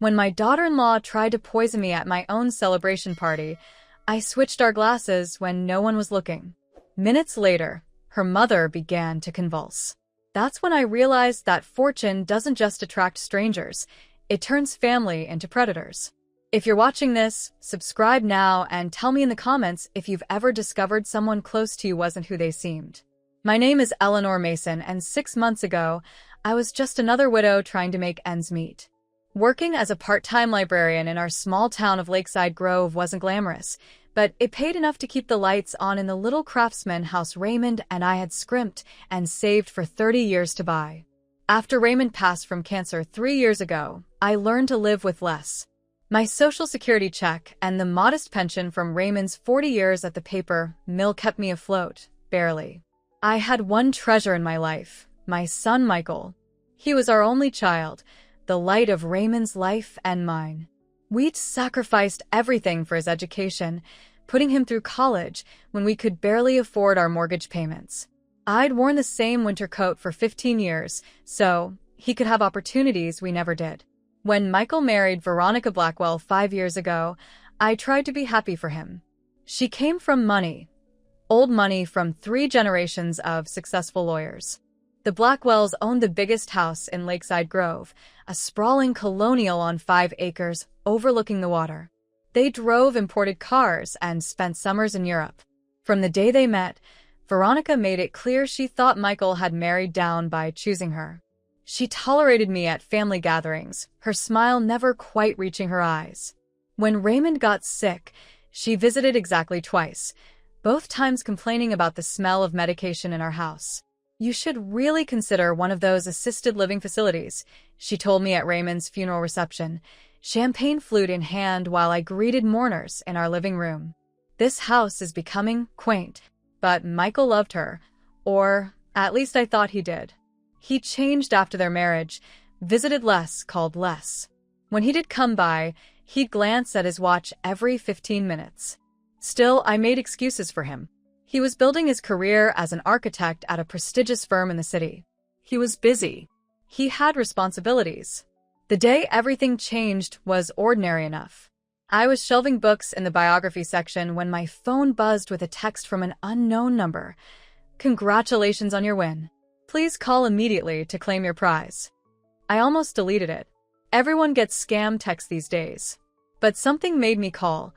When my daughter-in-law tried to poison me at my own celebration party, I switched our glasses when no one was looking. Minutes later, her mother began to convulse. That's when I realized that fortune doesn't just attract strangers, it turns family into predators. If you're watching this, subscribe now and tell me in the comments if you've ever discovered someone close to you wasn't who they seemed. My name is Eleanor Mason, and 6 months ago, I was just another widow trying to make ends meet. Working as a part-time librarian in our small town of Lakeside Grove wasn't glamorous, but it paid enough to keep the lights on in the little craftsman house Raymond and I had scrimped and saved for 30 years to buy. After Raymond passed from cancer 3 years ago, I learned to live with less. My Social Security check and the modest pension from Raymond's 40 years at the paper mill kept me afloat, barely. I had one treasure in my life, my son Michael. He was our only child, the light of Raymond's life and mine. We'd sacrificed everything for his education, putting him through college when we could barely afford our mortgage payments. I'd worn the same winter coat for 15 years, so he could have opportunities we never did. When Michael married Veronica Blackwell 5 years ago, I tried to be happy for him. She came from money, old money from 3 generations of successful lawyers. The Blackwells owned the biggest house in Lakeside Grove, a sprawling colonial on 5 acres overlooking the water. They drove imported cars and spent summers in Europe. From the day they met, Veronica made it clear she thought Michael had married down by choosing her. She tolerated me at family gatherings, her smile never quite reaching her eyes. When Raymond got sick, she visited exactly twice, both times complaining about the smell of medication in our house. "You should really consider one of those assisted living facilities," she told me at Raymond's funeral reception, champagne flute in hand while I greeted mourners in our living room. This house is becoming quaint, but Michael loved her, or at least I thought he did. He changed after their marriage, visited less, called less. When he did come by, he'd glance at his watch every 15 minutes. Still, I made excuses for him. He was building his career as an architect at a prestigious firm in the city. He was busy. He had responsibilities. The day everything changed was ordinary enough. I was shelving books in the biography section when my phone buzzed with a text from an unknown number. "Congratulations on your win. Please call immediately to claim your prize." I almost deleted it. Everyone gets scam texts these days. But something made me call.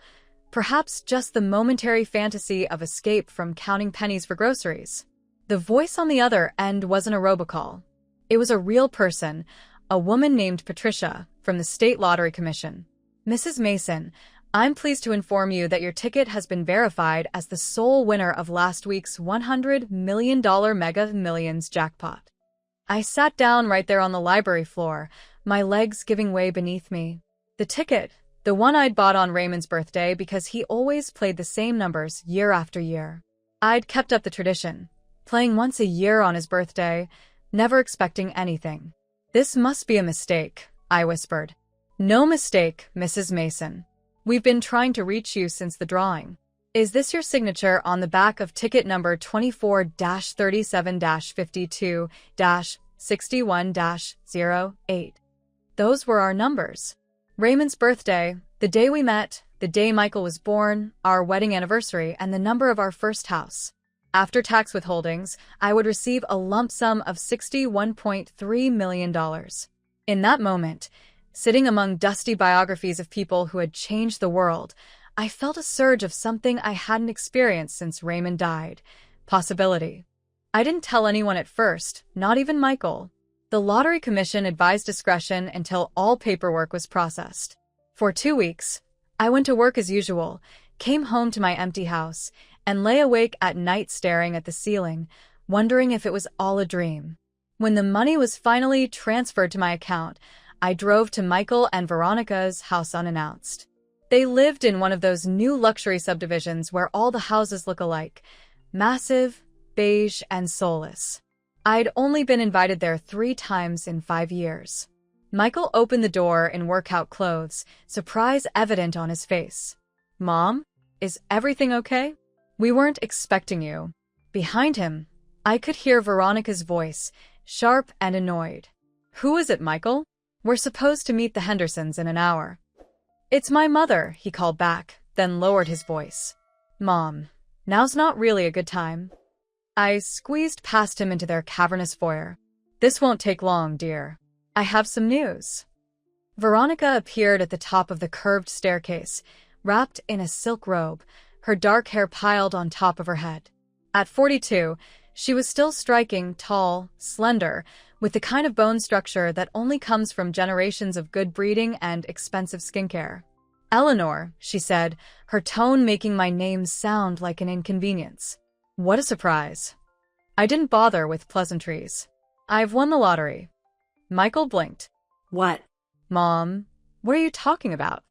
Perhaps just the momentary fantasy of escape from counting pennies for groceries. The voice on the other end wasn't a robocall. It was a real person, a woman named Patricia, from the State Lottery Commission. "Mrs. Mason, I'm pleased to inform you that your ticket has been verified as the sole winner of last week's $100 million Mega Millions jackpot." I sat down right there on the library floor, my legs giving way beneath me. The ticket, the one I'd bought on Raymond's birthday because he always played the same numbers year after year. I'd kept up the tradition, playing once a year on his birthday, never expecting anything. "This must be a mistake," I whispered. "No mistake, Mrs. Mason. We've been trying to reach you since the drawing. Is this your signature on the back of ticket number 24-37-52-61-08? Those were our numbers. Raymond's birthday, the day we met, the day Michael was born, our wedding anniversary, and the number of our first house. After tax withholdings, I would receive a lump sum of $61.3 million. In that moment, sitting among dusty biographies of people who had changed the world, I felt a surge of something I hadn't experienced since Raymond died. Possibility. I didn't tell anyone at first, not even Michael. The Lottery Commission advised discretion until all paperwork was processed. For 2 weeks, I went to work as usual, came home to my empty house, and lay awake at night staring at the ceiling, wondering if it was all a dream. When the money was finally transferred to my account, I drove to Michael and Veronica's house unannounced. They lived in one of those new luxury subdivisions where all the houses look alike, massive, beige, and soulless. I'd only been invited there 3 times in 5 years. Michael opened the door in workout clothes, surprise evident on his face. "Mom, is everything okay? We weren't expecting you." Behind him, I could hear Veronica's voice, sharp and annoyed. "Who is it, Michael? We're supposed to meet the Hendersons in an hour. It's my mother, he called back, then lowered his voice. Mom, now's not really a good time. I squeezed past him into their cavernous foyer. This won't take long, dear. I have some news. Veronica appeared at the top of the curved staircase, wrapped in a silk robe, her dark hair piled on top of her head. At 42, she was still striking, tall, slender, with the kind of bone structure that only comes from generations of good breeding and expensive skincare. Eleanor, she said, her tone making my name sound like an inconvenience. What a surprise. I didn't bother with pleasantries. I've won the lottery. Michael blinked. What? Mom, what are you talking about?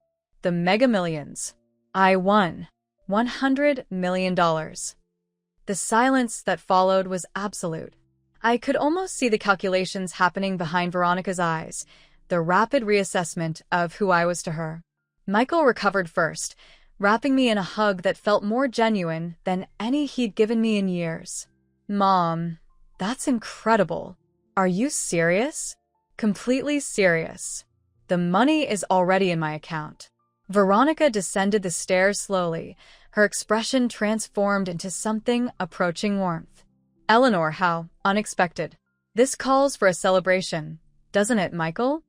The Mega Millions. I won. $100 million. The silence that followed was absolute. I could almost see the calculations happening behind Veronica's eyes, the rapid reassessment of who I was to her. Michael recovered first, wrapping me in a hug that felt more genuine than any he'd given me in years. Mom, that's incredible. Are you serious? Completely serious. The money is already in my account. Veronica descended the stairs slowly, her expression transformed into something approaching warmth. Eleanor, how unexpected. This calls for a celebration, doesn't it, Michael?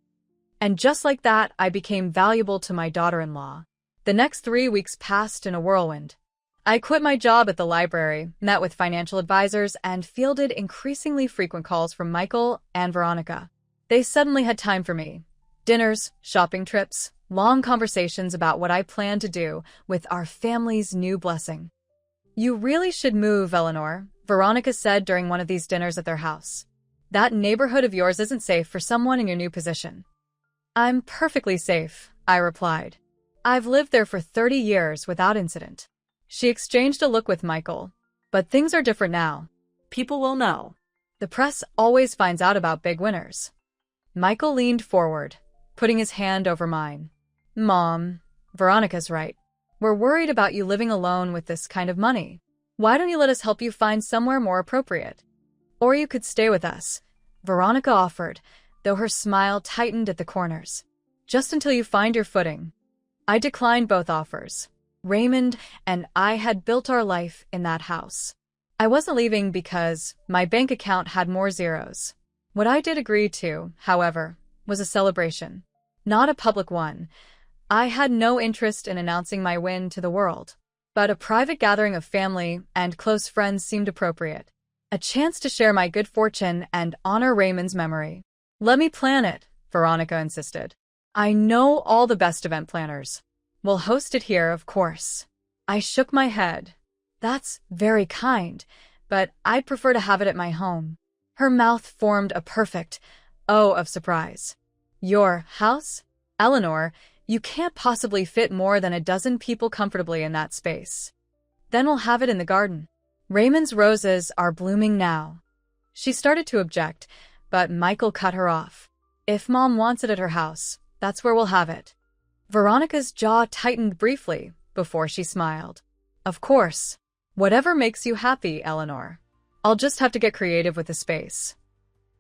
And just like that, I became valuable to my daughter-in-law. The next 3 weeks passed in a whirlwind. I quit my job at the library, met with financial advisors, and fielded increasingly frequent calls from Michael and Veronica. They suddenly had time for me. Dinners, shopping trips, long conversations about what I planned to do with our family's new blessing. You really should move, Eleanor, Veronica said during one of these dinners at their house. That neighborhood of yours isn't safe for someone in your new position. I'm perfectly safe, I replied. I've lived there for 30 years without incident. She exchanged a look with Michael. But things are different now. People will know. The press always finds out about big winners. Michael leaned forward, putting his hand over mine. Mom, Veronica's right. We're worried about you living alone with this kind of money. Why don't you let us help you find somewhere more appropriate? Or you could stay with us, Veronica offered, though her smile tightened at the corners. Just until you find your footing. I declined both offers. Raymond and I had built our life in that house. I wasn't leaving because my bank account had more zeros. What I did agree to, however, was a celebration. Not a public one. I had no interest in announcing my win to the world. But a private gathering of family and close friends seemed appropriate. A chance to share my good fortune and honor Raymond's memory. Let me plan it, Veronica insisted. I know all the best event planners. We'll host it here, of course. I shook my head. That's very kind, but I'd prefer to have it at my home. Her mouth formed a perfect O of surprise. Your house? Eleanor, you can't possibly fit more than a dozen people comfortably in that space. Then we'll have it in the garden. Raymond's roses are blooming now. She started to object, but Michael cut her off. If Mom wants it at her house, that's where we'll have it. Veronica's jaw tightened briefly before she smiled. Of course. Whatever makes you happy, Eleanor. I'll just have to get creative with the space.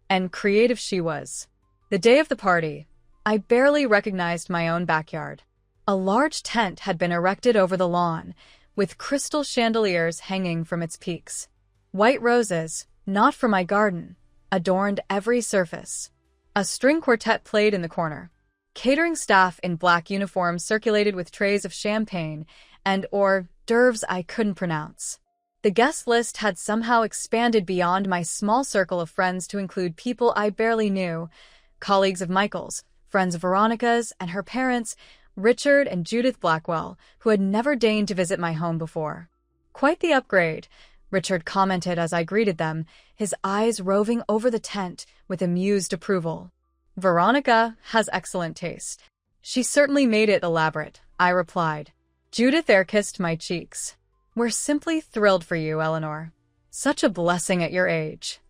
And creative she was. The day of the party, I barely recognized my own backyard. A large tent had been erected over the lawn, with crystal chandeliers hanging from its peaks. White roses, not from my garden, adorned every surface. A string quartet played in the corner. Catering staff in black uniforms circulated with trays of champagne and hors d'oeuvres I couldn't pronounce. The guest list had somehow expanded beyond my small circle of friends to include people I barely knew, colleagues of Michael's, friends of Veronica's, and her parents, Richard and Judith Blackwell, who had never deigned to visit my home before. Quite the upgrade, Richard commented as I greeted them, his eyes roving over the tent with amused approval. Veronica has excellent taste. She certainly made it elaborate, I replied. Judith air-kissed my cheeks. We're simply thrilled for you, Eleanor. Such a blessing at your age.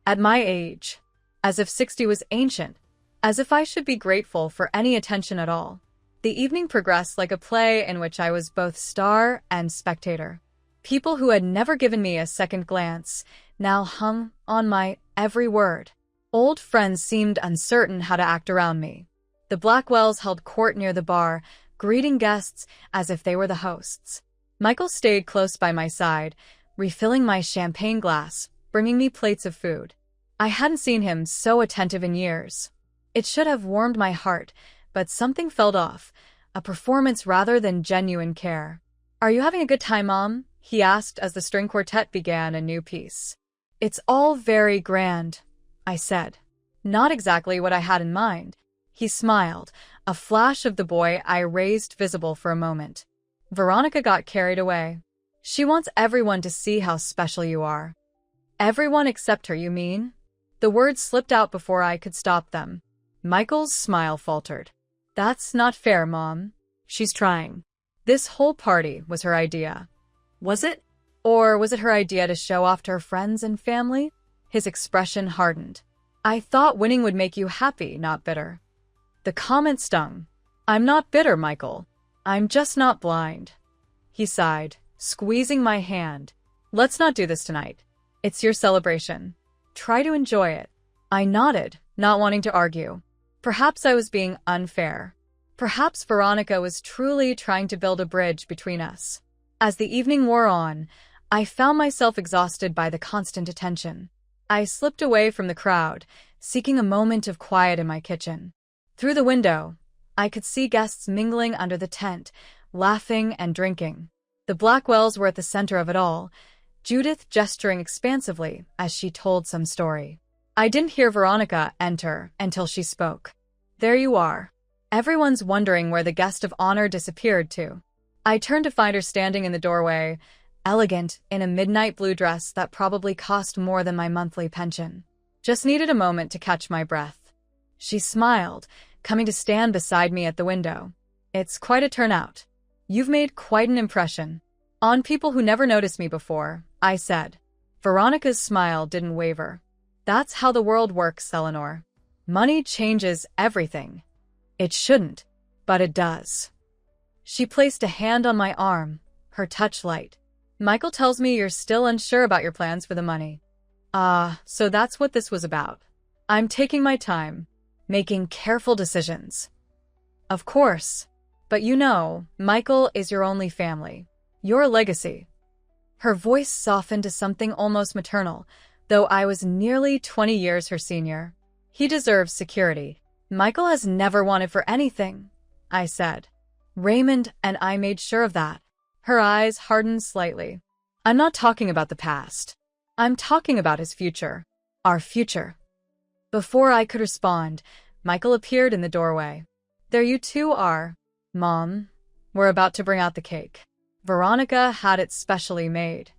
At my age. As if 60 was ancient. As if I should be grateful for any attention at all. The evening progressed like a play in which I was both star and spectator. People who had never given me a second glance now hung on my every word. Old friends seemed uncertain how to act around me. The Blackwells held court near the bar, greeting guests as if they were the hosts. Michael stayed close by my side, refilling my champagne glass, bringing me plates of food. I hadn't seen him so attentive in years. It should have warmed my heart, but something felt off, a performance rather than genuine care. "Are you having a good time, Mom?" he asked as the string quartet began a new piece. "It's all very grand," I said. Not exactly what I had in mind. He smiled, a flash of the boy I raised visible for a moment. "Veronica got carried away. She wants everyone to see how special you are." "Everyone except her, you mean?" The words slipped out before I could stop them. Michael's smile faltered. "That's not fair, Mom. She's trying." This whole party was her idea. Was it? Or was it her idea to show off to her friends and family? His expression hardened. "I thought winning would make you happy, not bitter." The comment stung. "I'm not bitter, Michael. I'm just not blind." He sighed, squeezing my hand. "Let's not do this tonight. It's your celebration. Try to enjoy it." I nodded, not wanting to argue. Perhaps I was being unfair. Perhaps Veronica was truly trying to build a bridge between us. As the evening wore on, I found myself exhausted by the constant attention. I slipped away from the crowd, seeking a moment of quiet in my kitchen. Through the window, I could see guests mingling under the tent, laughing and drinking. The Blackwells were at the center of it all, Judith gesturing expansively as she told some story. I didn't hear Veronica enter until she spoke. "There you are. Everyone's wondering where the guest of honor disappeared to." I turned to find her standing in the doorway, elegant in a midnight blue dress that probably cost more than my monthly pension. Just needed a moment to catch my breath. She smiled, coming to stand beside me at the window. "It's quite a turnout. You've made quite an impression on people who never noticed me before," I said. Veronica's smile didn't waver. "That's how the world works, Eleanor. Money changes everything." "It shouldn't, but it does." She placed a hand on my arm, her touch light. "Michael tells me you're still unsure about your plans for the money." So that's what this was about. I'm taking my time, making careful decisions. "Of course. But you know, Michael is your only family. Your legacy." Her voice softened to something almost maternal, though I was nearly 20 years her senior. "He deserves security. Michael has never wanted for anything," I said. "Raymond and I made sure of that." Her eyes hardened slightly. "I'm not talking about the past. I'm talking about his future. Our future." Before I could respond, Michael appeared in the doorway. "There you two are, Mom. We're about to bring out the cake. Veronica had it specially made."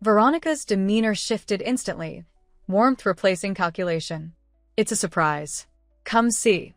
Veronica's demeanor shifted instantly, warmth replacing calculation. "It's a surprise. Come see."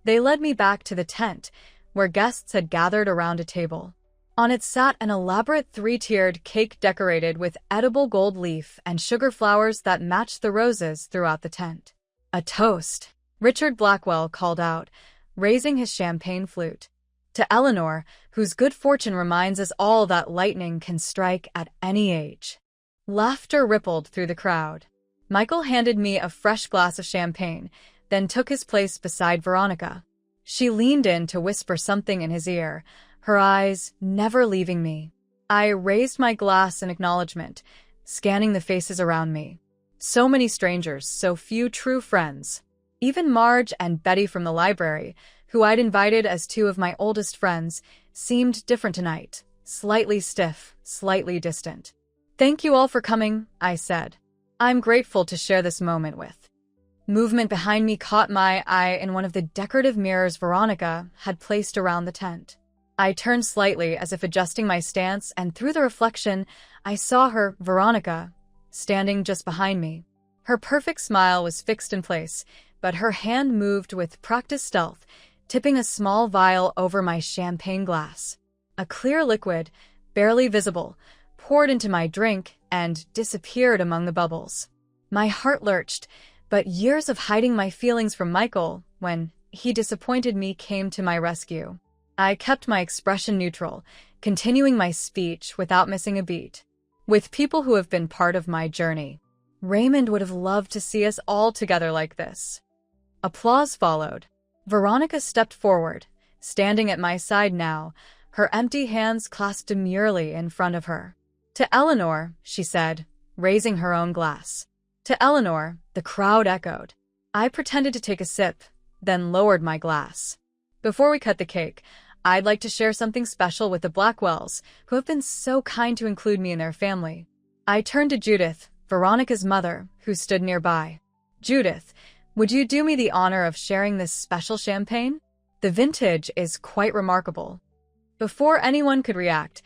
They led me back to the tent, where guests had gathered around a table. On it sat an elaborate three-tiered cake decorated with edible gold leaf and sugar flowers that matched the roses throughout the tent. "A toast," Richard Blackwell called out, raising his champagne flute. "To Eleanor, whose good fortune reminds us all that lightning can strike at any age." Laughter rippled through the crowd. Michael handed me a fresh glass of champagne, then took his place beside Veronica. She leaned in to whisper something in his ear, her eyes never leaving me. I raised my glass in acknowledgement, scanning the faces around me. So many strangers, so few true friends. Even Marge and Betty from the library, who I'd invited as two of my oldest friends, seemed different tonight, slightly stiff, slightly distant. "Thank you all for coming," I said. "I'm grateful to share this moment with." Movement behind me caught my eye in one of the decorative mirrors Veronica had placed around the tent. I turned slightly as if adjusting my stance, and through the reflection, I saw her, Veronica, standing just behind me. Her perfect smile was fixed in place, but her hand moved with practiced stealth, tipping a small vial over my champagne glass. A clear liquid, barely visible, poured into my drink and disappeared among the bubbles. My heart lurched, but years of hiding my feelings from Michael, when he disappointed me, came to my rescue. I kept my expression neutral, continuing my speech without missing a beat. "With people who have been part of my journey, Raymond would have loved to see us all together like this. Applause followed. Veronica stepped forward, standing at my side now, her empty hands clasped demurely in front of her. "To Eleanor," she said, raising her own glass. "To Eleanor," the crowd echoed. I pretended to take a sip, then lowered my glass. "Before we cut the cake, I'd like to share something special with the Blackwells, who have been so kind to include me in their family." I turned to Judith, Veronica's mother, who stood nearby. "Judith, would you do me the honor of sharing this special champagne? The vintage is quite remarkable." Before anyone could react,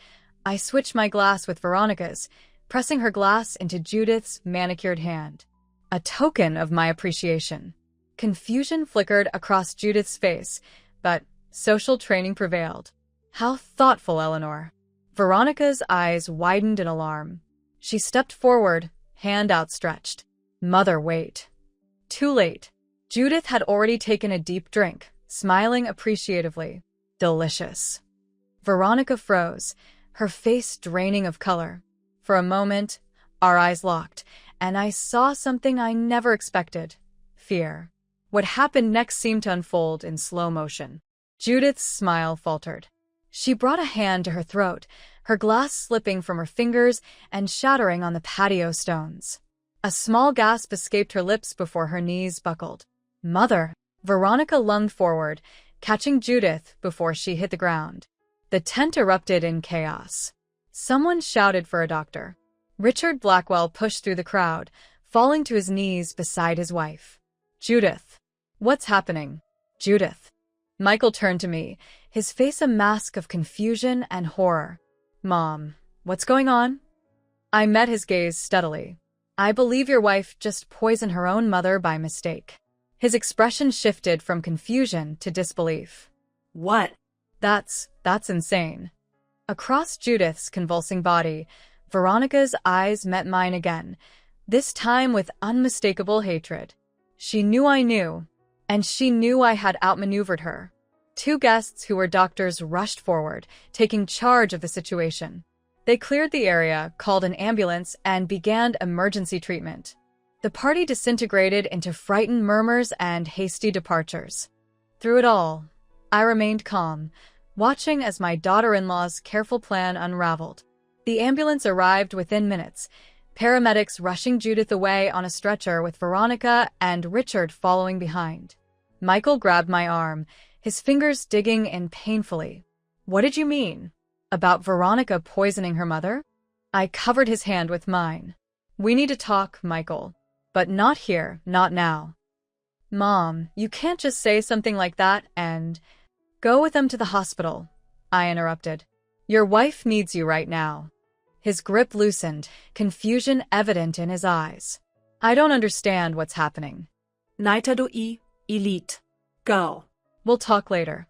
I switched my glass with Veronica's, pressing her glass into Judith's manicured hand. A token of my appreciation. Confusion flickered across Judith's face, but social training prevailed. "How thoughtful, Eleanor." Veronica's eyes widened in alarm. She stepped forward, hand outstretched. "Mother, wait." Too late. Judith had already taken a deep drink, smiling appreciatively. "Delicious." Veronica froze, her face draining of color. For a moment, our eyes locked, and I saw something I never expected: fear. What happened next seemed to unfold in slow motion. Judith's smile faltered. She brought a hand to her throat, her glass slipping from her fingers and shattering on the patio stones. A small gasp escaped her lips before her knees buckled. "Mother!" Veronica lunged forward, catching Judith before she hit the ground. The tent erupted in chaos. Someone shouted for a doctor. Richard Blackwell pushed through the crowd, falling to his knees beside his wife. "Judith! What's happening? Judith!" Michael turned to me, his face a mask of confusion and horror. "Mom, what's going on?" I met his gaze steadily. "I believe your wife just poisoned her own mother by mistake." His expression shifted from confusion to disbelief. "What?" That's insane." Across Judith's convulsing body, Veronica's eyes met mine again, this time with unmistakable hatred. She knew I knew, and she knew I had outmaneuvered her. Two guests who were doctors rushed forward, taking charge of the situation. They cleared the area, called an ambulance, and began emergency treatment. The party disintegrated into frightened murmurs and hasty departures. Through it all, I remained calm, watching as my daughter-in-law's careful plan unraveled. The ambulance arrived within minutes, paramedics rushing Judith away on a stretcher with Veronica and Richard following behind. Michael grabbed my arm, his fingers digging in painfully. "What did you mean? About Veronica poisoning her mother?" I covered his hand with mine. "We need to talk, Michael. But not here, not now." "Mom, you can't just say something like that and—" "Go with them to the hospital," I interrupted. "Your wife needs you right now." His grip loosened, confusion evident in his eyes. "I don't understand what's happening." "Neither do I, Elite. Go." "We'll talk later."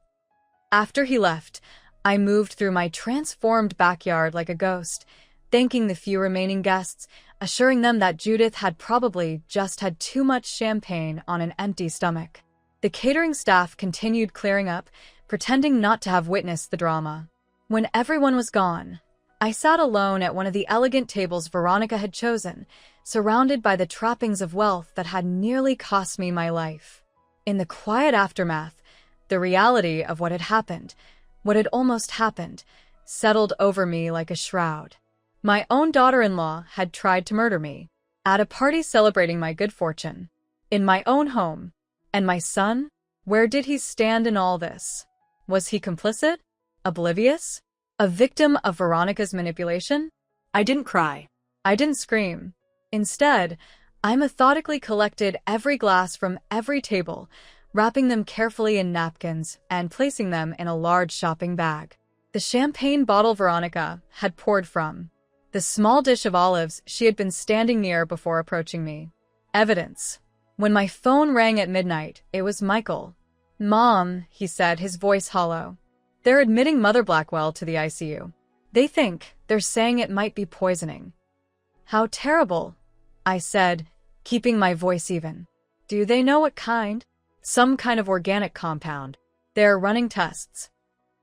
After he left, I moved through my transformed backyard like a ghost, thanking the few remaining guests, assuring them that Judith had probably just had too much champagne on an empty stomach. The catering staff continued clearing up, pretending not to have witnessed the drama. When everyone was gone, I sat alone at one of the elegant tables Veronica had chosen, surrounded by the trappings of wealth that had nearly cost me my life. In the quiet aftermath, the reality of what had happened, what had almost happened, settled over me like a shroud. My own daughter-in-law had tried to murder me, at a party celebrating my good fortune, in my own home. And my son? Where did he stand in all this? Was he complicit? Oblivious? A victim of Veronica's manipulation? I didn't cry. I didn't scream. Instead, I methodically collected every glass from every table, wrapping them carefully in napkins and placing them in a large shopping bag. The champagne bottle Veronica had poured from. The small dish of olives she had been standing near before approaching me. Evidence. When my phone rang at midnight, it was Michael. "Mom," he said, his voice hollow. "They're admitting Mother Blackwell to the ICU. They're saying it might be poisoning." "How terrible," I said, keeping my voice even. "Do they know what kind?" "Some kind of organic compound. They're running tests."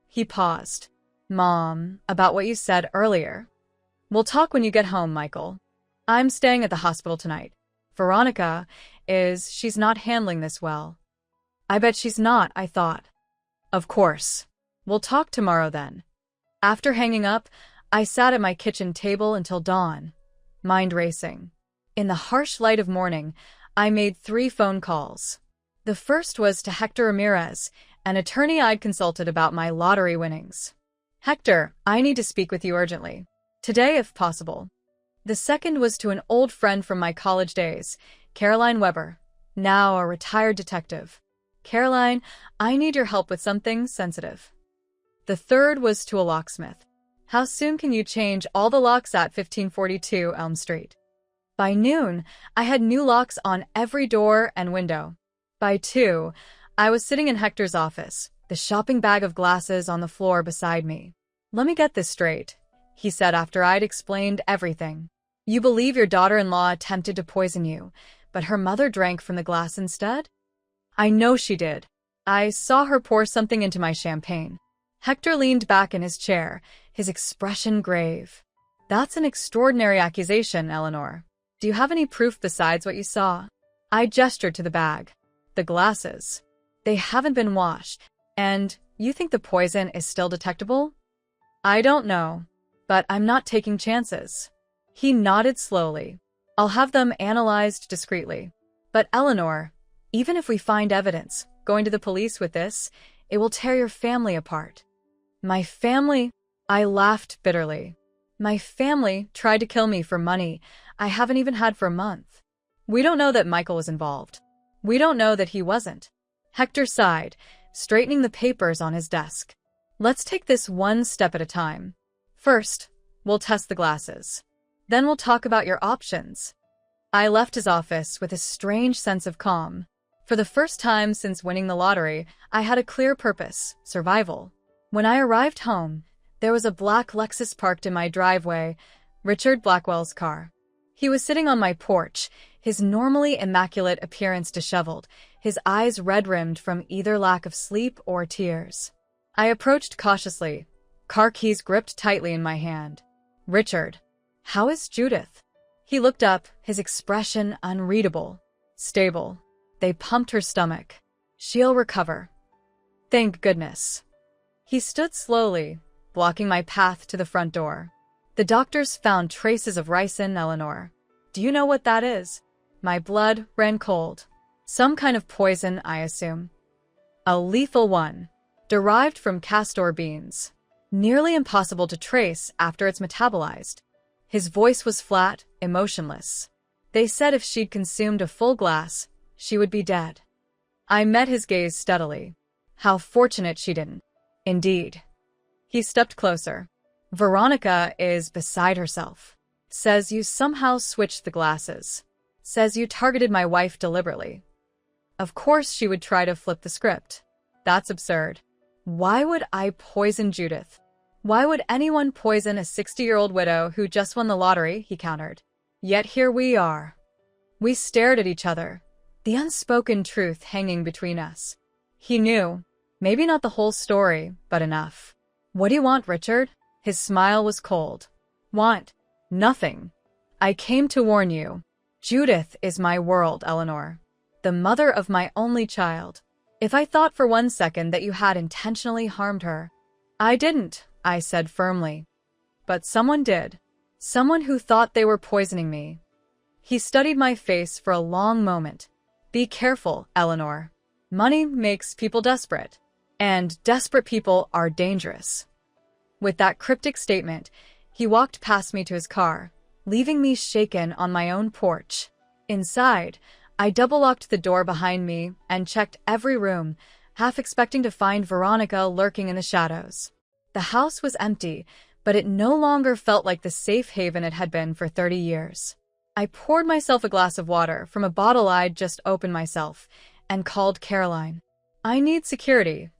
He paused. "Mom, about what you said earlier." "We'll talk when you get home, Michael." I'm staying at the hospital tonight. She's not handling this well. I bet she's not, I thought. Of course. We'll talk tomorrow then. After hanging up, I sat at my kitchen table until dawn, mind racing. In the harsh light of morning, I made 3 phone calls. The first was to Hector Ramirez, an attorney I'd consulted about my lottery winnings. Hector, I need to speak with you urgently. Today, if possible. The second was to an old friend from my college days, Caroline Weber, now a retired detective. Caroline, I need your help with something sensitive. The third was to a locksmith. How soon can you change all the locks at 1542 Elm Street? By noon, I had new locks on every door and window. By 2, I was sitting in Hector's office, the shopping bag of glasses on the floor beside me. Let me get this straight, he said after I'd explained everything. You believe your daughter-in-law attempted to poison you, but her mother drank from the glass instead? I know she did. I saw her pour something into my champagne. Hector leaned back in his chair, his expression grave. That's an extraordinary accusation, Eleanor. Do you have any proof besides what you saw? I gestured to the bag. The glasses. They haven't been washed. And you think the poison is still detectable? I don't know, but I'm not taking chances. He nodded slowly. I'll have them analyzed discreetly. But Eleanor, even if we find evidence, going to the police with this, it will tear your family apart. My family? I laughed bitterly. My family tried to kill me for money I haven't even had for a month. We don't know that Michael was involved. We don't know that he wasn't. Hector sighed, straightening the papers on his desk. Let's take this one step at a time. First, we'll test the glasses. Then we'll talk about your options. I left his office with a strange sense of calm. For the first time since winning the lottery, I had a clear purpose: survival. When I arrived home, there was a black Lexus parked in my driveway, Richard Blackwell's car. He was sitting on my porch, his normally immaculate appearance disheveled, his eyes red-rimmed from either lack of sleep or tears. I approached cautiously, car keys gripped tightly in my hand. Richard, how is Judith? He looked up, his expression unreadable. Stable. They pumped her stomach. She'll recover. Thank goodness. He stood slowly, blocking my path to the front door. The doctors found traces of ricin, Eleanor. Do you know what that is? My blood ran cold. Some kind of poison, I assume. A lethal one, derived from castor beans. Nearly impossible to trace after it's metabolized. His voice was flat, emotionless. They said if she'd consumed a full glass, she would be dead. I met his gaze steadily. How fortunate she didn't. Indeed. He stepped closer. Veronica is beside herself. Says you somehow switched the glasses. Says you targeted my wife deliberately. Of course she would try to flip the script. That's absurd. Why would I poison Judith? Why would anyone poison a 60-year-old widow who just won the lottery, he countered. Yet here we are. We stared at each other, the unspoken truth hanging between us. He knew. Maybe not the whole story, but enough. What do you want, Richard? His smile was cold. Want? Nothing. I came to warn you. Judith is my world, Eleanor. The mother of my only child. If I thought for one second that you had intentionally harmed her. I didn't, I said firmly. But someone did. Someone who thought they were poisoning me. He studied my face for a long moment. Be careful, Eleanor. Money makes people desperate. And desperate people are dangerous. With that cryptic statement, he walked past me to his car, leaving me shaken on my own porch. Inside, I double-locked the door behind me and checked every room, half expecting to find Veronica lurking in the shadows. The house was empty, but it no longer felt like the safe haven it had been for 30 years. I poured myself a glass of water from a bottle I'd just opened myself and called Caroline. I need security,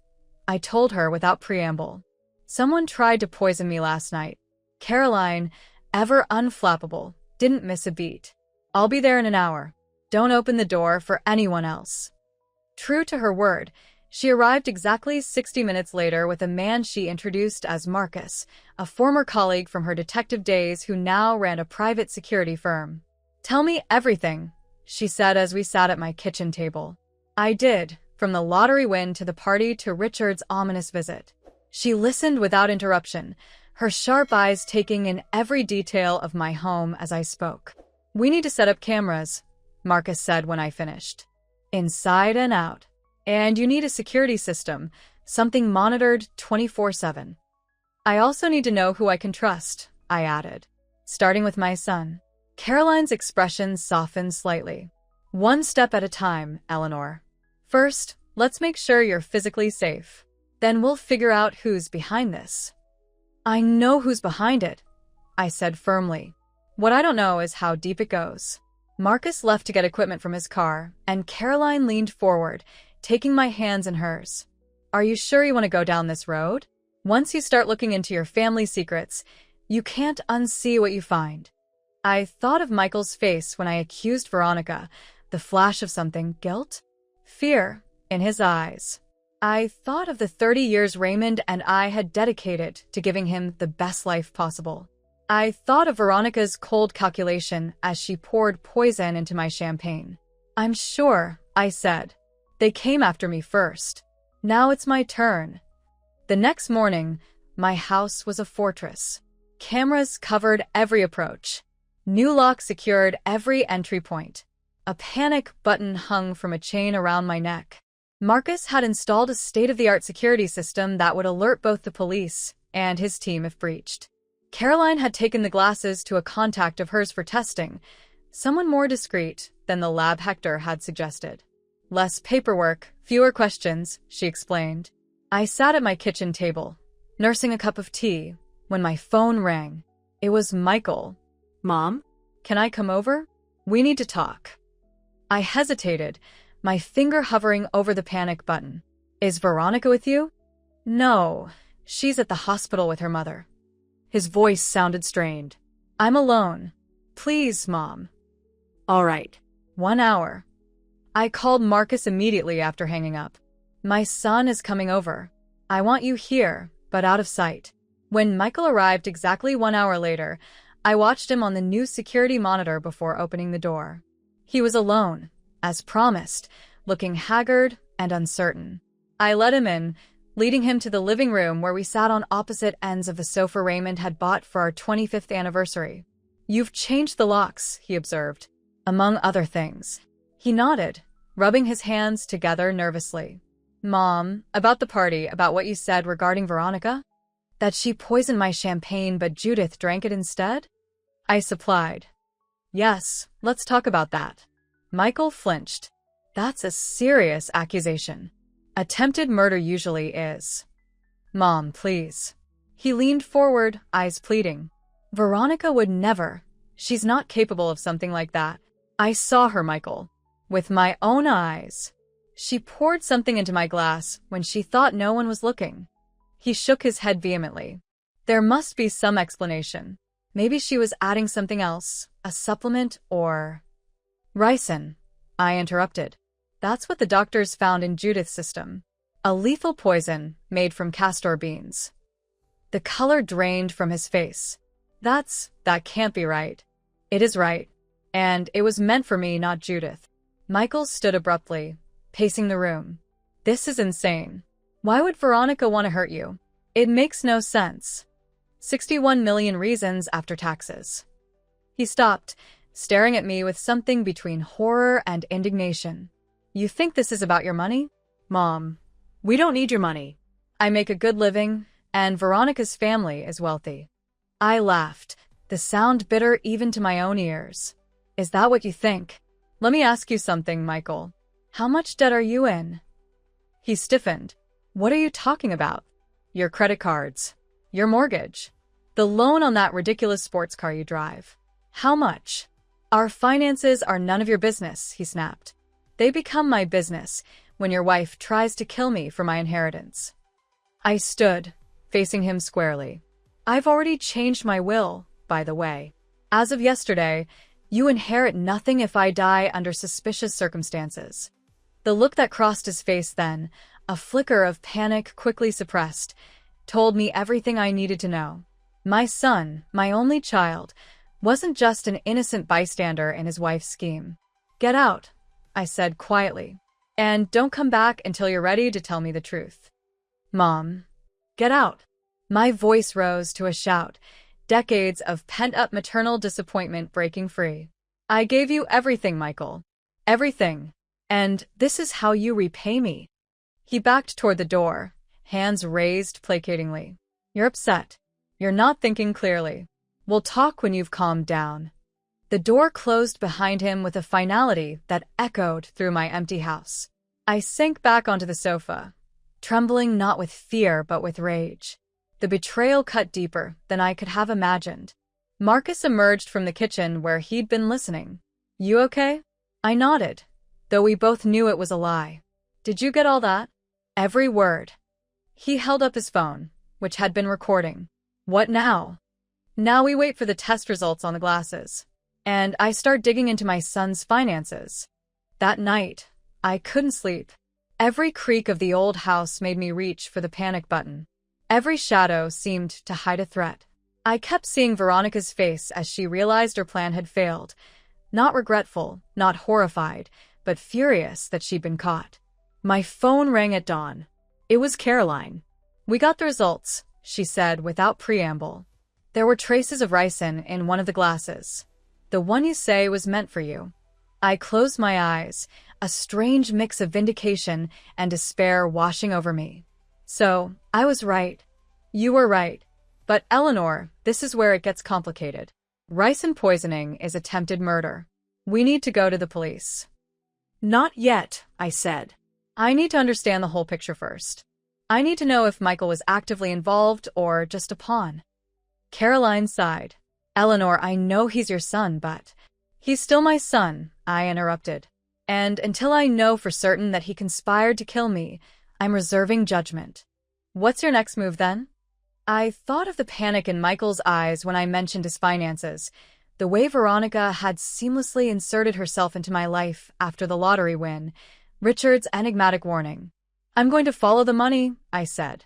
I told her without preamble. Someone tried to poison me last night. Caroline, ever unflappable, didn't miss a beat. I'll be there in an hour. Don't open the door for anyone else. True to her word, She arrived exactly 60 minutes later with a man she introduced as Marcus, a former colleague from her detective days who now ran a private security firm. "Tell me everything," she said as we sat at my kitchen table. I did, from the lottery win to the party to Richard's ominous visit. She listened without interruption, her sharp eyes taking in every detail of my home as I spoke. "We need to set up cameras," Marcus said when I finished. "Inside and out. And you need a security system, something monitored 24/7. I also need to know who I can trust," I added, starting with my son. Caroline's expression softened slightly. "One step at a time, Eleanor. First, let's make sure you're physically safe. Then we'll figure out who's behind this." "I know who's behind it," I said firmly. "What I don't know is how deep it goes." Marcus left to get equipment from his car, and Caroline leaned forward, taking my hands in hers. "Are you sure you want to go down this road? Once you start looking into your family secrets, you can't unsee what you find." I thought of Michael's face when I accused Veronica, the flash of something, guilt? Fear, in his eyes. I thought of the 30 years Raymond and I had dedicated to giving him the best life possible. I thought of Veronica's cold calculation as she poured poison into my champagne. "I'm sure," I said. "They came after me first. Now it's my turn." The next morning, my house was a fortress. Cameras covered every approach. New locks secured every entry point. A panic button hung from a chain around my neck. Marcus had installed a state-of-the-art security system that would alert both the police and his team if breached. Caroline had taken the glasses to a contact of hers for testing, someone more discreet than the lab Hector had suggested. "Less paperwork, fewer questions," she explained. I sat at my kitchen table, nursing a cup of tea, when my phone rang. It was Michael. Mom? "Can I come over? We need to talk." I hesitated, my finger hovering over the panic button. "Is Veronica with you?" "No, she's at the hospital with her mother." His voice sounded strained. "I'm alone. Please, Mom." All right. 1 hour. I called Marcus immediately after hanging up. "My son is coming over. I want you here, but out of sight." When Michael arrived exactly 1 hour later, I watched him on the new security monitor before opening the door. He was alone, as promised, looking haggard and uncertain. I let him in, leading him to the living room where we sat on opposite ends of the sofa Raymond had bought for our 25th anniversary. "You've changed the locks," he observed, among other things. He nodded, rubbing his hands together nervously. "Mom, about the party, about what you said regarding Veronica? That she poisoned my champagne but Judith drank it instead?" I supplied. "Yes, let's talk about that." Michael flinched. "That's a serious accusation. Attempted murder usually is." "Mom, please." He leaned forward, eyes pleading. "Veronica would never. She's not capable of something like that. I saw her, Michael. With my own eyes. She poured something into my glass when she thought no one was looking." He shook his head vehemently. "There must be some explanation. Maybe she was adding something else, a supplement or—" "Ricin," I interrupted. "That's what the doctors found in Judith's system. A lethal poison made from castor beans." The color drained from his face. That can't be right." "It is right. And it was meant for me, not Judith." Michael stood abruptly, pacing the room. "This is insane. Why would Veronica want to hurt you? It makes no sense. 61 million reasons after taxes." He stopped, staring at me with something between horror and indignation. "You think this is about your money?" "Mom, we don't need your money. I make a good living, and Veronica's family is wealthy." I laughed, the sound bitter even to my own ears. "Is that what you think? Let me ask you something, Michael. How much debt are you in?" He stiffened. "What are you talking about?" "Your credit cards. Your mortgage. The loan on that ridiculous sports car you drive. How much?" "Our finances are none of your business," he snapped. "They become my business when your wife tries to kill me for my inheritance." I stood, facing him squarely. "I've already changed my will, by the way. As of yesterday, you inherit nothing if I die under suspicious circumstances." The look that crossed his face then, A flicker of panic quickly suppressed, told me everything I needed to know. My son, my only child, wasn't just an innocent bystander in his wife's scheme. "Get out," I said quietly, "and don't come back until you're ready to tell me the truth." "Mom, get out." My voice rose to a shout, decades of pent-up maternal disappointment breaking free. "I gave you everything, Michael. Everything. And this is how you repay me." He backed toward the door, hands raised placatingly. "You're upset. You're not thinking clearly. We'll talk when you've calmed down." The door closed behind him with a finality that echoed through my empty house. I sank back onto the sofa, trembling not with fear but with rage. The betrayal cut deeper than I could have imagined. Marcus emerged from the kitchen where he'd been listening. "You okay?" I nodded, though we both knew it was a lie. "Did you get all that?" "Every word." He held up his phone, which had been recording. "What now?" "Now we wait for the test results on the glasses. And I start digging into my son's finances." That night, I couldn't sleep. Every creak of the old house made me reach for the panic button. Every shadow seemed to hide a threat. I kept seeing Veronica's face as she realized her plan had failed. Not regretful, not horrified, but furious that she'd been caught. My phone rang at dawn. It was Caroline. "We got the results," she said without preamble. "There were traces of ricin in one of the glasses. The one you say was meant for you." I closed my eyes, a strange mix of vindication and despair washing over me. "So, I was right. You were right. But Eleanor, this is where it gets complicated. Ricin poisoning is attempted murder. We need to go to the police." "Not yet," I said. "I need to understand the whole picture first. I need to know if Michael was actively involved or just a pawn." Caroline sighed. "Eleanor, I know he's your son, but—" "He's still my son," I interrupted. "And until I know for certain that he conspired to kill me, I'm reserving judgment." "What's your next move then?" I thought of the panic in Michael's eyes when I mentioned his finances, the way Veronica had seamlessly inserted herself into my life after the lottery win, Richard's enigmatic warning. "I'm going to follow the money," I said.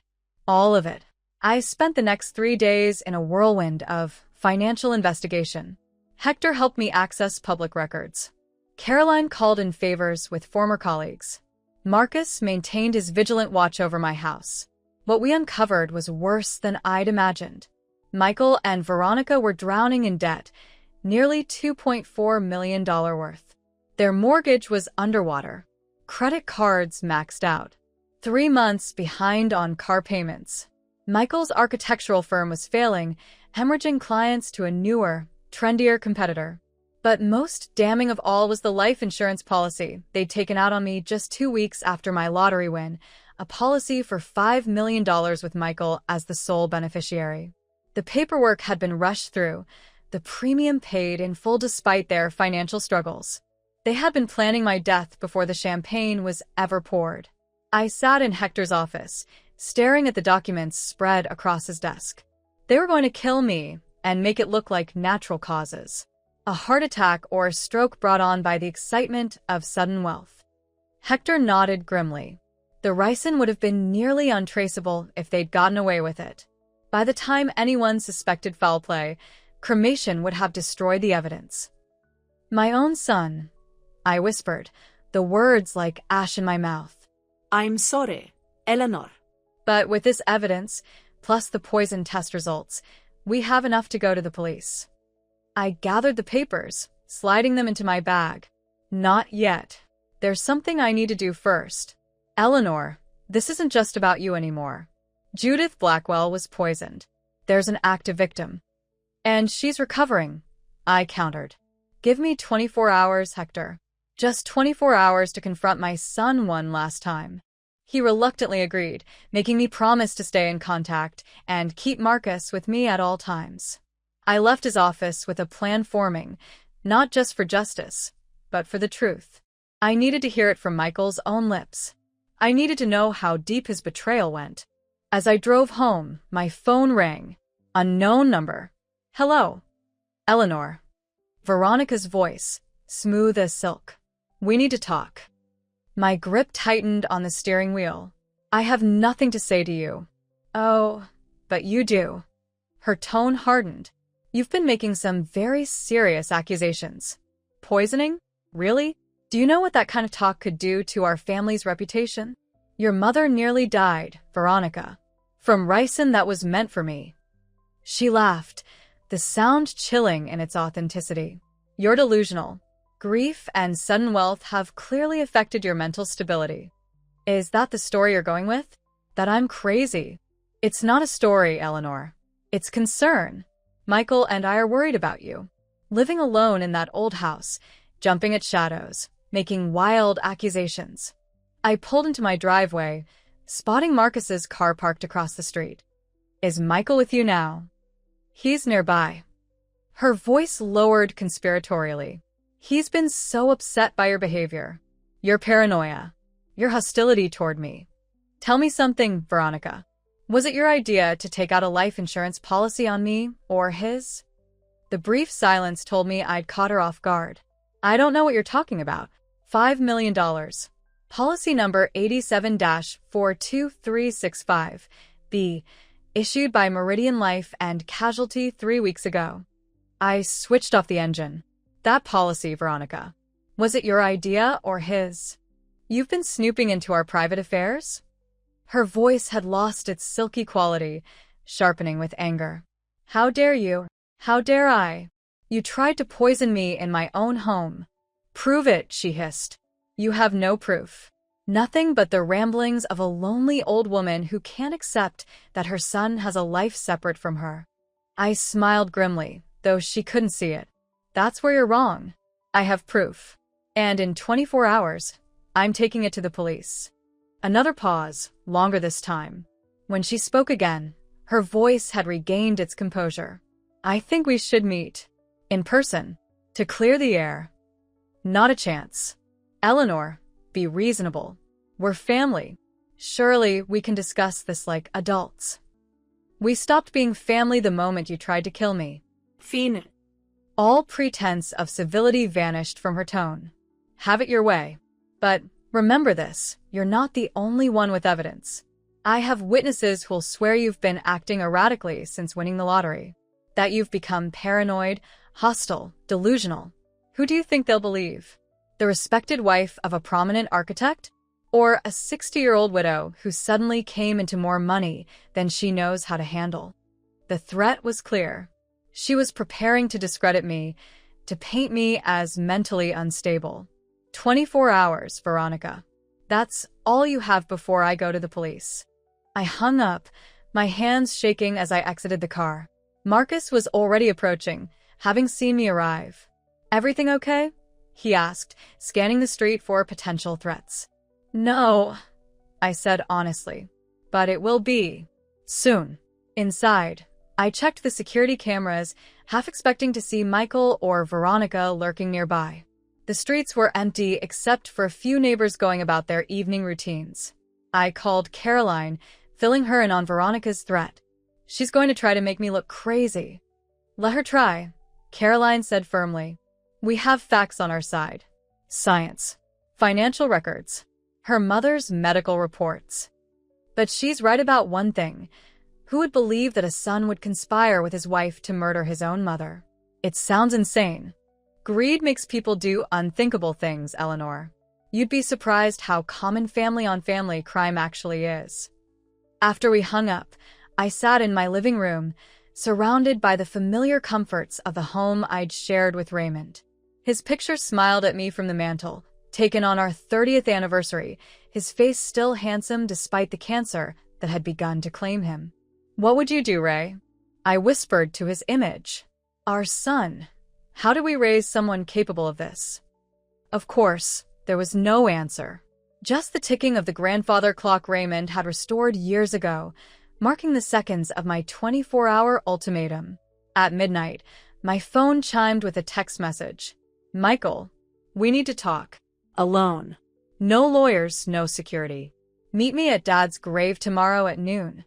"All of it." I spent the next 3 days in a whirlwind of financial investigation. Hector helped me access public records. Caroline called in favors with former colleagues. Marcus maintained his vigilant watch over my house. What we uncovered was worse than I'd imagined. Michael and Veronica were drowning in debt, nearly $2.4 million worth. Their mortgage was underwater. Credit cards maxed out. 3 months behind on car payments. Michael's architectural firm was failing, hemorrhaging clients to a newer, trendier competitor. But most damning of all was the life insurance policy they'd taken out on me just 2 weeks after my lottery win, a policy for $5 million with Michael as the sole beneficiary. The paperwork had been rushed through, the premium paid in full despite their financial struggles. They had been planning my death before the champagne was ever poured. I sat in Hector's office, staring at the documents spread across his desk. They were going to kill me and make it look like natural causes. A heart attack or a stroke brought on by the excitement of sudden wealth. Hector nodded grimly. The ricin would have been nearly untraceable if they'd gotten away with it. By the time anyone suspected foul play, cremation would have destroyed the evidence. "My own son," I whispered, the words like ash in my mouth. "I'm sorry, Eleanor." "But with this evidence, plus the poison test results, we have enough to go to the police." I gathered the papers, sliding them into my bag. "Not yet. There's something I need to do first. Eleanor, this isn't just about you anymore. Judith Blackwell was poisoned. There's an active victim. And she's recovering," I countered. "Give me 24 hours, Hector. Just 24 hours to confront my son one last time." He reluctantly agreed, making me promise to stay in contact and keep Marcus with me at all times. I left his office with a plan forming, not just for justice, but for the truth. I needed to hear it from Michael's own lips. I needed to know how deep his betrayal went. As I drove home, my phone rang. Unknown number. "Hello. Eleanor." Veronica's voice, smooth as silk. "We need to talk." My grip tightened on the steering wheel. I have nothing to say to you. Oh, but you do. Her tone hardened. You've been making some very serious accusations. Poisoning? Really? Do you know what that kind of talk could do to our family's reputation? Your mother nearly died, Veronica. From ricin that was meant for me. She laughed, the sound chilling in its authenticity. You're delusional. Grief and sudden wealth have clearly affected your mental stability. Is that the story you're going with? That I'm crazy? It's not a story, Eleanor. It's concern. Michael and I are worried about you. Living alone in that old house, jumping at shadows, making wild accusations. I pulled into my driveway, spotting Marcus's car parked across the street. Is Michael with you now? He's nearby. Her voice lowered conspiratorially. He's been so upset by your behavior. Your paranoia. Your hostility toward me. Tell me something, Veronica. Was it your idea to take out a life insurance policy on me, or his? The brief silence told me I'd caught her off guard. I don't know what you're talking about. $5 million. Policy number 87-42365. B. Issued by Meridian Life and Casualty 3 weeks ago. I switched off the engine. That policy, Veronica. Was it your idea or his? You've been snooping into our private affairs? Her voice had lost its silky quality, sharpening with anger. How dare you? How dare I? You tried to poison me in my own home. Prove it, she hissed. You have no proof. Nothing but the ramblings of a lonely old woman who can't accept that her son has a life separate from her. I smiled grimly, though she couldn't see it. That's where you're wrong. I have proof. And in 24 hours, I'm taking it to the police. Another pause, longer this time. When she spoke again, her voice had regained its composure. I think we should meet. In person. To clear the air. Not a chance. Eleanor, be reasonable. We're family. Surely we can discuss this like adults. We stopped being family the moment you tried to kill me. Fine. All pretense of civility vanished from her tone. Have it your way. But remember this, you're not the only one with evidence. I have witnesses who'll swear you've been acting erratically since winning the lottery. That you've become paranoid, hostile, delusional. Who do you think they'll believe? The respected wife of a prominent architect? Or a 60-year-old widow who suddenly came into more money than she knows how to handle? The threat was clear. She was preparing to discredit me, to paint me as mentally unstable. 24 hours, Veronica. That's all you have before I go to the police. I hung up, my hands shaking as I exited the car. Marcus was already approaching, having seen me arrive. Everything okay? He asked, scanning the street for potential threats. No, I said honestly. But it will be. Soon. Inside, I checked the security cameras, half expecting to see Michael or Veronica lurking nearby. The streets were empty except for a few neighbors going about their evening routines. I called Caroline, filling her in on Veronica's threat. She's going to try to make me look crazy. Let her try, Caroline said firmly. We have facts on our side. Science. Financial records. Her mother's medical reports. But she's right about one thing. Who would believe that a son would conspire with his wife to murder his own mother? It sounds insane. Greed makes people do unthinkable things, Eleanor. You'd be surprised how common family-on-family crime actually is. After we hung up, I sat in my living room, surrounded by the familiar comforts of the home I'd shared with Raymond. His picture smiled at me from the mantel, taken on our 30th anniversary, his face still handsome despite the cancer that had begun to claim him. What would you do, Ray? I whispered to his image. Our son. How do we raise someone capable of this? Of course, there was no answer. Just the ticking of the grandfather clock Raymond had restored years ago, marking the seconds of my 24-hour ultimatum. At midnight, my phone chimed with a text message. Michael, we need to talk. Alone. No lawyers, no security. Meet me at Dad's grave tomorrow at noon.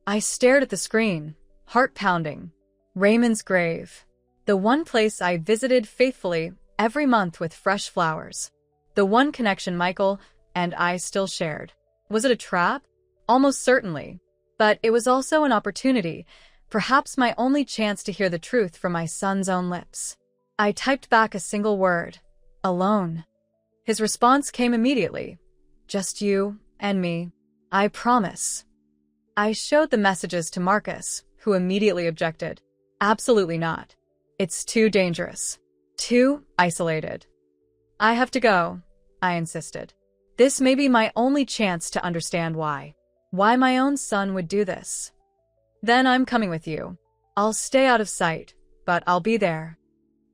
I stared at the screen, heart pounding. Raymond's grave. The one place I visited faithfully every month with fresh flowers. The one connection Michael and I still shared. Was it a trap? Almost certainly. But it was also an opportunity, perhaps my only chance to hear the truth from my son's own lips. I typed back a single word: alone. His response came immediately. Just you and me. I promise. I showed the messages to Marcus, who immediately objected. Absolutely not. It's too dangerous. Too isolated. I have to go, I insisted. This may be my only chance to understand why. Why my own son would do this. Then I'm coming with you. I'll stay out of sight, but I'll be there.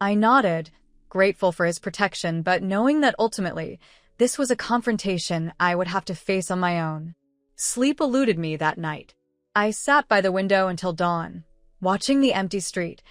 I nodded, grateful for his protection, but knowing that ultimately, this was a confrontation I would have to face on my own. Sleep eluded me that night. I sat by the window until dawn, watching the empty street,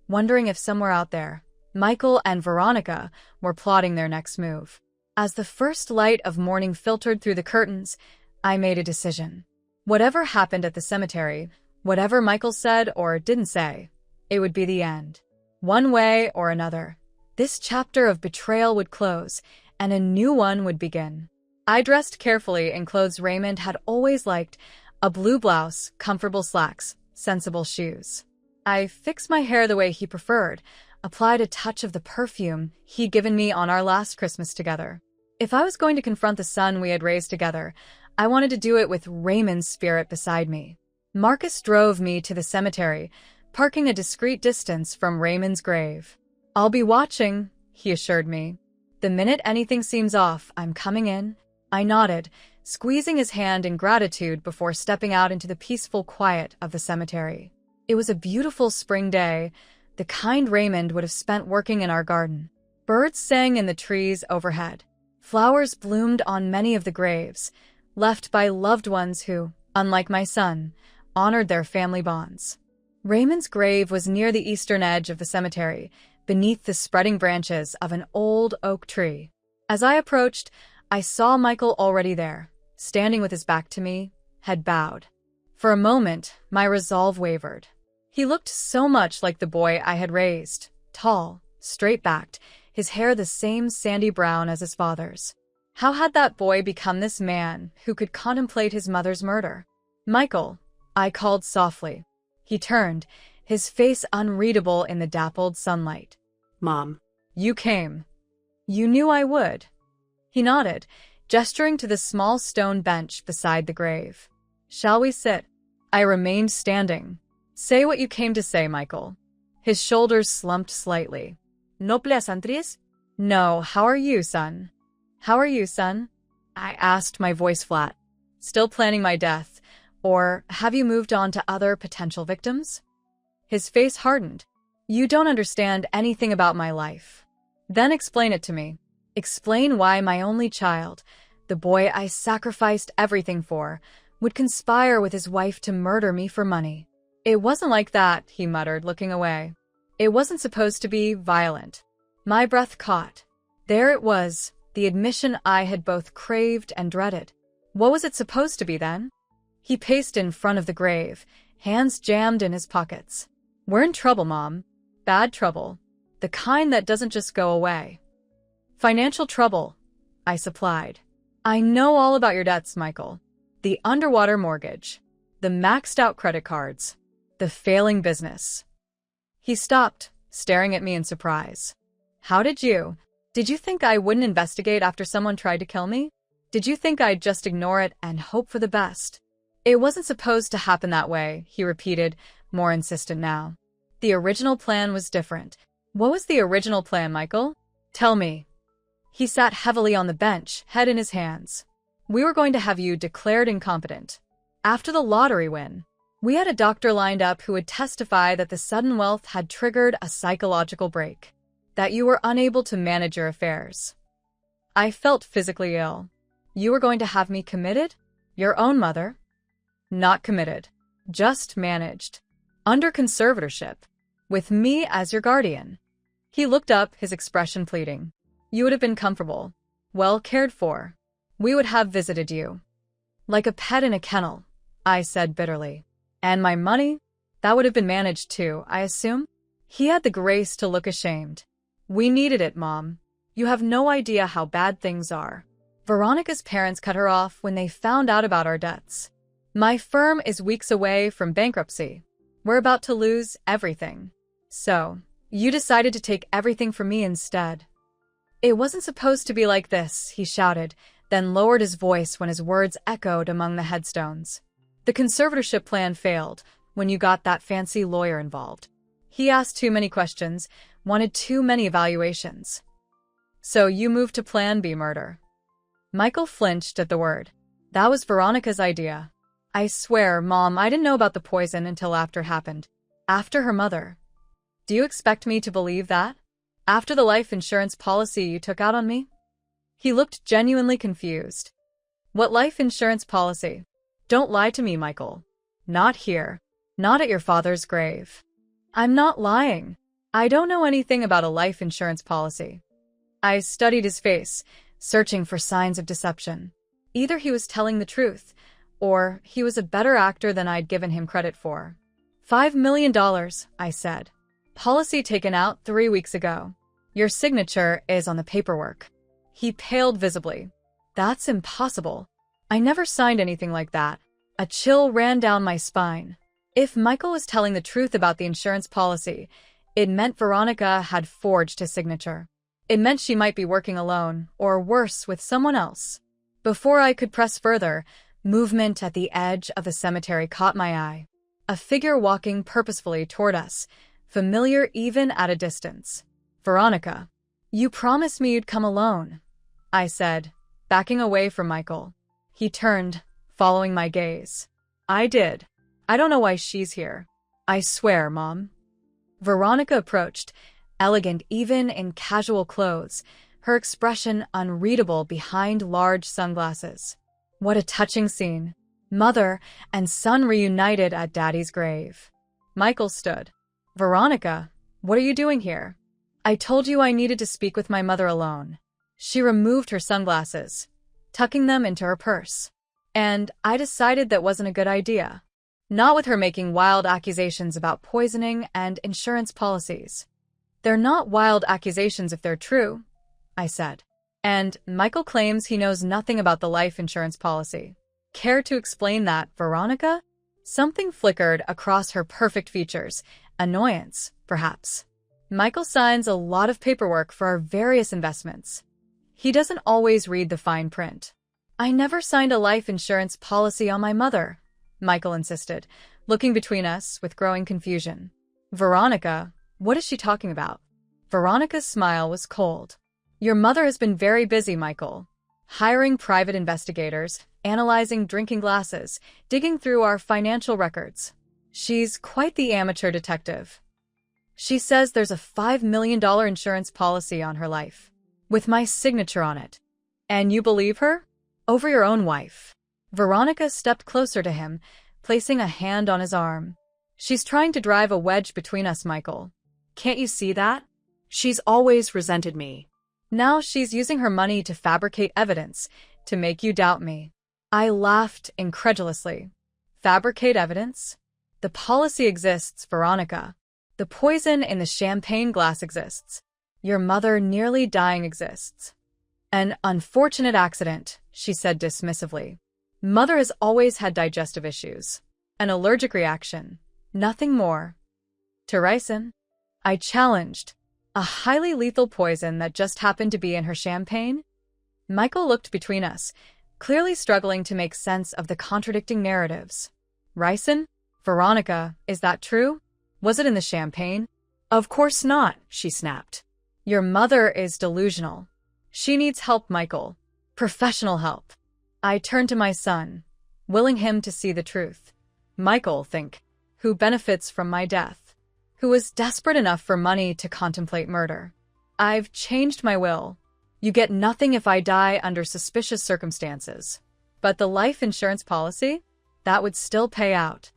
wondering if somewhere out there, Michael and Veronica were plotting their next move. As the first light of morning filtered through the curtains, I made a decision. Whatever happened at the cemetery, whatever Michael said or didn't say, it would be the end. One way or another, this chapter of betrayal would close, and a new one would begin. I dressed carefully in clothes Raymond had always liked: a blue blouse, comfortable slacks, sensible shoes. I fixed my hair the way he preferred, applied a touch of the perfume he'd given me on our last Christmas together. If I was going to confront the son we had raised together, I wanted to do it with Raymond's spirit beside me. Marcus drove me to the cemetery, parking a discreet distance from Raymond's grave. I'll be watching, he assured me. The minute anything seems off, I'm coming in. I nodded, squeezing his hand in gratitude before stepping out into the peaceful quiet of the cemetery. It was a beautiful spring day, the kind Raymond would have spent working in our garden. Birds sang in the trees overhead. Flowers bloomed on many of the graves, left by loved ones who, unlike my son, honored their family bonds. Raymond's grave was near the eastern edge of the cemetery, beneath the spreading branches of an old oak tree. As I approached, I saw Michael already there, standing with his back to me, head bowed. For a moment, my resolve wavered. He looked so much like the boy I had raised, tall, straight-backed, his hair the same sandy brown as his father's. How had that boy become this man who could contemplate his mother's murder? Michael, I called softly. He turned, his face unreadable in the dappled sunlight. Mom. You came. You knew I would. He nodded, gesturing to the small stone bench beside the grave. Shall we sit? I remained standing. Say what you came to say, Michael. His shoulders slumped slightly. No plaisanteries? No, how are you, son? How are you, son? I asked, my voice flat. Still planning my death, or have you moved on to other potential victims? His face hardened. You don't understand anything about my life. Then explain it to me. Explain why my only child, the boy I sacrificed everything for, would conspire with his wife to murder me for money. It wasn't like that, he muttered, looking away. It wasn't supposed to be violent. My breath caught. There it was, the admission I had both craved and dreaded. What was it supposed to be then? He paced in front of the grave, hands jammed in his pockets. We're in trouble, Mom. Bad trouble. The kind that doesn't just go away. Financial trouble, I supplied. I know all about your debts, Michael. The underwater mortgage. The maxed-out credit cards. The failing business. He stopped, staring at me in surprise. How did you? Did you think I wouldn't investigate after someone tried to kill me? Did you think I'd just ignore it and hope for the best? It wasn't supposed to happen that way, he repeated, more insistent now. The original plan was different. What was the original plan, Michael? Tell me. He sat heavily on the bench, head in his hands. We were going to have you declared incompetent. After the lottery win, we had a doctor lined up who would testify that the sudden wealth had triggered a psychological break, that you were unable to manage your affairs. I felt physically ill. You were going to have me committed? Your own mother? Not committed. Just managed. Under conservatorship. With me as your guardian. He looked up, his expression pleading. You would have been comfortable. Well cared for. We would have visited you. Like a pet in a kennel, I said bitterly. And my money? That would have been managed too, I assume? He had the grace to look ashamed. We needed it, Mom. You have no idea how bad things are. Veronica's parents cut her off when they found out about our debts. My firm is weeks away from bankruptcy. We're about to lose everything. So, you decided to take everything from me instead. It wasn't supposed to be like this, he shouted, then lowered his voice when his words echoed among the headstones. The conservatorship plan failed when you got that fancy lawyer involved. He asked too many questions, wanted too many evaluations. So you moved to Plan B murder. Michael flinched at the word. That was Veronica's idea. I swear, Mom, I didn't know about the poison until after it happened. After her mother. Do you expect me to believe that? After the life insurance policy you took out on me? He looked genuinely confused. What life insurance policy? Don't lie to me, Michael. Not here. Not at your father's grave. I'm not lying. I don't know anything about a life insurance policy. I studied his face, searching for signs of deception. Either he was telling the truth, or he was a better actor than I'd given him credit for. $5 million, I said. Policy taken out 3 weeks ago. Your signature is on the paperwork. He paled visibly. That's impossible. I never signed anything like that. A chill ran down my spine. If Michael was telling the truth about the insurance policy, it meant Veronica had forged his signature. It meant she might be working alone, or worse, with someone else. Before I could press further, movement at the edge of the cemetery caught my eye. A figure walking purposefully toward us, familiar even at a distance. Veronica, you promised me you'd come alone, I said, backing away from Michael. He turned, following my gaze. I did. I don't know why she's here. I swear, Mom. Veronica approached, elegant even in casual clothes, her expression unreadable behind large sunglasses. What a touching scene. Mother and son reunited at Daddy's grave. Michael stood. Veronica, what are you doing here? I told you I needed to speak with my mother alone. She removed her sunglasses, tucking them into her purse. And I decided that wasn't a good idea. Not with her making wild accusations about poisoning and insurance policies. They're not wild accusations if they're true, I said. And Michael claims he knows nothing about the life insurance policy. Care to explain that, Veronica? Something flickered across her perfect features. Annoyance, perhaps. Michael signs a lot of paperwork for our various investments. He doesn't always read the fine print. I never signed a life insurance policy on my mother, Michael insisted, looking between us with growing confusion. Veronica, what is she talking about? Veronica's smile was cold. Your mother has been very busy, Michael. Hiring private investigators, analyzing drinking glasses, digging through our financial records. She's quite the amateur detective. She says there's a $5 million insurance policy on her life, with my signature on it. And you believe her? Over your own wife. Veronica stepped closer to him, placing a hand on his arm. She's trying to drive a wedge between us, Michael. Can't you see that? She's always resented me. Now she's using her money to fabricate evidence, to make you doubt me. I laughed incredulously. Fabricate evidence? The policy exists, Veronica. The poison in the champagne glass exists. Your mother nearly dying exists. An unfortunate accident, she said dismissively. Mother has always had digestive issues. An allergic reaction. Nothing more. To ricin? I challenged. A highly lethal poison that just happened to be in her champagne? Michael looked between us, clearly struggling to make sense of the contradicting narratives. Ricin? Veronica, is that true? Was it in the champagne? Of course not, she snapped. Your mother is delusional. She needs help, Michael. Professional help. I turned to my son, willing him to see the truth. Michael, who benefits from my death, who was desperate enough for money to contemplate murder. I've changed my will. You get nothing if I die under suspicious circumstances. But the life insurance policy? That would still pay out.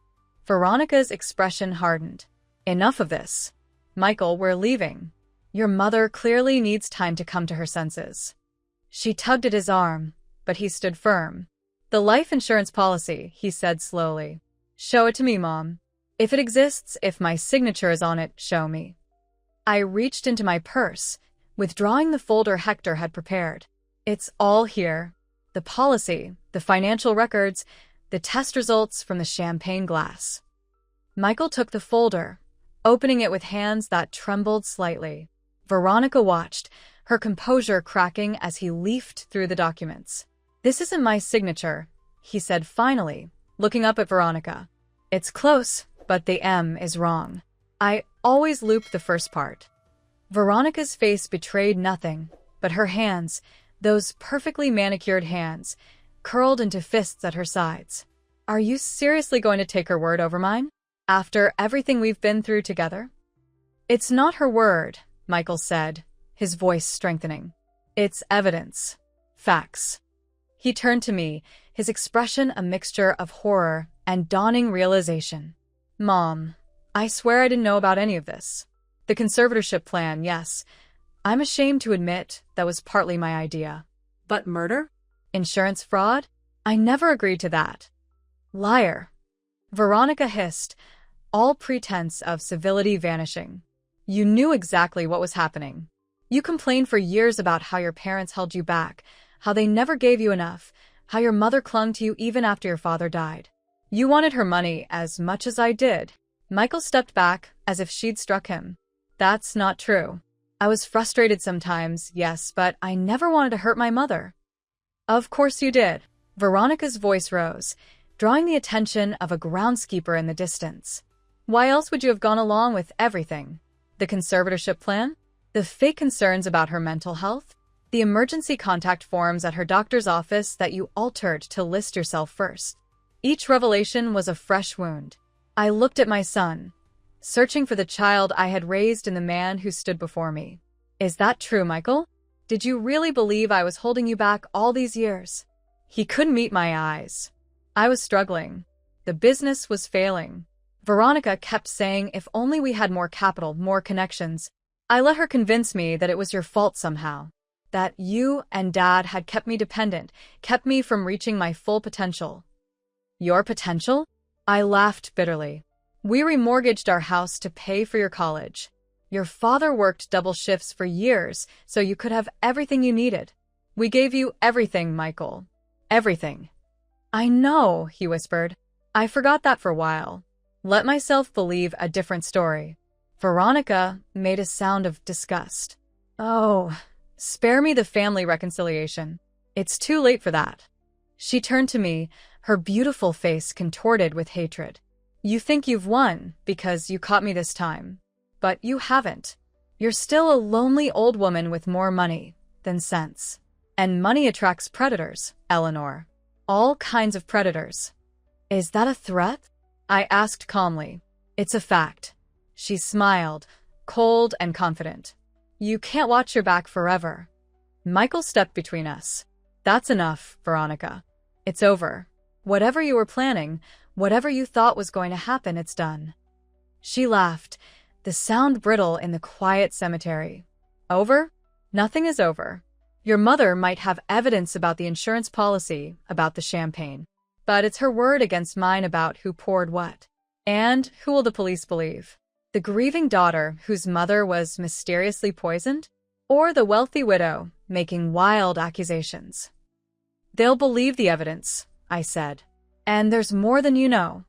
Veronica's expression hardened. Enough of this. Michael, we're leaving. Your mother clearly needs time to come to her senses. She tugged at his arm, but he stood firm. The life insurance policy, he said slowly. Show it to me, Mom. If it exists, if my signature is on it, show me. I reached into my purse, withdrawing the folder Hector had prepared. It's all here. The policy, the financial records, The test results from the champagne glass. Michael took the folder, opening it with hands that trembled slightly. Veronica watched, her composure cracking as he leafed through the documents. "This isn't my signature," he said finally, looking up at Veronica. "It's close, but the M is wrong. I always loop the first part." Veronica's face betrayed nothing, but her hands, those perfectly manicured hands, curled into fists at her sides. "Are you seriously going to take her word over mine? After everything we've been through together?" "It's not her word," Michael said, his voice strengthening. "It's evidence. Facts." He turned to me, his expression a mixture of horror and dawning realization. "Mom, I swear I didn't know about any of this. The conservatorship plan, yes. I'm ashamed to admit that was partly my idea. But murder? Insurance fraud? I never agreed to that." "Liar," Veronica hissed, all pretense of civility vanishing. "You knew exactly what was happening. You complained for years about how your parents held you back, how they never gave you enough, how your mother clung to you even after your father died. You wanted her money as much as I did." Michael stepped back as if she'd struck him. "That's not true. I was frustrated sometimes, yes, but I never wanted to hurt my mother." "Of course you did." Veronica's voice rose, drawing the attention of a groundskeeper in the distance. "Why else would you have gone along with everything? The conservatorship plan? The fake concerns about her mental health? The emergency contact forms at her doctor's office that you altered to list yourself first? Each revelation was a fresh wound. I looked at my son, searching for the child I had raised in the man who stood before me. Is that true, Michael? Did you really believe I was holding you back all these years?" He couldn't meet my eyes. I was struggling. The business was failing. Veronica kept saying if only we had more capital, more connections. I let her convince me that it was your fault somehow. That you and Dad had kept me dependent, kept me from reaching my full potential. Your potential? I laughed bitterly. We remortgaged our house to pay for your college. Your father worked double shifts for years so you could have everything you needed. We gave you everything, Michael. Everything. "I know," he whispered. "I forgot that for a while. Let myself believe a different story." Veronica made a sound of disgust. "Oh, spare me the family reconciliation. It's too late for that." She turned to me, her beautiful face contorted with hatred. "You think you've won because you caught me this time. But you haven't. You're still a lonely old woman with more money than sense. And money attracts predators, Eleanor. All kinds of predators." "Is that a threat?" I asked calmly. "It's a fact." She smiled, cold and confident. "You can't watch your back forever." Michael stepped between us. "That's enough, Veronica. It's over. Whatever you were planning, whatever you thought was going to happen, it's done." She laughed, the sound brittle in the quiet cemetery. "Over? Nothing is over. Your mother might have evidence about the insurance policy, about the champagne. But it's her word against mine about who poured what. And who will the police believe? The grieving daughter whose mother was mysteriously poisoned? Or the wealthy widow making wild accusations?" "They'll believe the evidence," I said. "And there's more than you know."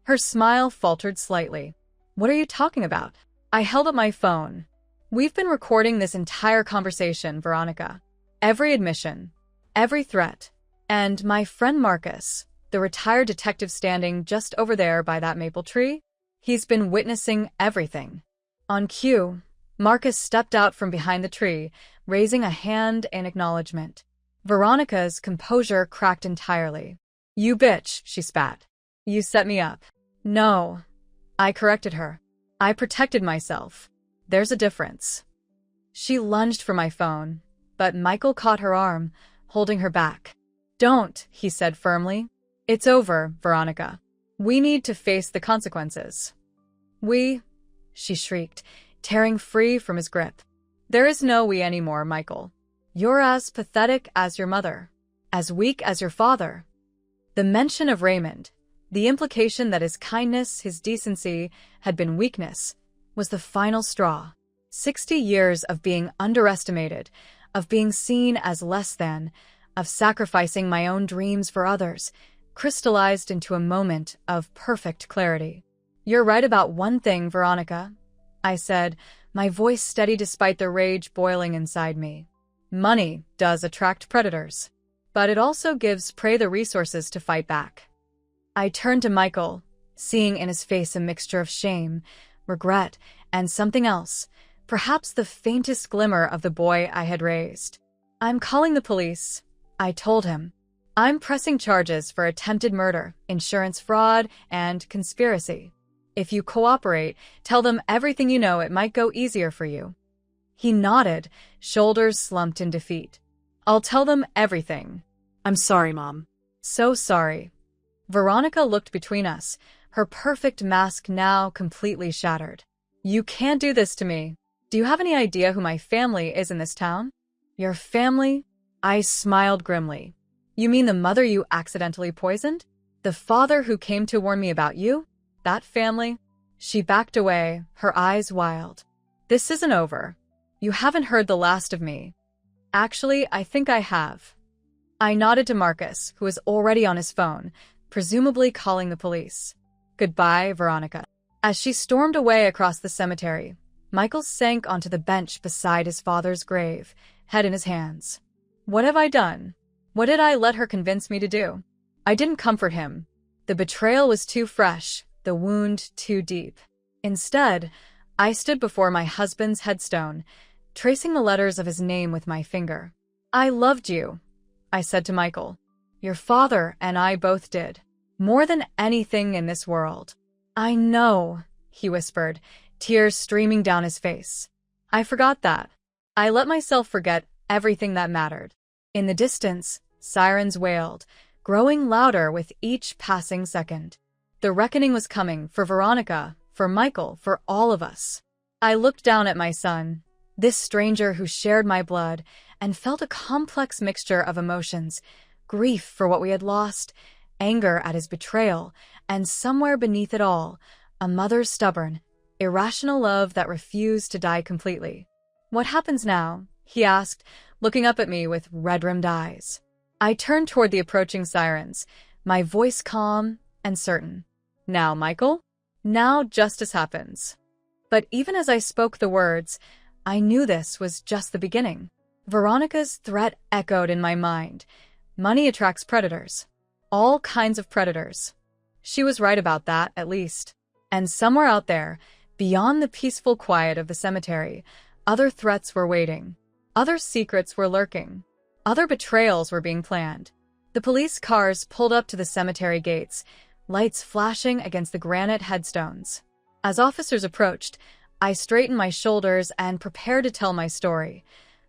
Her smile faltered slightly. "What are you talking about?" I held up my phone. "We've been recording this entire conversation, Veronica. Every admission, every threat. And my friend Marcus, the retired detective standing just over there by that maple tree, he's been witnessing everything." On cue, Marcus stepped out from behind the tree, raising a hand in acknowledgement. Veronica's composure cracked entirely. "You bitch," she spat. "You set me up." "No," I corrected her. "I protected myself. There's a difference." She lunged for my phone, but Michael caught her arm, holding her back. "Don't," he said firmly. "It's over, Veronica. We need to face the consequences." "We?" she shrieked, tearing free from his grip. "There is no we anymore, Michael. You're as pathetic as your mother, as weak as your father." The mention of Raymond, the implication that his kindness, his decency, had been weakness, was the final straw. 60 years of being underestimated, of being seen as less than, of sacrificing my own dreams for others. crystallized into a moment of perfect clarity. "You're right about one thing, Veronica," I said, my voice steady despite the rage boiling inside me. "Money does attract predators, but it also gives prey the resources to fight back." I turned to Michael, seeing in his face a mixture of shame, regret, and something else, perhaps the faintest glimmer of the boy I had raised. "I'm calling the police," I told him. "I'm pressing charges for attempted murder, insurance fraud, and conspiracy. If you cooperate, tell them everything you know, it might go easier for you." He nodded, shoulders slumped in defeat. "I'll tell them everything." I'm sorry, Mom. "So sorry." Veronica looked between us, her perfect mask now completely shattered. "You can't do this to me. Do you have any idea who my family is in this town?" "Your family?" I smiled grimly. "You mean the mother you accidentally poisoned? The father who came to warn me about you? That family?" She backed away, her eyes wild. "This isn't over. You haven't heard the last of me." "Actually, I think I have." I nodded to Marcus, who was already on his phone, presumably calling the police. "Goodbye, Veronica." As she stormed away across the cemetery, Michael sank onto the bench beside his father's grave, head in his hands. What have I done? What did I let her convince me to do? I didn't comfort him. The betrayal was too fresh, the wound too deep. Instead, I stood before my husband's headstone, tracing the letters of his name with my finger. "I loved you," I said to Michael. "Your father and I both did. More than anything in this world." "I know," he whispered, tears streaming down his face. "I forgot that. I let myself forget everything that mattered." In the distance, sirens wailed, growing louder with each passing second. The reckoning was coming for Veronica, for Michael, for all of us. I looked down at my son, this stranger who shared my blood, and felt a complex mixture of emotions: grief for what we had lost, anger at his betrayal, and somewhere beneath it all, a mother's stubborn, irrational love that refused to die completely. "What happens now?" he asked, looking up at me with red-rimmed eyes. I turned toward the approaching sirens, my voice calm and certain. "Now, Michael? Now justice happens." But even as I spoke the words, I knew this was just the beginning. Veronica's threat echoed in my mind. Money attracts predators. All kinds of predators. She was right about that, at least. And somewhere out there, beyond the peaceful quiet of the cemetery, other threats were waiting. Other secrets were lurking. Other betrayals were being planned. The police cars pulled up to the cemetery gates, lights flashing against the granite headstones. As officers approached, I straightened my shoulders and prepared to tell my story.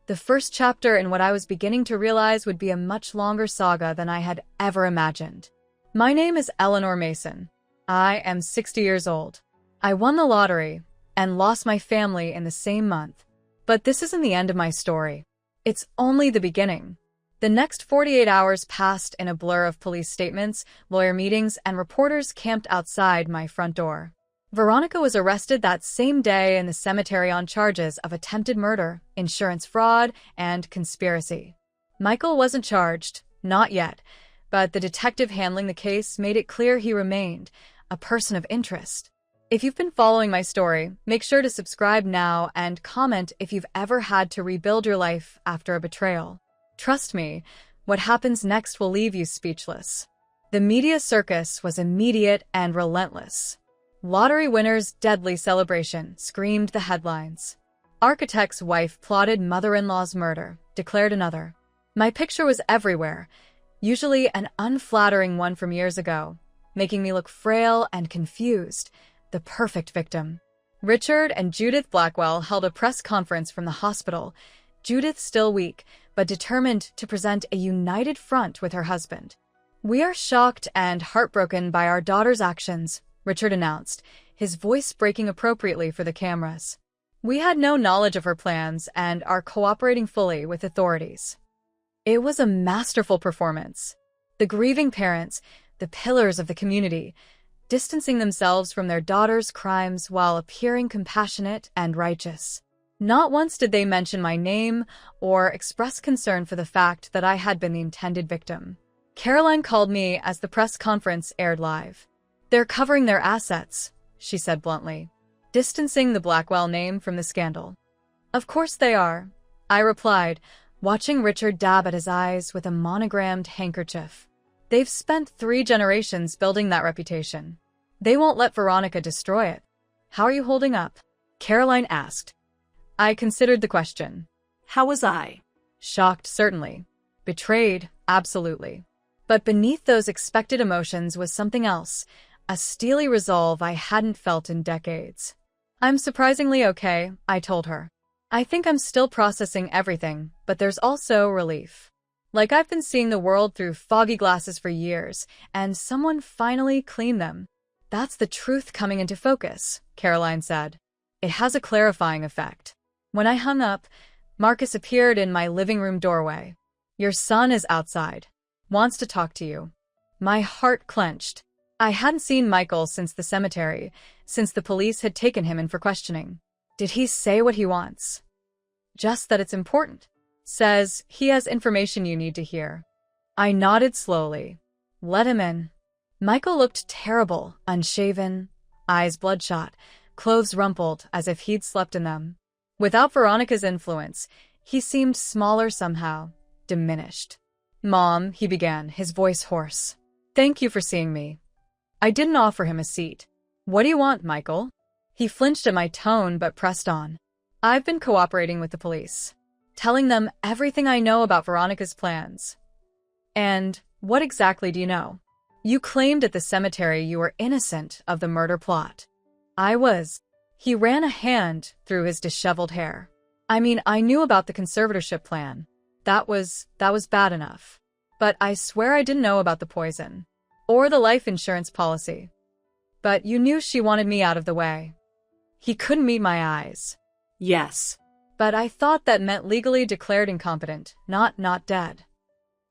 The first chapter in what I was beginning to realize would be a much longer saga than I had ever imagined. My name is Eleanor Mason. I am 60 years old. I won the lottery and lost my family in the same month. But this isn't the end of my story. It's only the beginning. The next 48 hours passed in a blur of police statements, lawyer meetings, and reporters camped outside my front door. Veronica was arrested that same day in the cemetery on charges of attempted murder, insurance fraud, and conspiracy. Michael wasn't charged, not yet, but the detective handling the case made it clear he remained a person of interest. If you've been following my story, make sure to subscribe now and comment if you've ever had to rebuild your life after a betrayal. Trust me, what happens next will leave you speechless. The media circus was immediate and relentless. Lottery winner's deadly celebration screamed the headlines. Architect's wife plotted mother-in-law's murder, declared another. My picture was everywhere, usually an unflattering one from years ago, making me look frail and confused, the perfect victim. Richard and Judith Blackwell held a press conference from the hospital, Judith still weak, but determined to present a united front with her husband. "We are shocked and heartbroken by our daughter's actions," Richard announced, his voice breaking appropriately for the cameras. "We had no knowledge of her plans and are cooperating fully with authorities." It was a masterful performance. The grieving parents, the pillars of the community, distancing themselves from their daughter's crimes while appearing compassionate and righteous. Not once did they mention my name or express concern for the fact that I had been the intended victim. Caroline called me as the press conference aired live. They're covering their assets, she said bluntly, distancing the Blackwell name from the scandal. Of course they are, I replied, watching Richard dab at his eyes with a monogrammed handkerchief. They've spent 3 generations building that reputation. They won't let Veronica destroy it. How are you holding up? Caroline asked. I considered the question. How was I? Shocked, certainly. Betrayed, absolutely. But beneath those expected emotions was something else, a steely resolve I hadn't felt in decades. I'm surprisingly okay, I told her. I think I'm still processing everything, but there's also relief. Like I've been seeing the world through foggy glasses for years, and someone finally cleaned them. That's the truth coming into focus, Caroline said. It has a clarifying effect. When I hung up, Marcus appeared in my living room doorway. Your son is outside. Wants to talk to you. My heart clenched. I hadn't seen Michael since the cemetery, since the police had taken him in for questioning. Did he say what he wants? Just that it's important. Says he has information you need to hear. I nodded slowly. Let him in. Michael looked terrible, unshaven, eyes bloodshot, clothes rumpled as if he'd slept in them. Without Veronica's influence, he seemed smaller somehow, diminished. Mom, he began, his voice hoarse. Thank you for seeing me. I didn't offer him a seat. What do you want, Michael? He flinched at my tone but pressed on. I've been cooperating with the police, telling them everything I know about Veronica's plans. And what exactly do you know? You claimed at the cemetery you were innocent of the murder plot. I was. He ran a hand through his disheveled hair. I mean, I knew about the conservatorship plan. That was bad enough. But I swear I didn't know about the poison. Or the life insurance policy. But you knew she wanted me out of the way. He couldn't meet my eyes. Yes. But I thought that meant legally declared incompetent, not dead.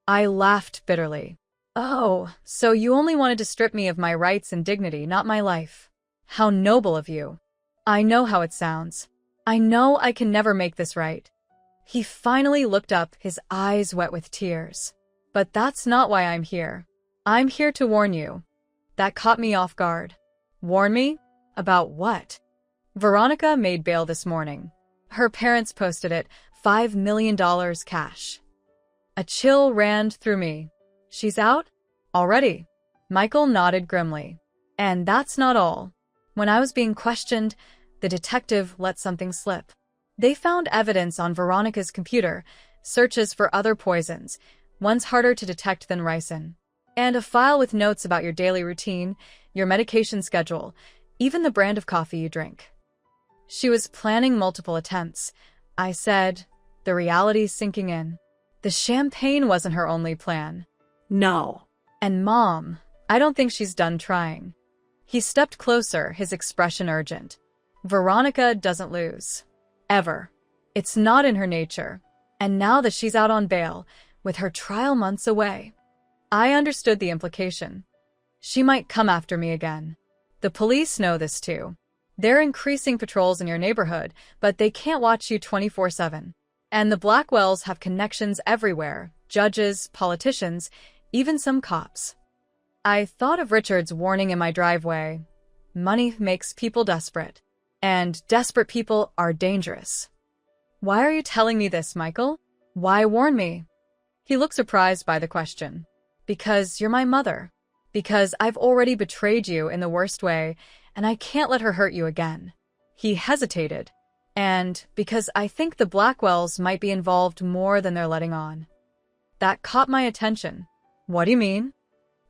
I laughed bitterly. Oh, so you only wanted to strip me of my rights and dignity, not my life. How noble of you. I know how it sounds. I know I can never make this right. He finally looked up, his eyes wet with tears. But that's not why I'm here. I'm here to warn you. That caught me off guard. Warn me? About what? Veronica made bail this morning. Her parents posted it, $5 million cash. A chill ran through me. She's out? Already? Michael nodded grimly. And that's not all. When I was being questioned, the detective let something slip. They found evidence on Veronica's computer, searches for other poisons, one's harder to detect than ricin, and a file with notes about your daily routine, your medication schedule, even the brand of coffee you drink. She was planning multiple attempts. I said, the reality sinking in. The champagne wasn't her only plan. No. And Mom, I don't think she's done trying. He stepped closer, his expression urgent. Veronica doesn't lose. Ever. It's not in her nature. And now that she's out on bail, with her trial months away, I understood the implication. She might come after me again. The police know this too. They're increasing patrols in your neighborhood, but they can't watch you 24/7. And the Blackwells have connections everywhere, judges, politicians, even some cops. I thought of Richard's warning in my driveway. Money makes people desperate. And desperate people are dangerous. Why are you telling me this, Michael? Why warn me? He looked surprised by the question. Because you're my mother. Because I've already betrayed you in the worst way, and I can't let her hurt you again. He hesitated. And because I think the Blackwells might be involved more than they're letting on. That caught my attention. What do you mean?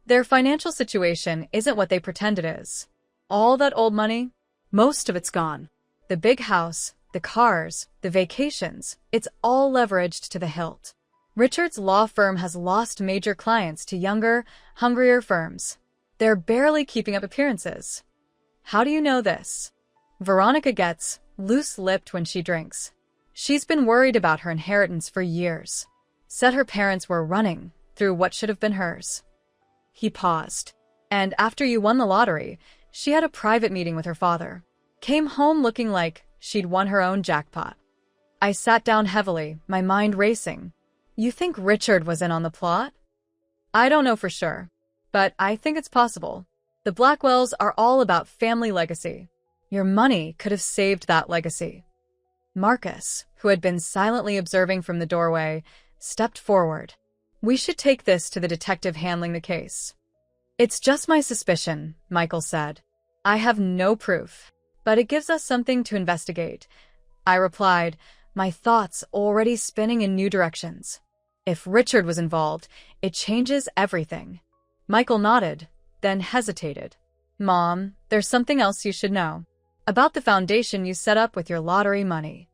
Their financial situation isn't what they pretend it is. All that old money, most of it's gone. The big house, the cars, the vacations, it's all leveraged to the hilt. Richard's law firm has lost major clients to younger, hungrier firms. They're barely keeping up appearances. How do you know this? Veronica gets loose-lipped when she drinks. She's been worried about her inheritance for years. Said her parents were running through what should have been hers. He paused. And after you won the lottery, she had a private meeting with her father. Came home looking like she'd won her own jackpot. I sat down heavily, my mind racing. You think Richard was in on the plot? I don't know for sure, but I think it's possible. The Blackwells are all about family legacy. Your money could have saved that legacy. Marcus, who had been silently observing from the doorway, stepped forward. We should take this to the detective handling the case. It's just my suspicion, Michael said. I have no proof, but it gives us something to investigate. I replied, my thoughts already spinning in new directions. If Richard was involved, it changes everything. Michael nodded, then hesitated. Mom, there's something else you should know. About the foundation you set up with your lottery money.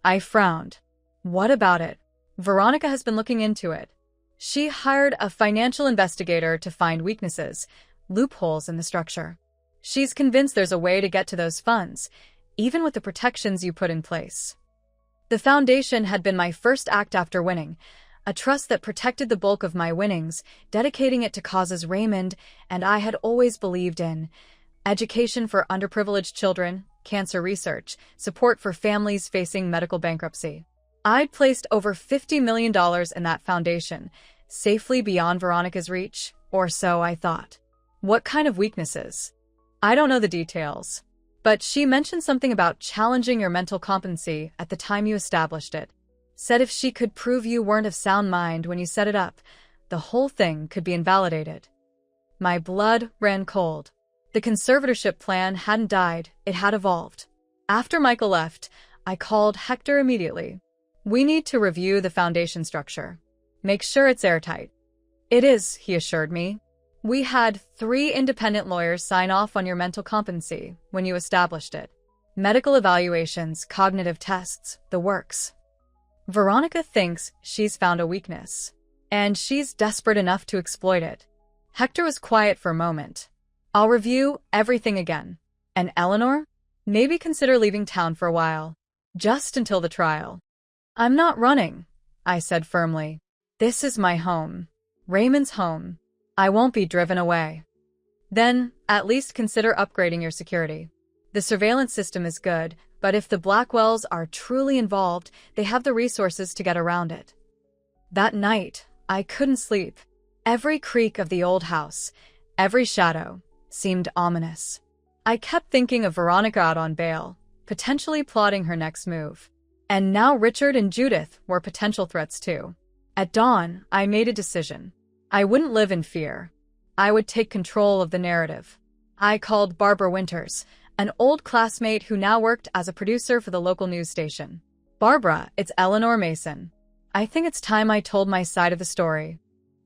I frowned. What about it? Veronica has been looking into it. She hired a financial investigator to find weaknesses, loopholes in the structure. She's convinced there's a way to get to those funds, even with the protections you put in place. The foundation had been my first act after winning, a trust that protected the bulk of my winnings, dedicating it to causes Raymond and I had always believed in. Education for underprivileged children, cancer research, support for families facing medical bankruptcy. I'd placed over $50 million in that foundation, safely beyond Veronica's reach, or so I thought. What kind of weaknesses? I don't know the details, but she mentioned something about challenging your mental competency at the time you established it. Said if she could prove you weren't of sound mind when you set it up, the whole thing could be invalidated. My blood ran cold. The conservatorship plan hadn't died, it had evolved. After Michael left, I called Hector immediately. We need to review the foundation structure. Make sure it's airtight. It is, he assured me. We had 3 independent lawyers sign off on your mental competency when you established it. Medical evaluations, cognitive tests, the works. Veronica thinks she's found a weakness, and she's desperate enough to exploit it. Hector was quiet for a moment. I'll review everything again. And Eleanor? Maybe consider leaving town for a while. Just until the trial. I'm not running, I said firmly. This is my home. Raymond's home. I won't be driven away. Then, at least consider upgrading your security. The surveillance system is good, but if the Blackwells are truly involved, they have the resources to get around it. That night, I couldn't sleep. Every creak of the old house, every shadow, seemed ominous. I kept thinking of Veronica out on bail, potentially plotting her next move. And now Richard and Judith were potential threats too. At dawn, I made a decision. I wouldn't live in fear. I would take control of the narrative. I called Barbara Winters, an old classmate who now worked as a producer for the local news station. Barbara, it's Eleanor Mason. I think it's time I told my side of the story.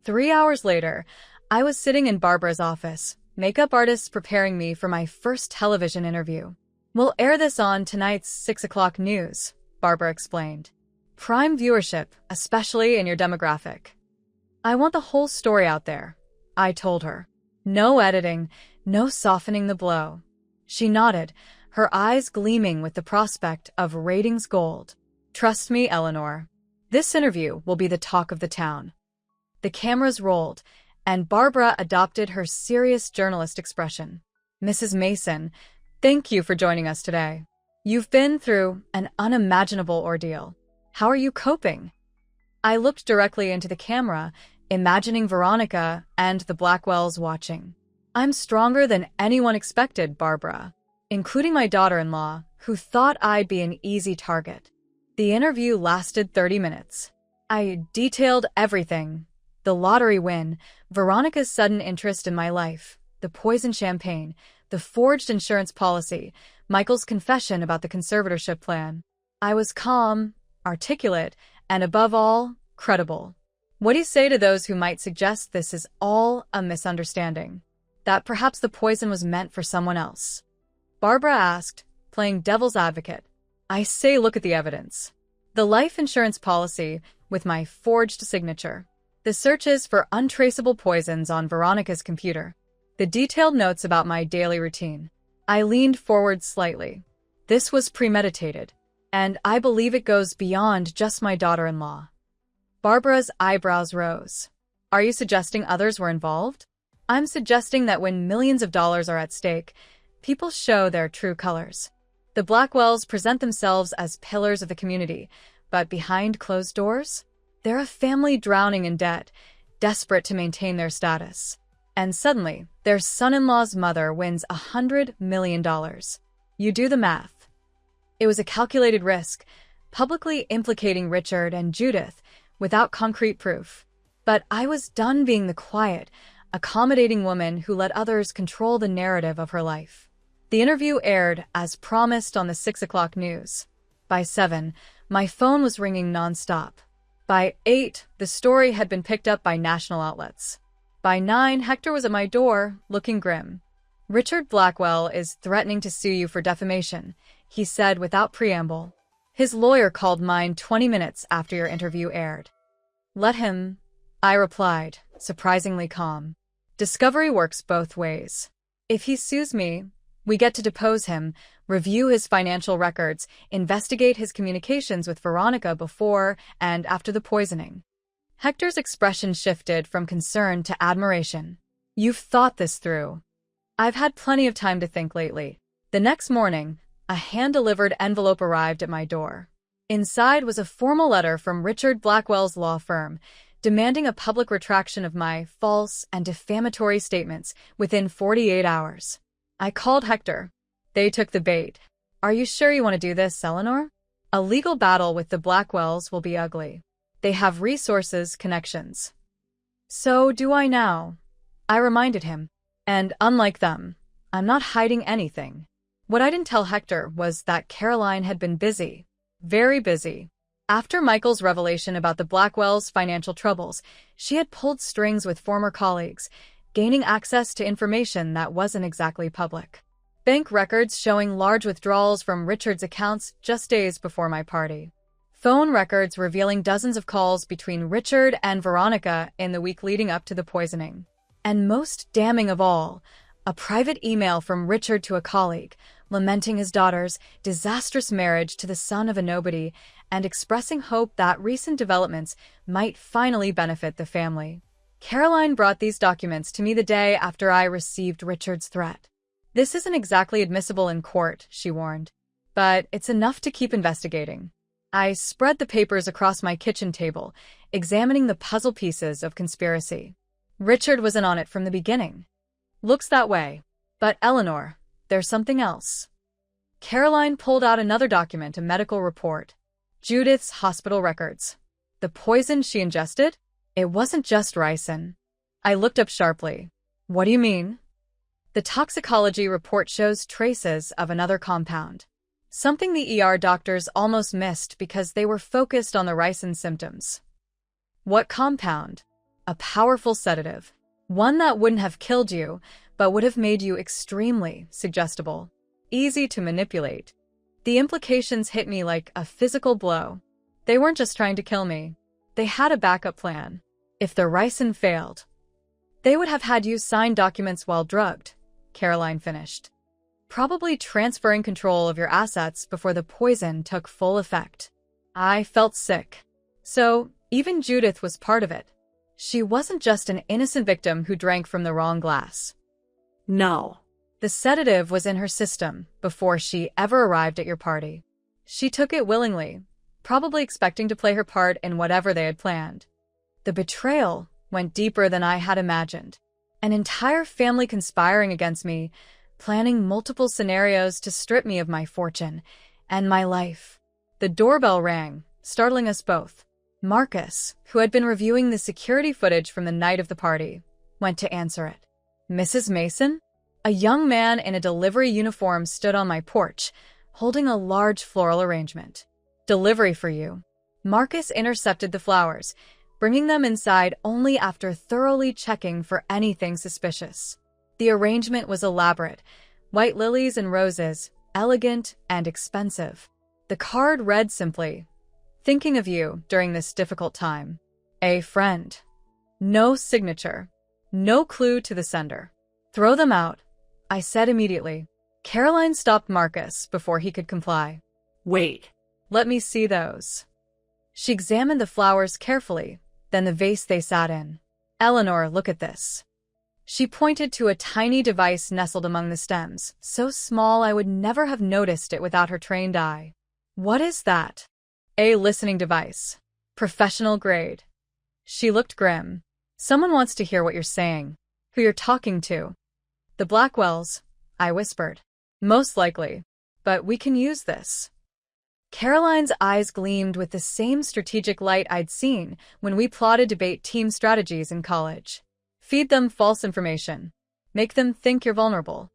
3 hours later, I was sitting in Barbara's office, makeup artists preparing me for my first television interview. We'll air this on tonight's 6 o'clock news, Barbara explained. Prime viewership, especially in your demographic. I want the whole story out there, I told her. No editing, no softening the blow. She nodded, her eyes gleaming with the prospect of ratings gold. Trust me, Eleanor. This interview will be the talk of the town. The cameras rolled, and Barbara adopted her serious journalist expression. Mrs. Mason, thank you for joining us today. You've been through an unimaginable ordeal. How are you coping? I looked directly into the camera, imagining Veronica and the Blackwells watching. I'm stronger than anyone expected, Barbara, including my daughter-in-law, who thought I'd be an easy target. The interview lasted 30 minutes. I detailed everything. The lottery win, Veronica's sudden interest in my life, the poisoned champagne, the forged insurance policy, Michael's confession about the conservatorship plan. I was calm, articulate, and above all, credible. What do you say to those who might suggest this is all a misunderstanding? That perhaps the poison was meant for someone else? Barbara asked, playing devil's advocate. I say look at the evidence. The life insurance policy, with my forged signature. The searches for untraceable poisons on Veronica's computer. The detailed notes about my daily routine. I leaned forward slightly. This was premeditated, and I believe it goes beyond just my daughter-in-law. Barbara's eyebrows rose. Are you suggesting others were involved? I'm suggesting that when millions of dollars are at stake, people show their true colors. The Blackwells present themselves as pillars of the community, but behind closed doors? They're a family drowning in debt, desperate to maintain their status. And suddenly, their son-in-law's mother wins $100 million. You do the math. It was a calculated risk, publicly implicating Richard and Judith without concrete proof. But I was done being the quiet, accommodating woman who let others control the narrative of her life. The interview aired as promised on the 6 o'clock news. By 7, my phone was ringing nonstop. By 8, the story had been picked up by national outlets. By 9, Hector was at my door, looking grim. "Richard Blackwell is threatening to sue you for defamation," he said without preamble. "His lawyer called mine 20 minutes after your interview aired." "Let him," I replied, surprisingly calm. "Discovery works both ways. If he sues me, we get to depose him, review his financial records, investigate his communications with Veronica before and after the poisoning." Hector's expression shifted from concern to admiration. "You've thought this through." "I've had plenty of time to think lately." The next morning, a hand-delivered envelope arrived at my door. Inside was a formal letter from Richard Blackwell's law firm, demanding a public retraction of my false and defamatory statements within 48 hours. I called Hector. They took the bait. "Are you sure you want to do this, Eleanor? A legal battle with the Blackwells will be ugly. They have resources, connections." "So do I now," I reminded him. "And unlike them, I'm not hiding anything." What I didn't tell Hector was that Caroline had been busy. Very busy. After Michael's revelation about the Blackwells' financial troubles, she had pulled strings with former colleagues, gaining access to information that wasn't exactly public. Bank records showing large withdrawals from Richard's accounts just days before my party. Phone records revealing dozens of calls between Richard and Veronica in the week leading up to the poisoning. And most damning of all, a private email from Richard to a colleague, lamenting his daughter's disastrous marriage to the son of a nobody and expressing hope that recent developments might finally benefit the family. Caroline brought these documents to me the day after I received Richard's threat. "This isn't exactly admissible in court," she warned, "but it's enough to keep investigating." I spread the papers across my kitchen table, examining the puzzle pieces of conspiracy. Richard was in on it from the beginning. "Looks that way. But Eleanor, there's something else." Caroline pulled out another document, a medical report. Judith's hospital records. The poison she ingested? It wasn't just ricin. I looked up sharply. "What do you mean?" "The toxicology report shows traces of another compound. Something the ER doctors almost missed because they were focused on the ricin symptoms." "What compound?" "A powerful sedative. One that wouldn't have killed you, but would have made you extremely suggestible. Easy to manipulate." The implications hit me like a physical blow. They weren't just trying to kill me. They had a backup plan. If the ricin failed, they would have had you sign documents while drugged, Caroline finished. "Probably transferring control of your assets before the poison took full effect." I felt sick. So, even Judith was part of it. She wasn't just an innocent victim who drank from the wrong glass. No. The sedative was in her system before she ever arrived at your party. She took it willingly, probably expecting to play her part in whatever they had planned. The betrayal went deeper than I had imagined. An entire family conspiring against me, planning multiple scenarios to strip me of my fortune and my life. The doorbell rang, startling us both. Marcus, who had been reviewing the security footage from the night of the party, went to answer it. "Mrs. Mason?" A young man in a delivery uniform stood on my porch, holding a large floral arrangement. "Delivery for you." Marcus intercepted the flowers, bringing them inside only after thoroughly checking for anything suspicious. The arrangement was elaborate, white lilies and roses, elegant and expensive. The card read simply, "Thinking of you during this difficult time. A friend." No signature. No clue to the sender. "Throw them out," I said immediately. Caroline stopped Marcus before he could comply. "Wait. "Let me see those." She examined the flowers carefully, then the vase they sat in. "Eleanor, look at this." She pointed to a tiny device nestled among the stems, so small I would never have noticed it without her trained eye. "What is that?" "A listening device. Professional grade." She looked grim. Someone wants to hear what you're saying, who you're talking to. The Blackwells, I whispered. Most likely. But we can use this. Caroline's eyes gleamed with the same strategic light I'd seen when we plotted debate team strategies in college. Feed them false information. Make them think you're vulnerable.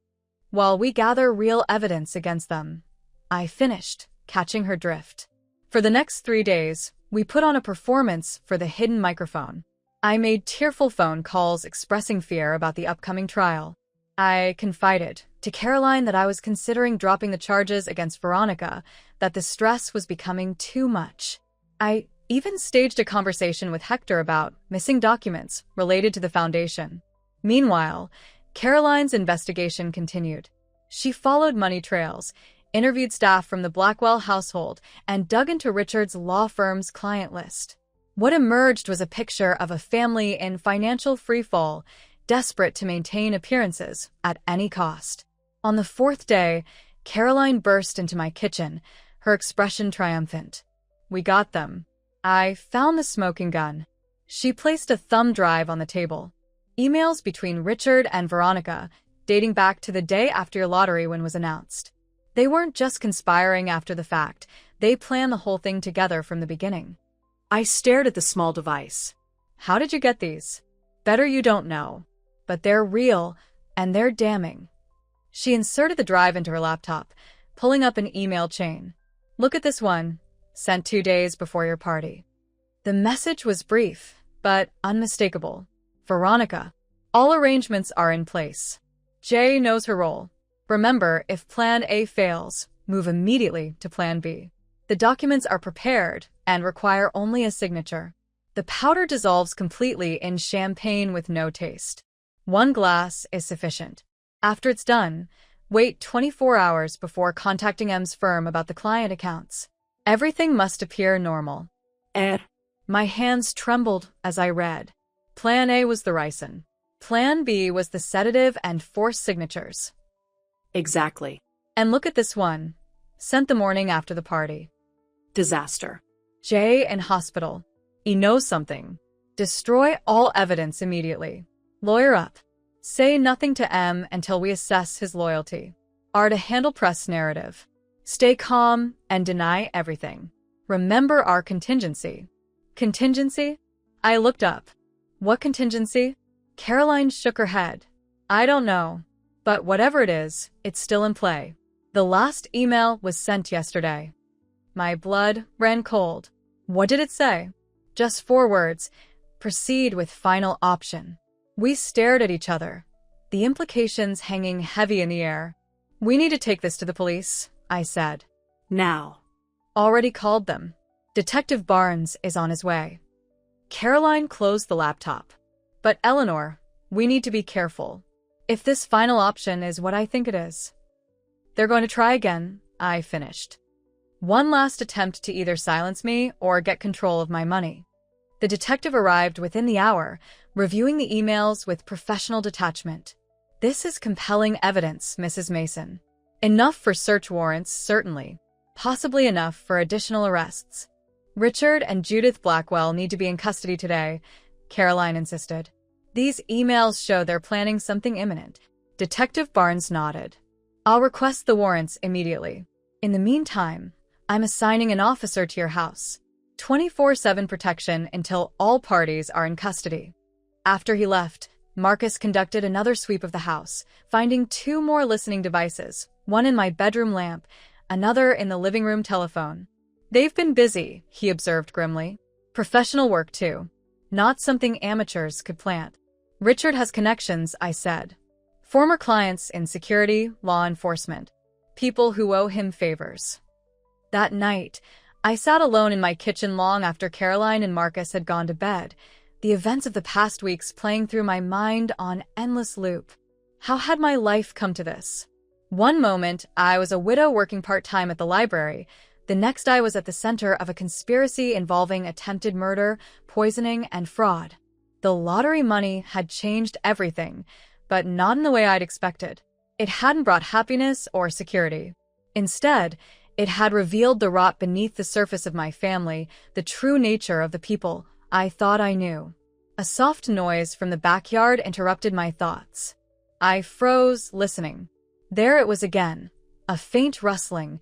While we gather real evidence against them. I finished, catching her drift. For the next 3 days, we put on a performance for the hidden microphone. I made tearful phone calls expressing fear about the upcoming trial. I confided to Caroline that I was considering dropping the charges against Veronica, that the stress was becoming too much. I even staged a conversation with Hector about missing documents related to the foundation. Meanwhile, Caroline's investigation continued. She followed money trails, interviewed staff from the Blackwell household, and dug into Richard's law firm's client list. What emerged was a picture of a family in financial freefall, desperate to maintain appearances at any cost. On the 4th day, Caroline burst into my kitchen, her expression triumphant. We got them. I found the smoking gun. She placed a thumb drive on the table. Emails between Richard and Veronica, dating back to the day after your lottery win was announced. They weren't just conspiring after the fact, they planned the whole thing together from the beginning. I stared at the small device. How did you get these? Better you don't know. But they're real, and they're damning. She inserted the drive into her laptop, pulling up an email chain. Look at this one, sent 2 days before your party. The message was brief, but unmistakable. Veronica, all arrangements are in place. Jay knows her role. Remember, if Plan A fails, move immediately to Plan B. The documents are prepared and require only a signature. The powder dissolves completely in champagne with no taste. 1 glass is sufficient. After it's done, wait 24 hours before contacting M's firm about the client accounts. Everything must appear normal. My hands trembled as I read. Plan A was the ricin. Plan B was the sedative and forced signatures. Exactly. And look at this one. Sent the morning after the party. Disaster. Jay in hospital. He knows something. Destroy all evidence immediately. Lawyer up. Say nothing to M until we assess his loyalty. R to handle press narrative. Stay calm and deny everything. Remember our contingency. Contingency? I looked up. What contingency? Caroline shook her head. I don't know. But whatever it is, it's still in play. The last email was sent yesterday. My blood ran cold. What did it say? Just 4 words. Proceed with final option. We stared at each other, the implications hanging heavy in the air. We need to take this to the police, I said. Now. Already called them. Detective Barnes is on his way. Caroline closed the laptop. But Eleanor, we need to be careful. If this final option is what I think it is. They're going to try again, I finished. One last attempt to either silence me or get control of my money. The detective arrived within the hour, reviewing the emails with professional detachment. This is compelling evidence, Mrs. Mason. Enough for search warrants, certainly. Possibly enough for additional arrests. Richard and Judith Blackwell need to be in custody today, Caroline insisted. These emails show they're planning something imminent. Detective Barnes nodded. I'll request the warrants immediately. In the meantime, I'm assigning an officer to your house. 24/7 protection until all parties are in custody. After he left, Marcus conducted another sweep of the house, finding 2 more listening devices, one in my bedroom lamp, another in the living room telephone. They've been busy, he observed grimly. Professional work, too. Not something amateurs could plant. Richard has connections, I said. Former clients in security, law enforcement. People who owe him favors. That night, I sat alone in my kitchen long after Caroline and Marcus had gone to bed, the events of the past weeks playing through my mind on endless loop. How had my life come to this? One moment, I was a widow working part-time at the library. The next, I was at the center of a conspiracy involving attempted murder, poisoning, and fraud. The lottery money had changed everything, but not in the way I'd expected. It hadn't brought happiness or security. Instead, it had revealed the rot beneath the surface of my family, the true nature of the people I thought I knew. A soft noise from the backyard interrupted my thoughts. I froze, listening. There it was again, a faint rustling,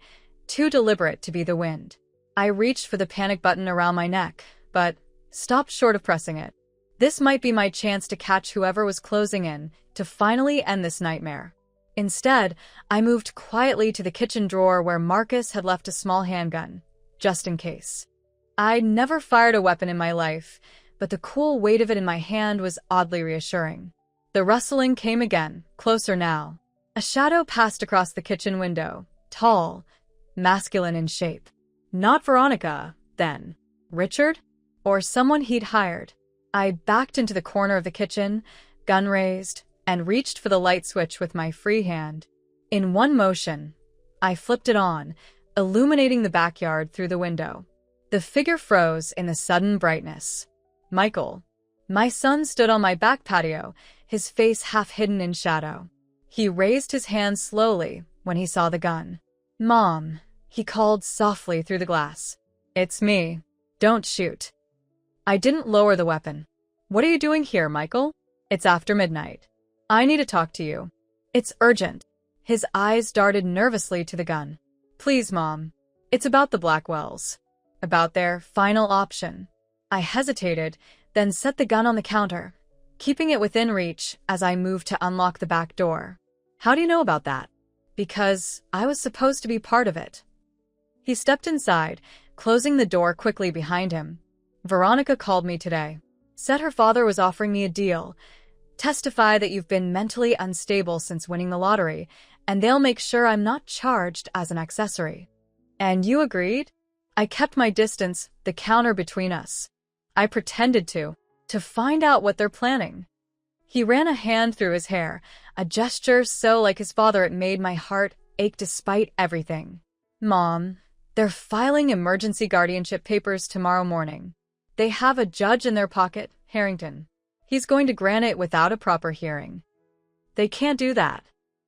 too deliberate to be the wind. I reached for the panic button around my neck, but stopped short of pressing it. This might be my chance to catch whoever was closing in, to finally end this nightmare. Instead, I moved quietly to the kitchen drawer where Marcus had left a small handgun, just in case. I'd never fired a weapon in my life, but the cool weight of it in my hand was oddly reassuring. The rustling came again, closer now. A shadow passed across the kitchen window, tall, masculine in shape. Not Veronica, then. Richard? Or someone he'd hired. I backed into the corner of the kitchen, gun raised, and reached for the light switch with my free hand. In one motion, I flipped it on, illuminating the backyard through the window. The figure froze in the sudden brightness. Michael. My son stood on my back patio, his face half hidden in shadow. He raised his hand slowly when he saw the gun. "Mom," he called softly through the glass. "It's me. Don't shoot." I didn't lower the weapon. "What are you doing here, Michael? It's after midnight. I need to talk to you. It's urgent." His eyes darted nervously to the gun. "Please, Mom. It's about the Blackwells. About their final option." I hesitated, then set the gun on the counter, keeping it within reach as I moved to unlock the back door. "How do you know about that?" "Because I was supposed to be part of it." He stepped inside, closing the door quickly behind him. "Veronica called me today. Said her father was offering me a deal. Testify that you've been mentally unstable since winning the lottery, and they'll make sure I'm not charged as an accessory." "And you agreed?" I kept my distance, the counter between us. I pretended to find out what they're planning. He ran a hand through his hair, a gesture so like his father it made my heart ache despite everything. "Mom, they're filing emergency guardianship papers tomorrow morning. They have a judge in their pocket, Harrington. He's going to grant it without a proper hearing. They can't do that.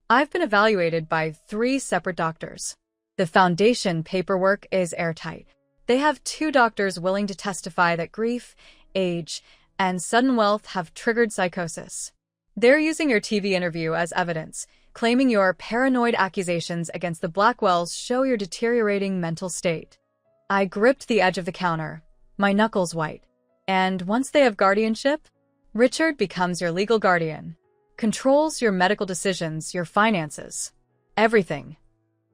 I've been evaluated by 3 separate doctors. The foundation paperwork is airtight. They have 2 doctors willing to testify that grief, age, and sudden wealth have triggered psychosis. They're using your TV interview as evidence, claiming your paranoid accusations against the Blackwells show your deteriorating mental state." I gripped the edge of the counter, my knuckles white. "And once they have guardianship, Richard becomes your legal guardian, controls your medical decisions, your finances, everything."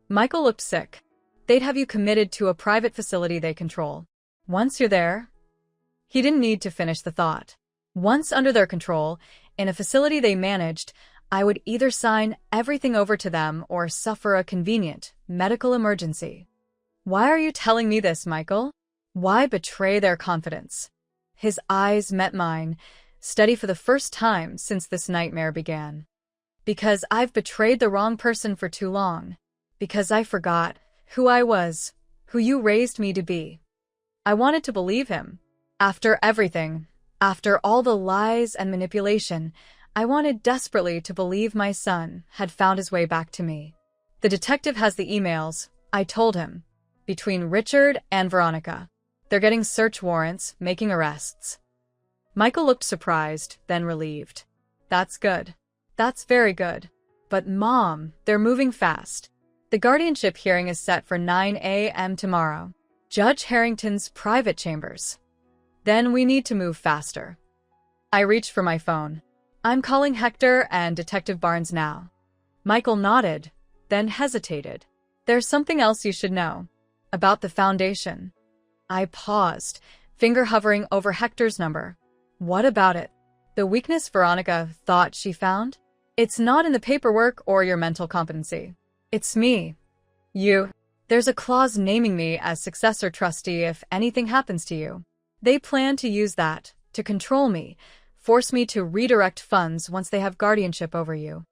Michael looked sick. "They'd have you committed to a private facility they control. Once you're there..." He didn't need to finish the thought. Once under their control, in a facility they managed, I would either sign everything over to them or suffer a convenient medical emergency. "Why are you telling me this, Michael? Why betray their confidence?" His eyes met mine, steady for the first time since this nightmare began. "Because I've betrayed the wrong person for too long. Because I forgot who I was, who you raised me to be." I wanted to believe him. After everything, after all the lies and manipulation, I wanted desperately to believe my son had found his way back to me. "The detective has the emails," I told him, "between Richard and Veronica. They're getting search warrants, making arrests." Michael looked surprised, then relieved. "That's good. That's very good. But Mom, they're moving fast. The guardianship hearing is set for 9 a.m. tomorrow. Judge Harrington's private chambers. Then we need to move faster." I reached for my phone. "I'm calling Hector and Detective Barnes now." Michael nodded, then hesitated. "There's something else you should know. About the foundation." I paused, finger hovering over Hector's number. "What about it?" "The weakness Veronica thought she found? It's not in the paperwork or your mental competency. It's me. You. There's a clause naming me as successor trustee if anything happens to you. They plan to use that to control me, force me to redirect funds once they have guardianship over you."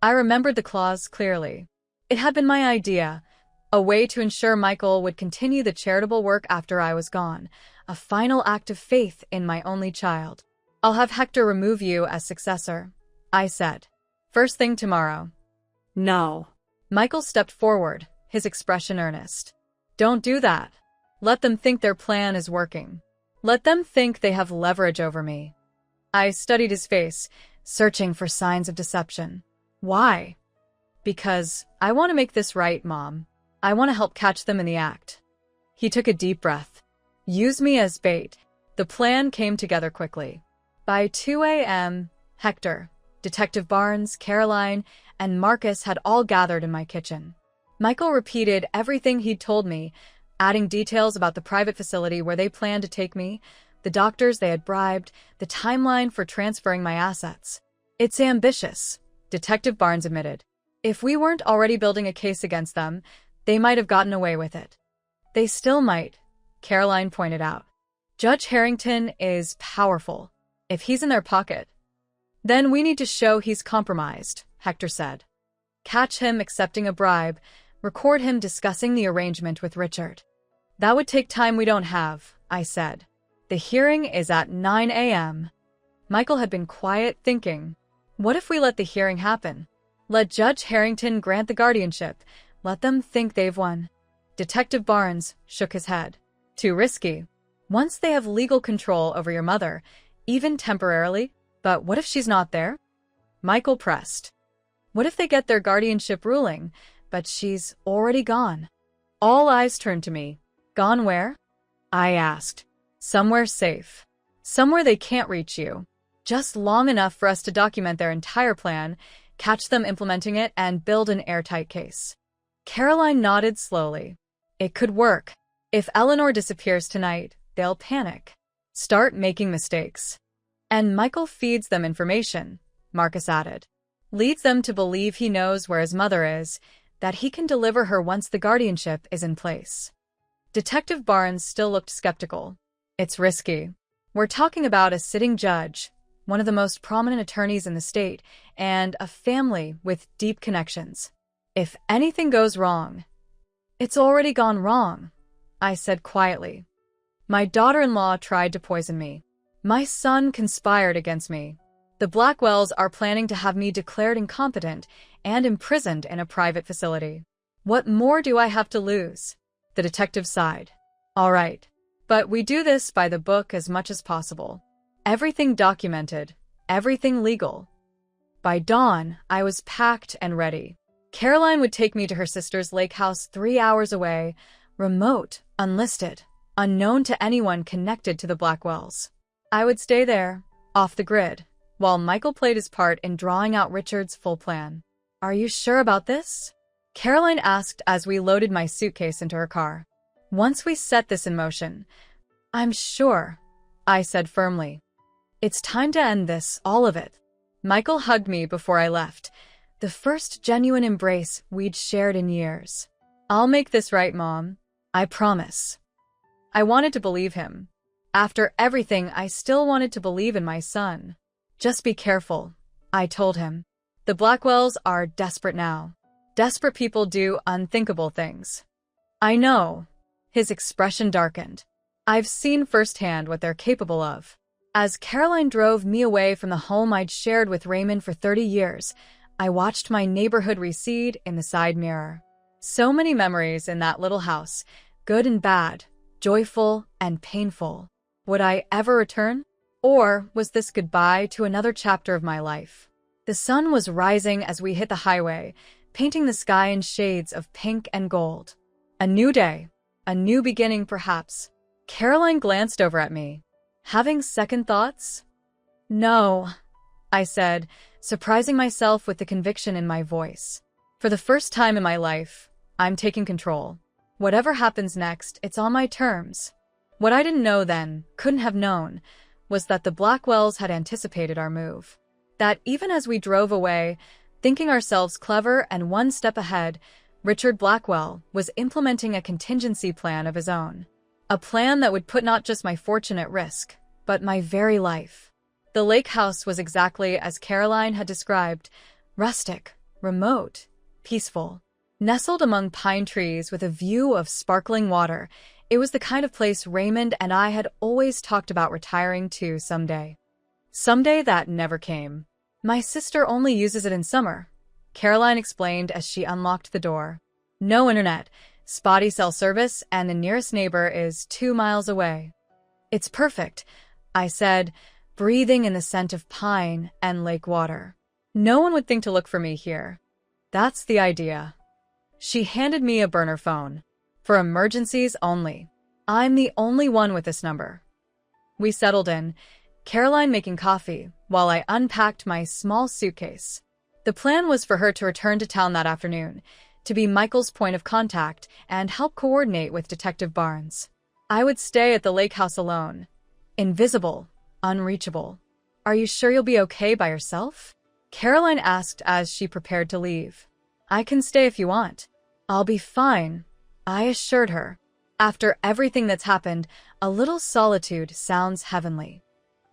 I remembered the clause clearly. It had been my idea, a way to ensure Michael would continue the charitable work after I was gone, a final act of faith in my only child. "I'll have Hector remove you as successor," I said. "First thing tomorrow." No. Michael stepped forward, his expression earnest. "Don't do that. Let them think their plan is working. Let them think they have leverage over me. I studied his face, searching for signs of deception. Why? Because I want to make this right, Mom. I want to help catch them in the act. He took a deep breath. Use me as bait. The plan came together quickly. By 2 a.m., Hector, Detective Barnes, Caroline, and Marcus had all gathered in my kitchen. Michael repeated everything he'd told me, adding details about the private facility where they planned to take me, the doctors they had bribed, the timeline for transferring my assets. It's ambitious, Detective Barnes admitted. If we weren't already building a case against them, they might have gotten away with it. They still might, Caroline pointed out. Judge Harrington is powerful. If he's in their pocket, then we need to show he's compromised, Hector said. Catch him accepting a bribe, record him discussing the arrangement with Richard. That would take time we don't have, I said. The hearing is at 9 a.m. Michael had been quiet, thinking, what if we let the hearing happen? Let Judge Harrington grant the guardianship. Let them think they've won. Detective Barnes shook his head. Too risky. Once they have legal control over your mother, even temporarily, but what if she's not there? Michael pressed. What if they get their guardianship ruling, but she's already gone? All eyes turned to me. Gone where? I asked. Somewhere safe. Somewhere they can't reach you. Just long enough for us to document their entire plan, catch them implementing it, and build an airtight case. Caroline nodded slowly. It could work. If Eleanor disappears tonight, they'll panic. Start making mistakes. And Michael feeds them information, Marcus added. Leads them to believe he knows where his mother is, that he can deliver her once the guardianship is in place. Detective Barnes still looked skeptical. It's risky. We're talking about a sitting judge, one of the most prominent attorneys in the state, and a family with deep connections. If anything goes wrong, it's already gone wrong, I said quietly. My daughter-in-law tried to poison me. My son conspired against me. The Blackwells are planning to have me declared incompetent and imprisoned in a private facility. What more do I have to lose? The detective sighed. All right, but we do this by the book as much as possible. Everything documented, everything legal. By dawn, I was packed and ready. Caroline would take me to her sister's lake house 3 hours away, remote, unlisted, unknown to anyone connected to the Blackwells. I would stay there, off the grid, while Michael played his part in drawing out Richard's full plan. Are you sure about this? Caroline asked as we loaded my suitcase into her car. Once we set this in motion, I'm sure, I said firmly. It's time to end this, all of it. Michael hugged me before I left, the first genuine embrace we'd shared in years. I'll make this right, Mom. I promise. I wanted to believe him. After everything, I still wanted to believe in my son. Just be careful, I told him. The Blackwells are desperate now. Desperate people do unthinkable things. I know. His expression darkened. I've seen firsthand what they're capable of. As Caroline drove me away from the home I'd shared with Raymond for 30 years, I watched my neighborhood recede in the side mirror. So many memories in that little house, good and bad, joyful and painful. Would I ever return? Or was this goodbye to another chapter of my life? The sun was rising as we hit the highway, painting the sky in shades of pink and gold. A new day, a new beginning perhaps. Caroline glanced over at me. Having second thoughts? No, I said, surprising myself with the conviction in my voice. For the first time in my life, I'm taking control. Whatever happens next, it's on my terms. What I didn't know then, couldn't have known, was that the Blackwells had anticipated our move. That even as we drove away, thinking ourselves clever and one step ahead, Richard Blackwell was implementing a contingency plan of his own. A plan that would put not just my fortune at risk, but my very life. The lake house was exactly as Caroline had described, rustic, remote, peaceful. Nestled among pine trees with a view of sparkling water, it was the kind of place Raymond and I had always talked about retiring to someday. Someday that never came. My sister only uses it in summer, Caroline explained as she unlocked the door. No internet, spotty cell service, and the nearest neighbor is 2 miles away. It's perfect, I said, breathing in the scent of pine and lake water. No one would think to look for me here. That's the idea. She handed me a burner phone. For emergencies only. I'm the only one with this number. We settled in, Caroline making coffee, while I unpacked my small suitcase. The plan was for her to return to town that afternoon, to be Michael's point of contact and help coordinate with Detective Barnes. I would stay at the lake house alone. Invisible, unreachable. Are you sure you'll be okay by yourself? Caroline asked as she prepared to leave. I can stay if you want. I'll be fine, I assured her. After everything that's happened, a little solitude sounds heavenly.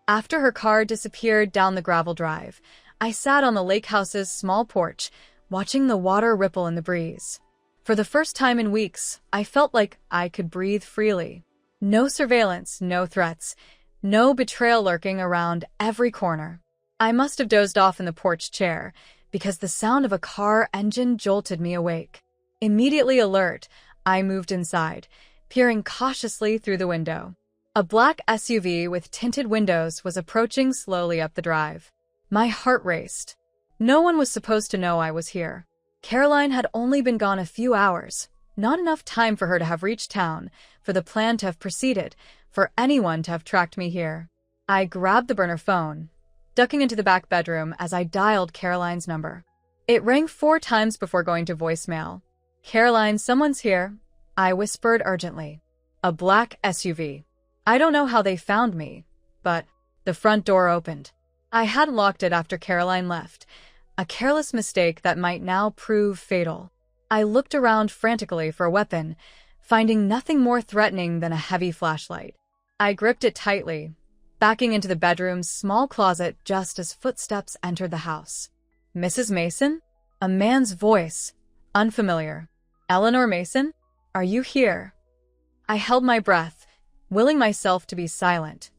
After her car disappeared down the gravel drive, I sat on the lake house's small porch, watching the water ripple in the breeze. For the first time in weeks, I felt like I could breathe freely. No surveillance, no threats, no betrayal lurking around every corner. I must have dozed off in the porch chair, because the sound of a car engine jolted me awake. Immediately alert, I moved inside, peering cautiously through the window. A black SUV with tinted windows was approaching slowly up the drive. My heart raced. No one was supposed to know I was here. Caroline had only been gone a few hours, not enough time for her to have reached town, for the plan to have proceeded, for anyone to have tracked me here. I grabbed the burner phone, ducking into the back bedroom as I dialed Caroline's number. It rang 4 times before going to voicemail. Caroline, someone's here, I whispered urgently. A black SUV. I don't know how they found me, but the front door opened. I had locked it after Caroline left, a careless mistake that might now prove fatal. I looked around frantically for a weapon, finding nothing more threatening than a heavy flashlight. I gripped it tightly, backing into the bedroom's small closet just as footsteps entered the house. Mrs. Mason? A man's voice, unfamiliar. Eleanor Mason? Are you here? I held my breath, willing myself to be silent.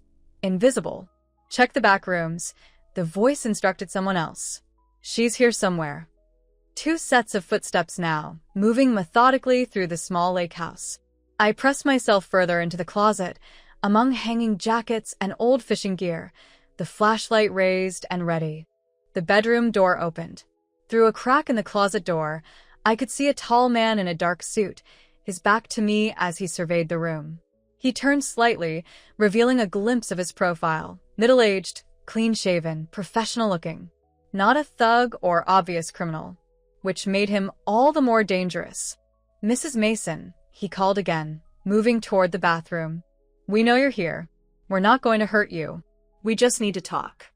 Invisible. Check the back rooms. The voice instructed someone else. She's here somewhere. 2 sets of footsteps now, moving methodically through the small lake house. I pressed myself further into the closet, among hanging jackets and old fishing gear, the flashlight raised and ready. The bedroom door opened. Through a crack in the closet door, I could see a tall man in a dark suit, his back to me as he surveyed the room. He turned slightly, revealing a glimpse of his profile. Middle-aged, clean-shaven, professional-looking. Not a thug or obvious criminal, which made him all the more dangerous. Mrs. Mason, he called again, moving toward the bathroom. We know you're here. We're not going to hurt you. We just need to talk.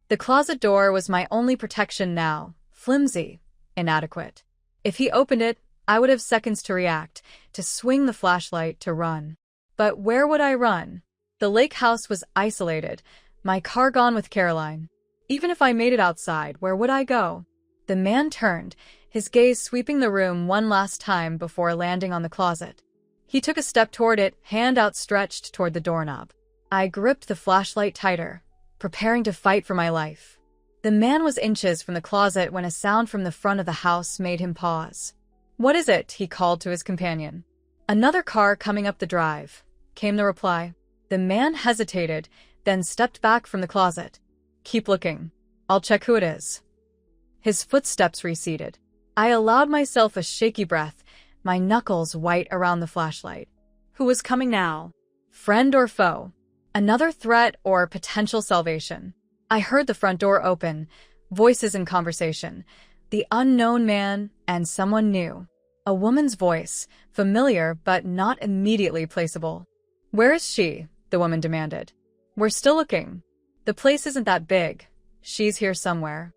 The closet door was my only protection now, flimsy, inadequate. If he opened it, I would have seconds to react, to swing the flashlight, to run. But where would I run? The lake house was isolated, my car gone with Caroline. Even if I made it outside, where would I go? The man turned, his gaze sweeping the room one last time before landing on the closet. He took a step toward it, hand outstretched toward the doorknob. I gripped the flashlight tighter, preparing to fight for my life. The man was inches from the closet when a sound from the front of the house made him pause. What is it? He called to his companion. Another car coming up the drive, came the reply. The man hesitated, then stepped back from the closet. Keep looking. I'll check who it is. His footsteps receded. I allowed myself a shaky breath, my knuckles white around the flashlight. Who was coming now? Friend or foe? Another threat or potential salvation? I heard the front door open, voices in conversation. The unknown man and someone new. A woman's voice, familiar but not immediately placeable. Where is she? The woman demanded. We're still looking. The place isn't that big. She's here somewhere.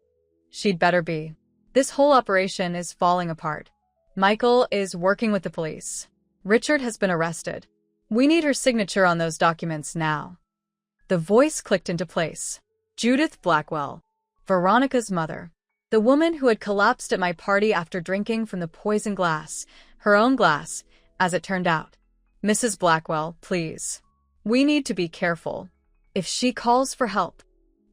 She'd better be. This whole operation is falling apart. Michael is working with the police. Richard has been arrested. We need her signature on those documents now. The voice clicked into place. Judith Blackwell, Veronica's mother. The woman who had collapsed at my party after drinking from the poisoned glass, her own glass, as it turned out. Mrs. Blackwell, please. We need to be careful. If she calls for help,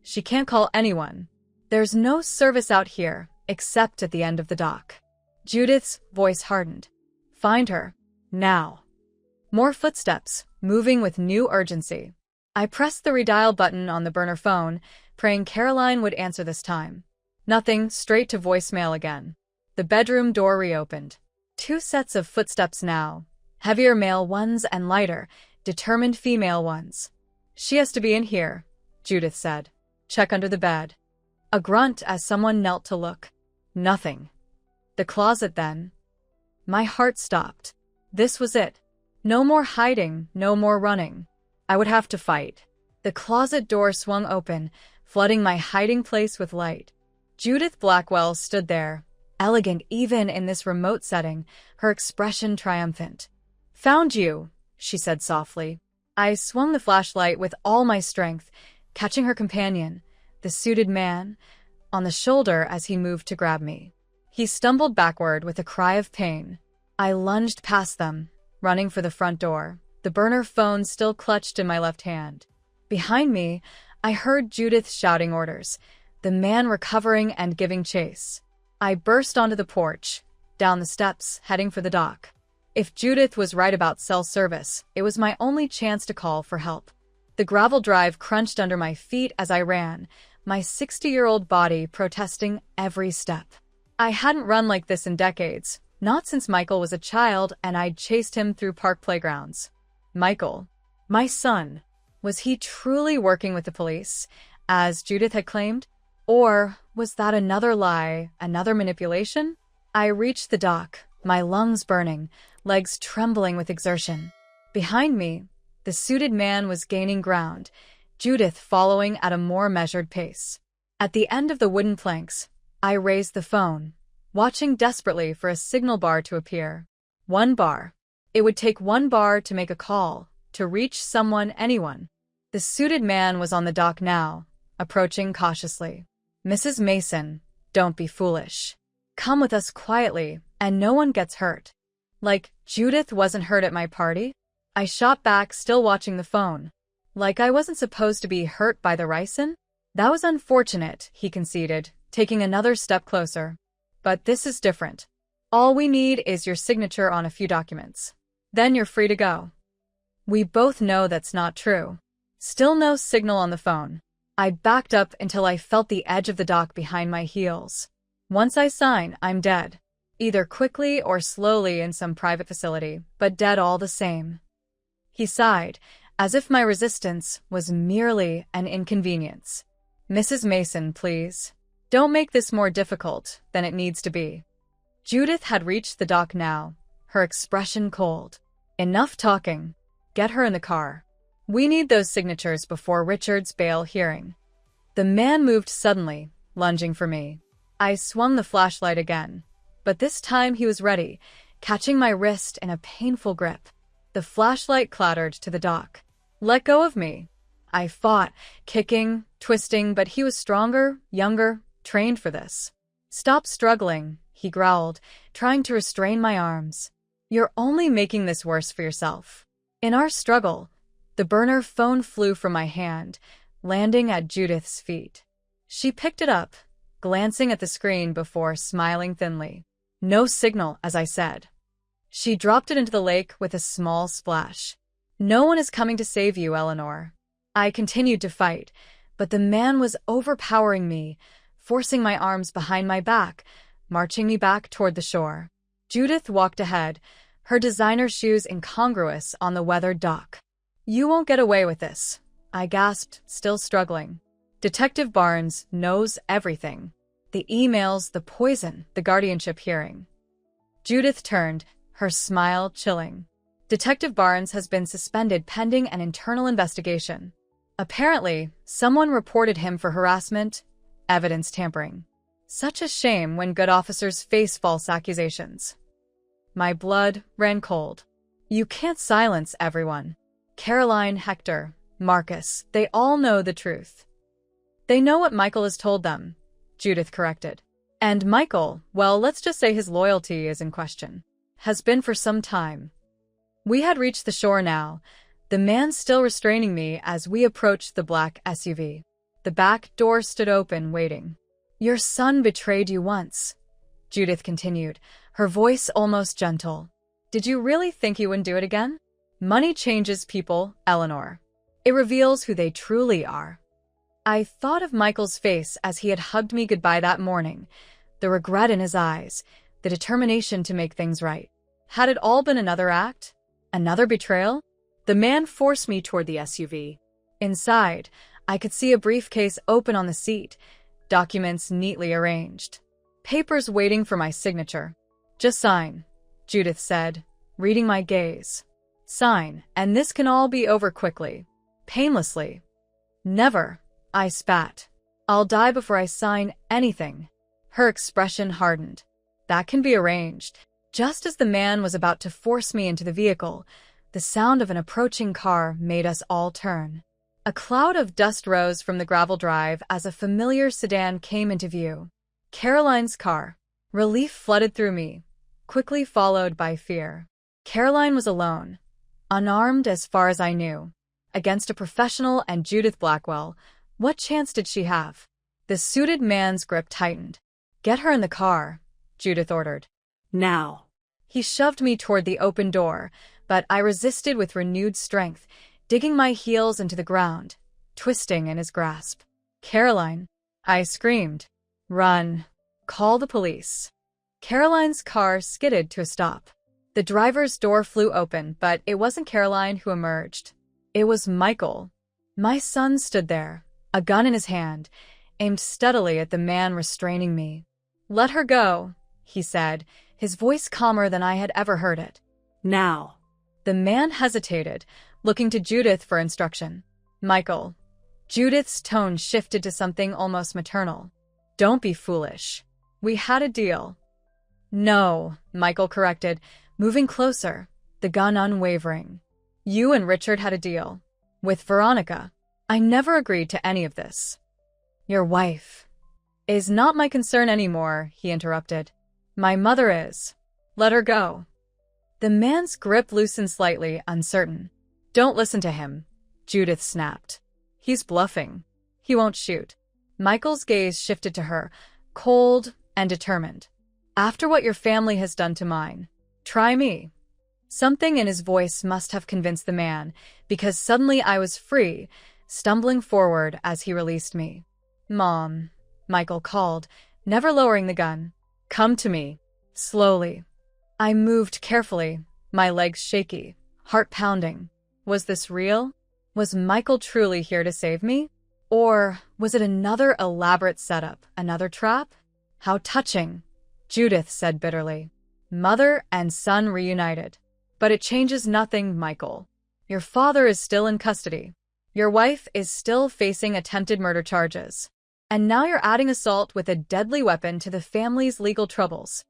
she can't call anyone. There's no service out here, except at the end of the dock. Judith's voice hardened. Find her. Now. More footsteps, moving with new urgency. I pressed the redial button on the burner phone, praying Caroline would answer this time. Nothing, straight to voicemail again. The bedroom door reopened. 2 sets of footsteps now. Heavier male ones and lighter, determined female ones. "She has to be in here," Judith said. "Check under the bed." A grunt as someone knelt to look. Nothing. The closet then. My heart stopped. This was it. No more hiding, no more running. I would have to fight. The closet door swung open, flooding my hiding place with light. Judith Blackwell stood there, elegant even in this remote setting, her expression triumphant. "Found you," she said softly. I swung the flashlight with all my strength, catching her companion, the suited man, on the shoulder as he moved to grab me. He stumbled backward with a cry of pain. I lunged past them, running for the front door, the burner phone still clutched in my left hand. Behind me, I heard Judith shouting orders, the man recovering and giving chase. I burst onto the porch, down the steps, heading for the dock. If Judith was right about cell service, it was my only chance to call for help. The gravel drive crunched under my feet as I ran, my 60-year-old body protesting every step. I hadn't run like this in decades, not since Michael was a child and I'd chased him through park playgrounds. Michael, my son, was he truly working with the police, as Judith had claimed? Or was that another lie, another manipulation? I reached the dock, my lungs burning, legs trembling with exertion. Behind me, the suited man was gaining ground, Judith following at a more measured pace. At the end of the wooden planks, I raised the phone, watching desperately for a signal bar to appear. 1 bar. It would take 1 bar to make a call, to reach someone, anyone. The suited man was on the dock now, approaching cautiously. "Mrs. Mason, don't be foolish. Come with us quietly, and no one gets hurt." Like Judith wasn't hurt at my party? I shot back, still watching the phone. Like I wasn't supposed to be hurt by the ricin? "That was unfortunate," he conceded, taking another step closer. "But this is different. All we need is your signature on a few documents. Then you're free to go." We both know that's not true. Still no signal on the phone. I backed up until I felt the edge of the dock behind my heels. Once I sign, I'm dead. Either quickly or slowly in some private facility, but dead all the same. He sighed, as if my resistance was merely an inconvenience. "Mrs. Mason, please. Don't make this more difficult than it needs to be." Judith had reached the dock now, her expression cold. "Enough talking. Get her in the car. We need those signatures before Richard's bail hearing." The man moved suddenly, lunging for me. I swung the flashlight again, but this time he was ready, catching my wrist in a painful grip. The flashlight clattered to the dock. "Let go of me." I fought, kicking, twisting, but he was stronger, younger, trained for this. "Stop struggling," he growled, trying to restrain my arms. "You're only making this worse for yourself." In our struggle, the burner phone flew from my hand, landing at Judith's feet. She picked it up, glancing at the screen before smiling thinly. "No signal," as I said. She dropped it into the lake with a small splash. "No one is coming to save you, Eleanor." I continued to fight, but the man was overpowering me, forcing my arms behind my back, marching me back toward the shore. Judith walked ahead, her designer shoes incongruous on the weathered dock. "You won't get away with this," I gasped, still struggling. "Detective Barnes knows everything. The emails, the poison, the guardianship hearing." Judith turned, her smile chilling. "Detective Barnes has been suspended pending an internal investigation. Apparently, someone reported him for harassment, evidence tampering. Such a shame when good officers face false accusations." My blood ran cold. "You can't silence everyone. Caroline, Hector, Marcus, they all know the truth." "They know what Michael has told them," Judith corrected. "And Michael, well, let's just say his loyalty is in question. Has been for some time." We had reached the shore now, the man still restraining me as we approached the black SUV. The back door stood open, waiting. "Your son betrayed you once," Judith continued, her voice almost gentle. "Did you really think he wouldn't do it again? Money changes people, Eleanor. It reveals who they truly are. I thought of Michael's face as he had hugged me goodbye that morning, the regret in his eyes, the determination to make things right. Had it all been another act? Another betrayal? The man forced me toward the SUV. Inside, I could see a briefcase open on the seat, documents neatly arranged. Papers waiting for my signature. Just sign, Judith said, reading my gaze. Sign, and this can all be over quickly. Painlessly. Never, I spat. I'll die before I sign anything. Her expression hardened. That can be arranged. Just as the man was about to force me into the vehicle, the sound of an approaching car made us all turn. A cloud of dust rose from the gravel drive as a familiar sedan came into view. Caroline's car. Relief flooded through me, quickly followed by fear. Caroline was alone, unarmed as far as I knew. Against a professional and Judith Blackwell, what chance did she have? The suited man's grip tightened. Get her in the car, Judith ordered. Now. He shoved me toward the open door, but I resisted with renewed strength, digging my heels into the ground, twisting in his grasp. Caroline, I screamed. Run. Call the police. Caroline's car skidded to a stop. The driver's door flew open, but it wasn't Caroline who emerged. It was Michael. My son stood there, a gun in his hand, aimed steadily at the man restraining me. Let her go, he said, his voice calmer than I had ever heard it. Now. The man hesitated, looking to Judith for instruction. Michael. Judith's tone shifted to something almost maternal. Don't be foolish. We had a deal. No, Michael corrected, moving closer, the gun unwavering. You and Richard had a deal. With Veronica. I never agreed to any of this. Your wife is not my concern anymore, he interrupted. My mother is. Let her go. The man's grip loosened slightly, uncertain. Don't listen to him, Judith snapped. He's bluffing. He won't shoot. Michael's gaze shifted to her, cold and determined. After what your family has done to mine, try me. Something in his voice must have convinced the man, because suddenly I was free, stumbling forward as he released me. Mom, Michael called, never lowering the gun. Come to me. Slowly. I moved carefully, my legs shaky, heart pounding. Was this real? Was Michael truly here to save me? Or was it another elaborate setup, another trap? How touching, Judith said bitterly. Mother and son reunited. But it changes nothing, Michael. Your father is still in custody. Your wife is still facing attempted murder charges. And now you're adding assault with a deadly weapon to the family's legal troubles.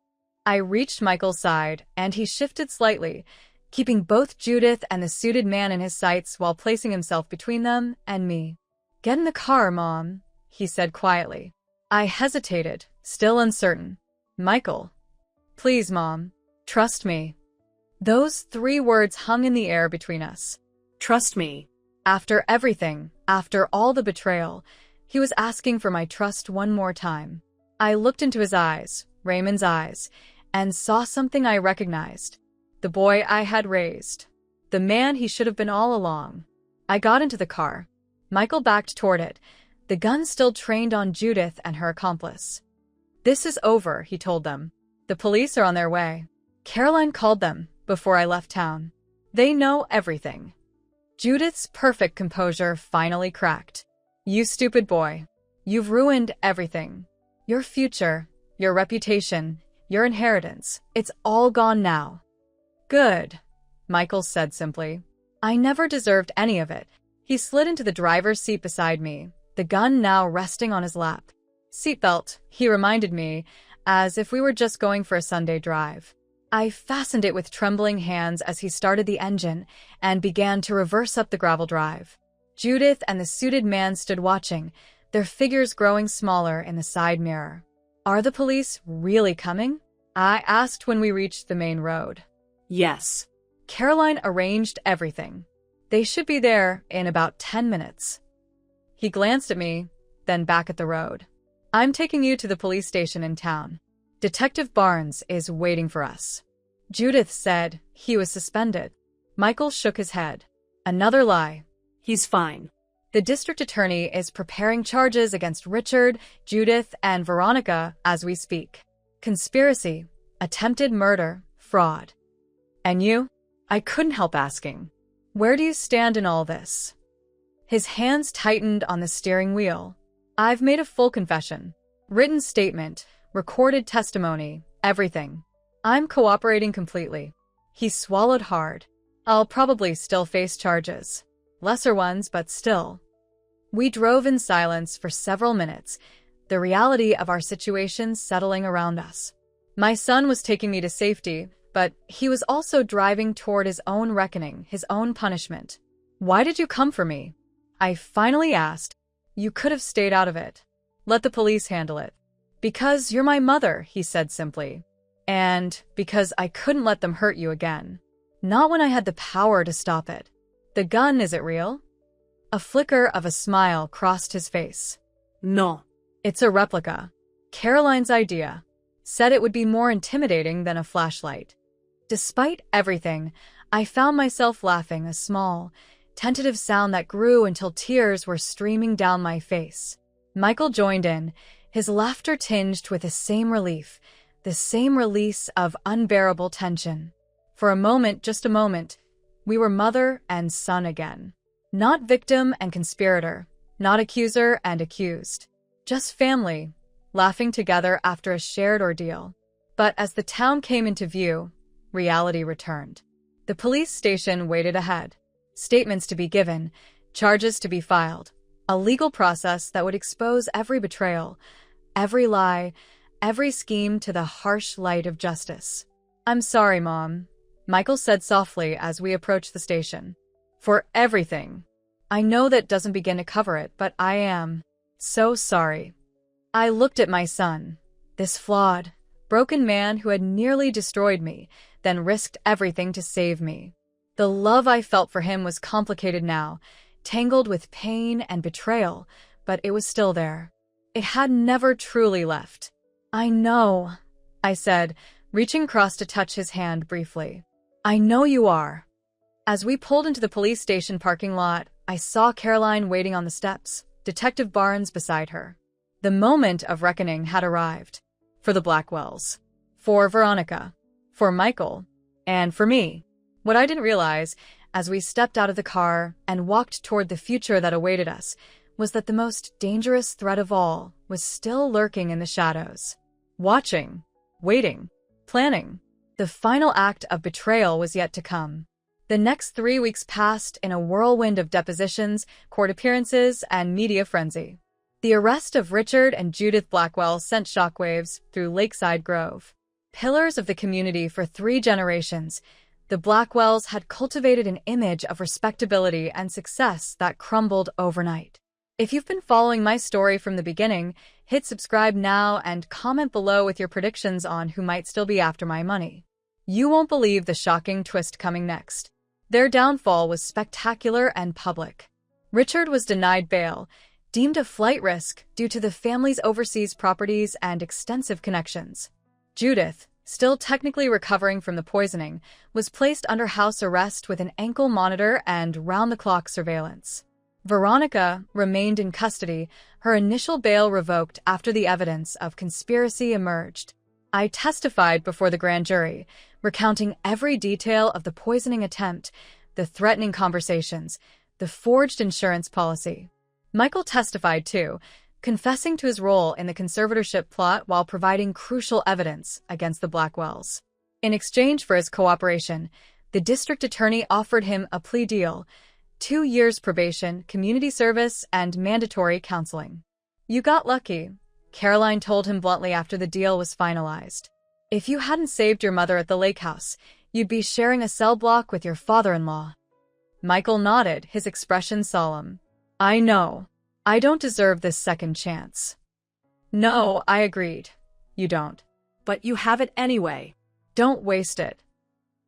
I reached Michael's side, and he shifted slightly, keeping both Judith and the suited man in his sights while placing himself between them and me. Get in the car, Mom, he said quietly. I hesitated, still uncertain. Michael. Please, Mom. Trust me. Those 3 words hung in the air between us. Trust me. After everything, after all the betrayal, he was asking for my trust one more time. I looked into his eyes, Raymond's eyes, and saw something I recognized. The boy I had raised. The man he should have been all along. I got into the car. Michael backed toward it, the gun still trained on Judith and her accomplice. This is over, he told them. The police are on their way. Caroline called them before I left town. They know everything. Judith's perfect composure finally cracked. You stupid boy. You've ruined everything. Your future, your reputation, your inheritance. It's all gone now. Good, Michael said simply. I never deserved any of it. He slid into the driver's seat beside me, the gun now resting on his lap. Seatbelt, he reminded me, as if we were just going for a Sunday drive. I fastened it with trembling hands as he started the engine and began to reverse up the gravel drive. Judith and the suited man stood watching, their figures growing smaller in the side mirror. Are the police really coming? I asked when we reached the main road. Yes. Caroline arranged everything. They should be there in about 10 minutes. He glanced at me, then back at the road. I'm taking you to the police station in town. Detective Barnes is waiting for us. Judith said he was suspended. Michael shook his head. Another lie. He's fine. The district attorney is preparing charges against Richard, Judith, and Veronica as we speak. Conspiracy, attempted murder, fraud. And you? I couldn't help asking. Where do you stand in all this? His hands tightened on the steering wheel. I've made a full confession. Written statement, recorded testimony, everything. I'm cooperating completely. He swallowed hard. I'll probably still face charges. Lesser ones, but still. We drove in silence for several minutes, the reality of our situation settling around us. My son was taking me to safety, but he was also driving toward his own reckoning, his own punishment. Why did you come for me? I finally asked. You could have stayed out of it. Let the police handle it. Because you're my mother, he said simply. And because I couldn't let them hurt you again. Not when I had the power to stop it. The gun, is it real? A flicker of a smile crossed his face. No. It's a replica. Caroline's idea. Said it would be more intimidating than a flashlight. Despite everything, I found myself laughing, a small, tentative sound that grew until tears were streaming down my face. Michael joined in, his laughter tinged with the same relief, the same release of unbearable tension. For a moment, just a moment, we were mother and son again. Not victim and conspirator, not accuser and accused. Just family, laughing together after a shared ordeal. But as the town came into view, reality returned. The police station waited ahead. Statements to be given, charges to be filed. A legal process that would expose every betrayal, every lie, every scheme to the harsh light of justice. I'm sorry, Mom, Michael said softly as we approached the station. For everything. I know that doesn't begin to cover it, but I am so sorry. I looked at my son, this flawed, broken man who had nearly destroyed me, then risked everything to save me. The love I felt for him was complicated now, tangled with pain and betrayal, but it was still there. It had never truly left. I know, I said, reaching across to touch his hand briefly. I know you are. As we pulled into the police station parking lot, I saw Caroline waiting on the steps, Detective Barnes beside her. The moment of reckoning had arrived. For the Blackwells. For Veronica. For Michael. And for me. What I didn't realize, as we stepped out of the car and walked toward the future that awaited us, was that the most dangerous threat of all was still lurking in the shadows. Watching. Waiting. Planning. The final act of betrayal was yet to come. The next 3 weeks passed in a whirlwind of depositions, court appearances, and media frenzy. The arrest of Richard and Judith Blackwell sent shockwaves through Lakeside Grove. Pillars of the community for 3 generations, the Blackwells had cultivated an image of respectability and success that crumbled overnight. If you've been following my story from the beginning, hit subscribe now and comment below with your predictions on who might still be after my money. You won't believe the shocking twist coming next. Their downfall was spectacular and public. Richard was denied bail, deemed a flight risk due to the family's overseas properties and extensive connections. Judith, still technically recovering from the poisoning, was placed under house arrest with an ankle monitor and round-the-clock surveillance. Veronica remained in custody, her initial bail revoked after the evidence of conspiracy emerged. I testified before the grand jury, recounting every detail of the poisoning attempt, the threatening conversations, the forged insurance policy. Michael testified too, confessing to his role in the conservatorship plot while providing crucial evidence against the Blackwells. In exchange for his cooperation, the district attorney offered him a plea deal, 2 years probation, community service, and mandatory counseling. You got lucky, Caroline told him bluntly after the deal was finalized. If you hadn't saved your mother at the lake house, you'd be sharing a cell block with your father-in-law. Michael nodded, his expression solemn. I know. I don't deserve this second chance. No, I agreed. You don't. But you have it anyway. Don't waste it.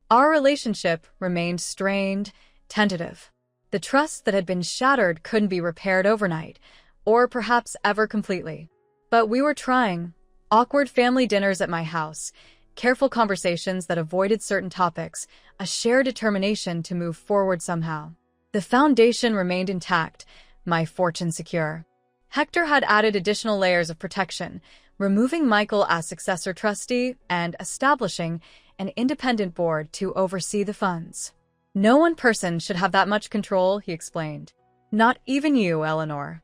Our relationship remained strained, tentative. The trust that had been shattered couldn't be repaired overnight, or perhaps ever completely. But we were trying. Awkward family dinners at my house, careful conversations that avoided certain topics, a shared determination to move forward somehow. The foundation remained intact, my fortune secure. Hector had added additional layers of protection, removing Michael as successor trustee and establishing an independent board to oversee the funds. No one person should have that much control, he explained. Not even you, Eleanor.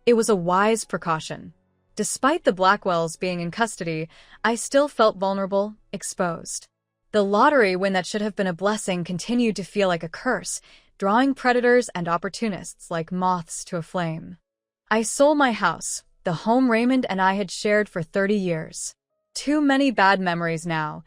It was a wise precaution. Despite the Blackwells being in custody, I still felt vulnerable, exposed. The lottery win that should have been a blessing continued to feel like a curse, drawing predators and opportunists like moths to a flame. I sold my house, the home Raymond and I had shared for 30 years. Too many bad memories now,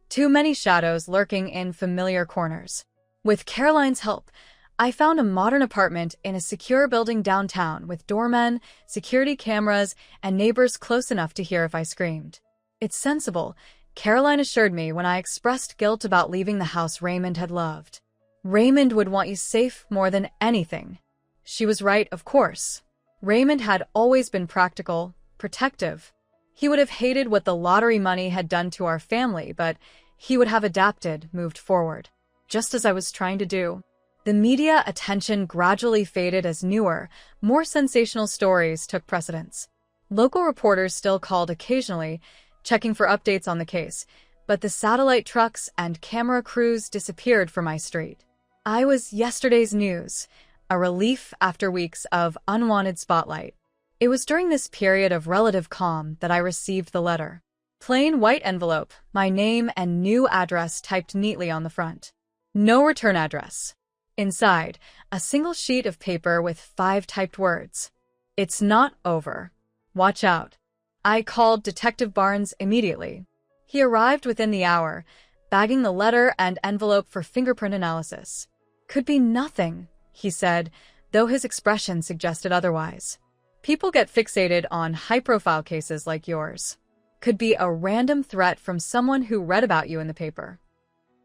too many shadows lurking in familiar corners. With Caroline's help, I found a modern apartment in a secure building downtown with doormen, security cameras, and neighbors close enough to hear if I screamed. It's sensible, Caroline assured me when I expressed guilt about leaving the house Raymond had loved. Raymond would want you safe more than anything. She was right, of course. Raymond had always been practical, protective. He would have hated what the lottery money had done to our family, but he would have adapted, moved forward, just as I was trying to do. The media attention gradually faded as newer, more sensational stories took precedence. Local reporters still called occasionally, checking for updates on the case, but the satellite trucks and camera crews disappeared from my street. I was yesterday's news, a relief after weeks of unwanted spotlight. It was during this period of relative calm that I received the letter. Plain white envelope, my name and new address typed neatly on the front. No return address. Inside, a single sheet of paper with 5 typed words. It's not over. Watch out. I called Detective Barnes immediately. He arrived within the hour, bagging the letter and envelope for fingerprint analysis. Could be nothing, he said, though his expression suggested otherwise. People get fixated on high-profile cases like yours. Could be a random threat from someone who read about you in the paper.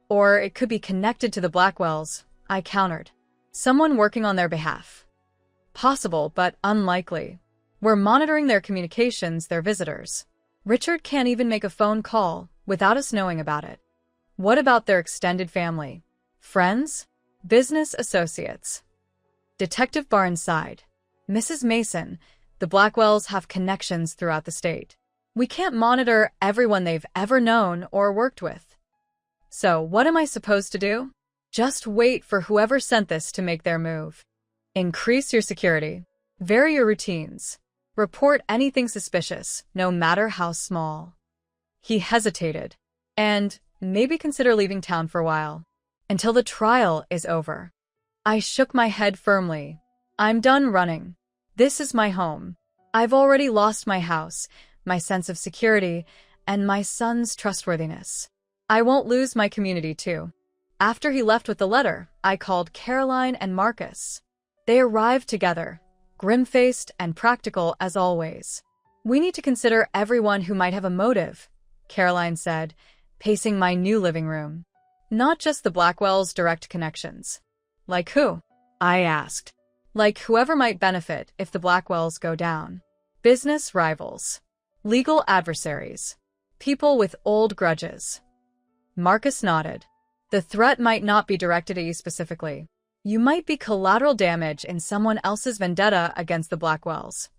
Or it could be connected to the Blackwells, I countered. Someone working on their behalf. Possible, but unlikely. We're monitoring their communications, their visitors. Richard can't even make a phone call without us knowing about it. What about their extended family? Friends? Business associates? Detective Barnes sighed. Mrs. Mason, the Blackwells have connections throughout the state. We can't monitor everyone they've ever known or worked with. So what am I supposed to do? Just wait for whoever sent this to make their move. Increase your security. Vary your routines. Report anything suspicious, no matter how small. He hesitated. And maybe consider leaving town for a while. Until the trial is over. I shook my head firmly. I'm done running. This is my home. I've already lost my house, my sense of security, and my son's trustworthiness. I won't lose my community, too. After he left with the letter, I called Caroline and Marcus. They arrived together, grim-faced and practical as always. We need to consider everyone who might have a motive, Caroline said, pacing my new living room. Not just the Blackwells' direct connections. Like who? I asked. Like whoever might benefit if the Blackwells go down. Business rivals. Legal adversaries. People with old grudges. Marcus nodded. The threat might not be directed at you specifically. You might be collateral damage in someone else's vendetta against the Blackwells.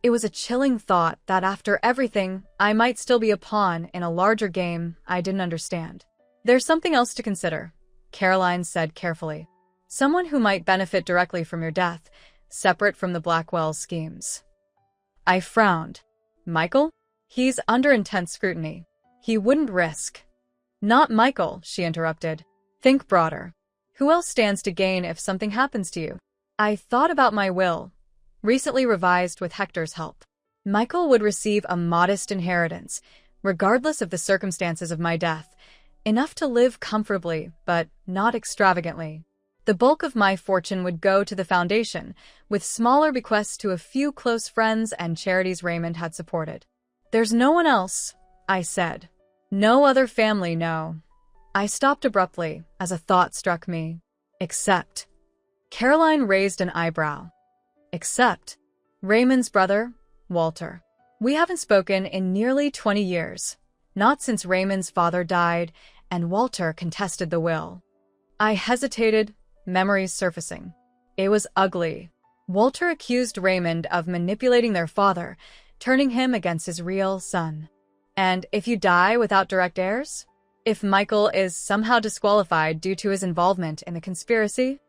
It was a chilling thought that after everything, I might still be a pawn in a larger game I didn't understand. There's something else to consider, Caroline said carefully. Someone who might benefit directly from your death, separate from the Blackwell's schemes. I frowned. Michael? He's under intense scrutiny. He wouldn't risk. Not Michael, she interrupted. Think broader. Who else stands to gain if something happens to you? I thought about my will, recently revised with Hector's help. Michael would receive a modest inheritance, regardless of the circumstances of my death, enough to live comfortably, but not extravagantly. The bulk of my fortune would go to the foundation, with smaller bequests to a few close friends and charities Raymond had supported. There's no one else, I said. No other family, no. I stopped abruptly as a thought struck me. Except. Caroline raised an eyebrow. Except. Raymond's brother, Walter. We haven't spoken in nearly 20 years. Not since Raymond's father died and Walter contested the will. I hesitated, memories surfacing. It was ugly. Walter accused Raymond of manipulating their father, turning him against his real son. And if you die without direct heirs? If Michael is somehow disqualified due to his involvement in the conspiracy?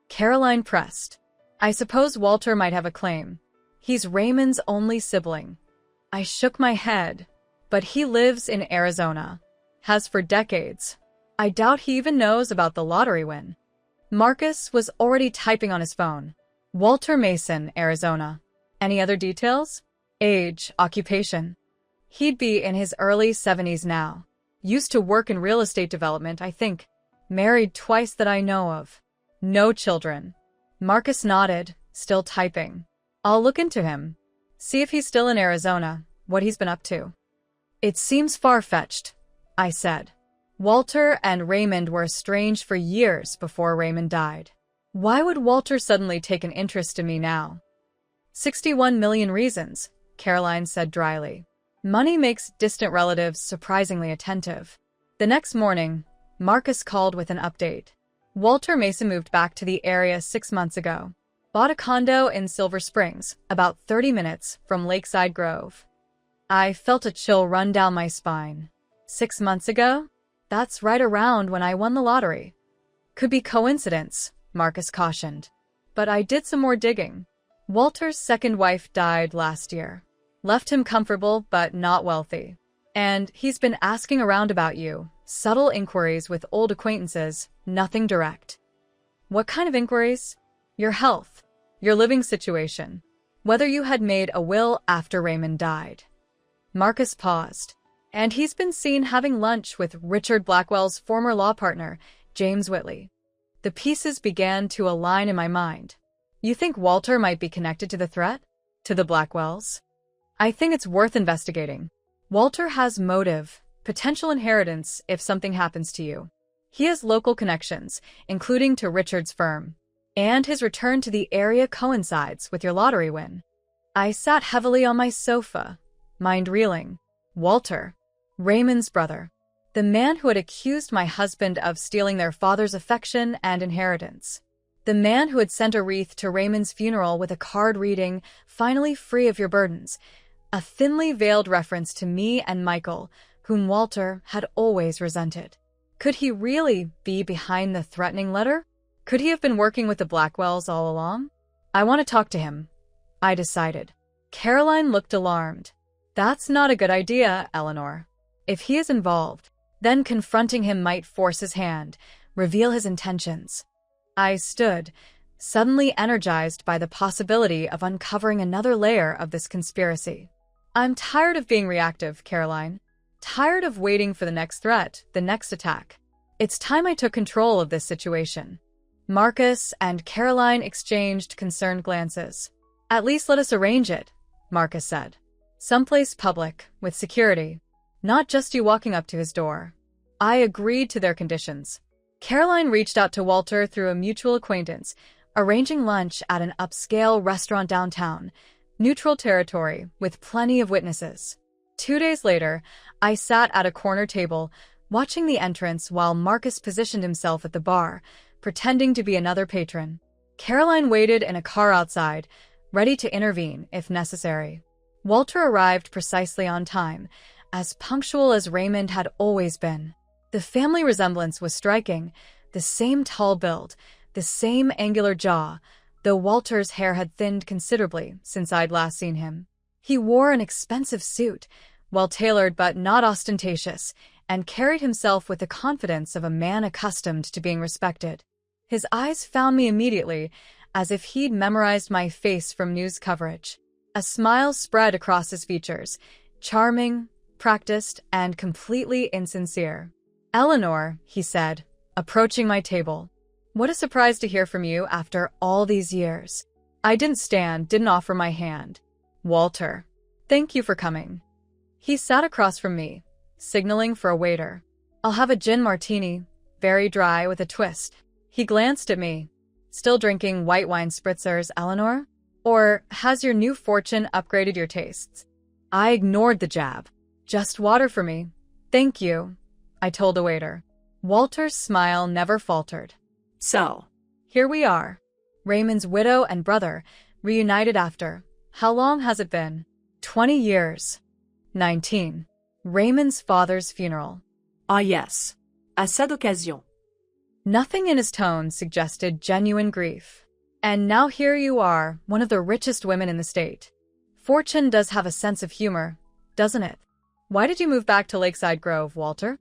Caroline pressed. I suppose Walter might have a claim. He's Raymond's only sibling. I shook my head. But he lives in Arizona. Has for decades. I doubt he even knows about the lottery win. Marcus was already typing on his phone. Walter Mason, Arizona. Any other details? Age, occupation. He'd be in his early 70s now. Used to work in real estate development, I think. Married twice that I know of. No children. Marcus nodded, still typing. I'll look into him. See if he's still in Arizona, what he's been up to. It seems far-fetched, I said. Walter and Raymond were estranged for years before Raymond died. Why would Walter suddenly take an interest in me now? 61 million reasons, Caroline said dryly. Money makes distant relatives surprisingly attentive. The next morning, Marcus called with an update. Walter Mason moved back to the area 6 months ago. Bought a condo in Silver Springs, about 30 minutes from Lakeside Grove. I felt a chill run down my spine. 6 months ago? That's right around when I won the lottery. Could be coincidence, Marcus cautioned. But I did some more digging. Walter's second wife died last year. Left him comfortable but not wealthy. And he's been asking around about you. Subtle inquiries with old acquaintances, nothing direct. What kind of inquiries? Your health, your living situation, whether you had made a will after Raymond died. Marcus paused, and he's been seen having lunch with Richard Blackwell's former law partner, James Whitley. The pieces began to align in my mind. You think Walter might be connected to the threat? To the Blackwells? I think it's worth investigating. Walter has motive, potential inheritance if something happens to you. He has local connections, including to Richard's firm. And his return to the area coincides with your lottery win. I sat heavily on my sofa, mind reeling. Walter, Raymond's brother, the man who had accused my husband of stealing their father's affection and inheritance. The man who had sent a wreath to Raymond's funeral with a card reading, "Finally free of your burdens," a thinly veiled reference to me and Michael, whom Walter had always resented. Could he really be behind the threatening letter? Could he have been working with the Blackwells all along? I want to talk to him, I decided. Caroline looked alarmed. That's not a good idea, Eleanor. If he is involved, then confronting him might force his hand, reveal his intentions. I stood, suddenly energized by the possibility of uncovering another layer of this conspiracy. I'm tired of being reactive, Caroline. Tired of waiting for the next threat, the next attack. It's time I took control of this situation. Marcus and Caroline exchanged concerned glances. At least let us arrange it, Marcus said. Someplace public, with security. Not just you walking up to his door. I agreed to their conditions. Caroline reached out to Walter through a mutual acquaintance, arranging lunch at an upscale restaurant downtown, neutral territory with plenty of witnesses. 2 days later, I sat at a corner table, watching the entrance while Marcus positioned himself at the bar, pretending to be another patron. Caroline waited in a car outside, ready to intervene if necessary. Walter arrived precisely on time, as punctual as Raymond had always been. The family resemblance was striking, the same tall build, the same angular jaw, though Walter's hair had thinned considerably since I'd last seen him. He wore an expensive suit, well-tailored but not ostentatious, and carried himself with the confidence of a man accustomed to being respected. His eyes found me immediately, as if he'd memorized my face from news coverage. A smile spread across his features, charming, practiced, and completely insincere. Eleanor, he said, approaching my table. What a surprise to hear from you after all these years. I didn't offer my hand. Walter, thank you for coming. He sat across from me, signaling for a waiter. I'll have a gin martini, very dry with a twist. He glanced at me. Still drinking white wine spritzers, Eleanor? Or has your new fortune upgraded your tastes? I ignored the jab. Just water for me. Thank you, I told the waiter. Walter's smile never faltered. So, Here we are. Raymond's widow and brother, reunited after, how long has it been? 20 years. 19. Raymond's father's funeral. Ah yes. À cette occasion. Nothing in his tone suggested genuine grief. And now here you are, one of the richest women in the state. Fortune does have a sense of humor, doesn't it? Why did you move back to Lakeside Grove, Walter?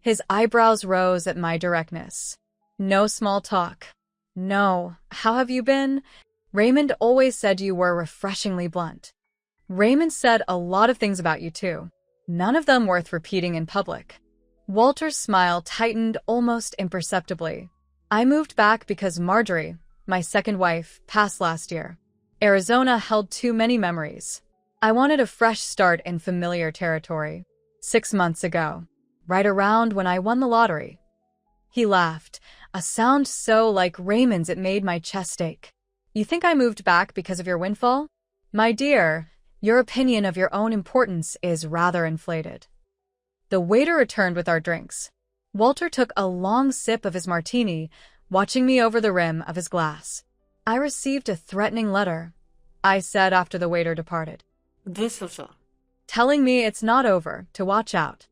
His eyebrows rose at my directness. No small talk. No, how have you been? Raymond always said you were refreshingly blunt. Raymond said a lot of things about you too, none of them worth repeating in public. Walter's smile tightened almost imperceptibly. I moved back because Marjorie, my second wife, passed last year. Arizona held too many memories. I wanted a fresh start in familiar territory. 6 months ago, right around when I won the lottery. He laughed, a sound so like Raymond's it made my chest ache. You think I moved back because of your windfall? My dear, your opinion of your own importance is rather inflated. The waiter returned with our drinks. Walter took a long sip of his martini, watching me over the rim of his glass. I received a threatening letter, I said after the waiter departed. This also. Telling me it's not over, to watch out.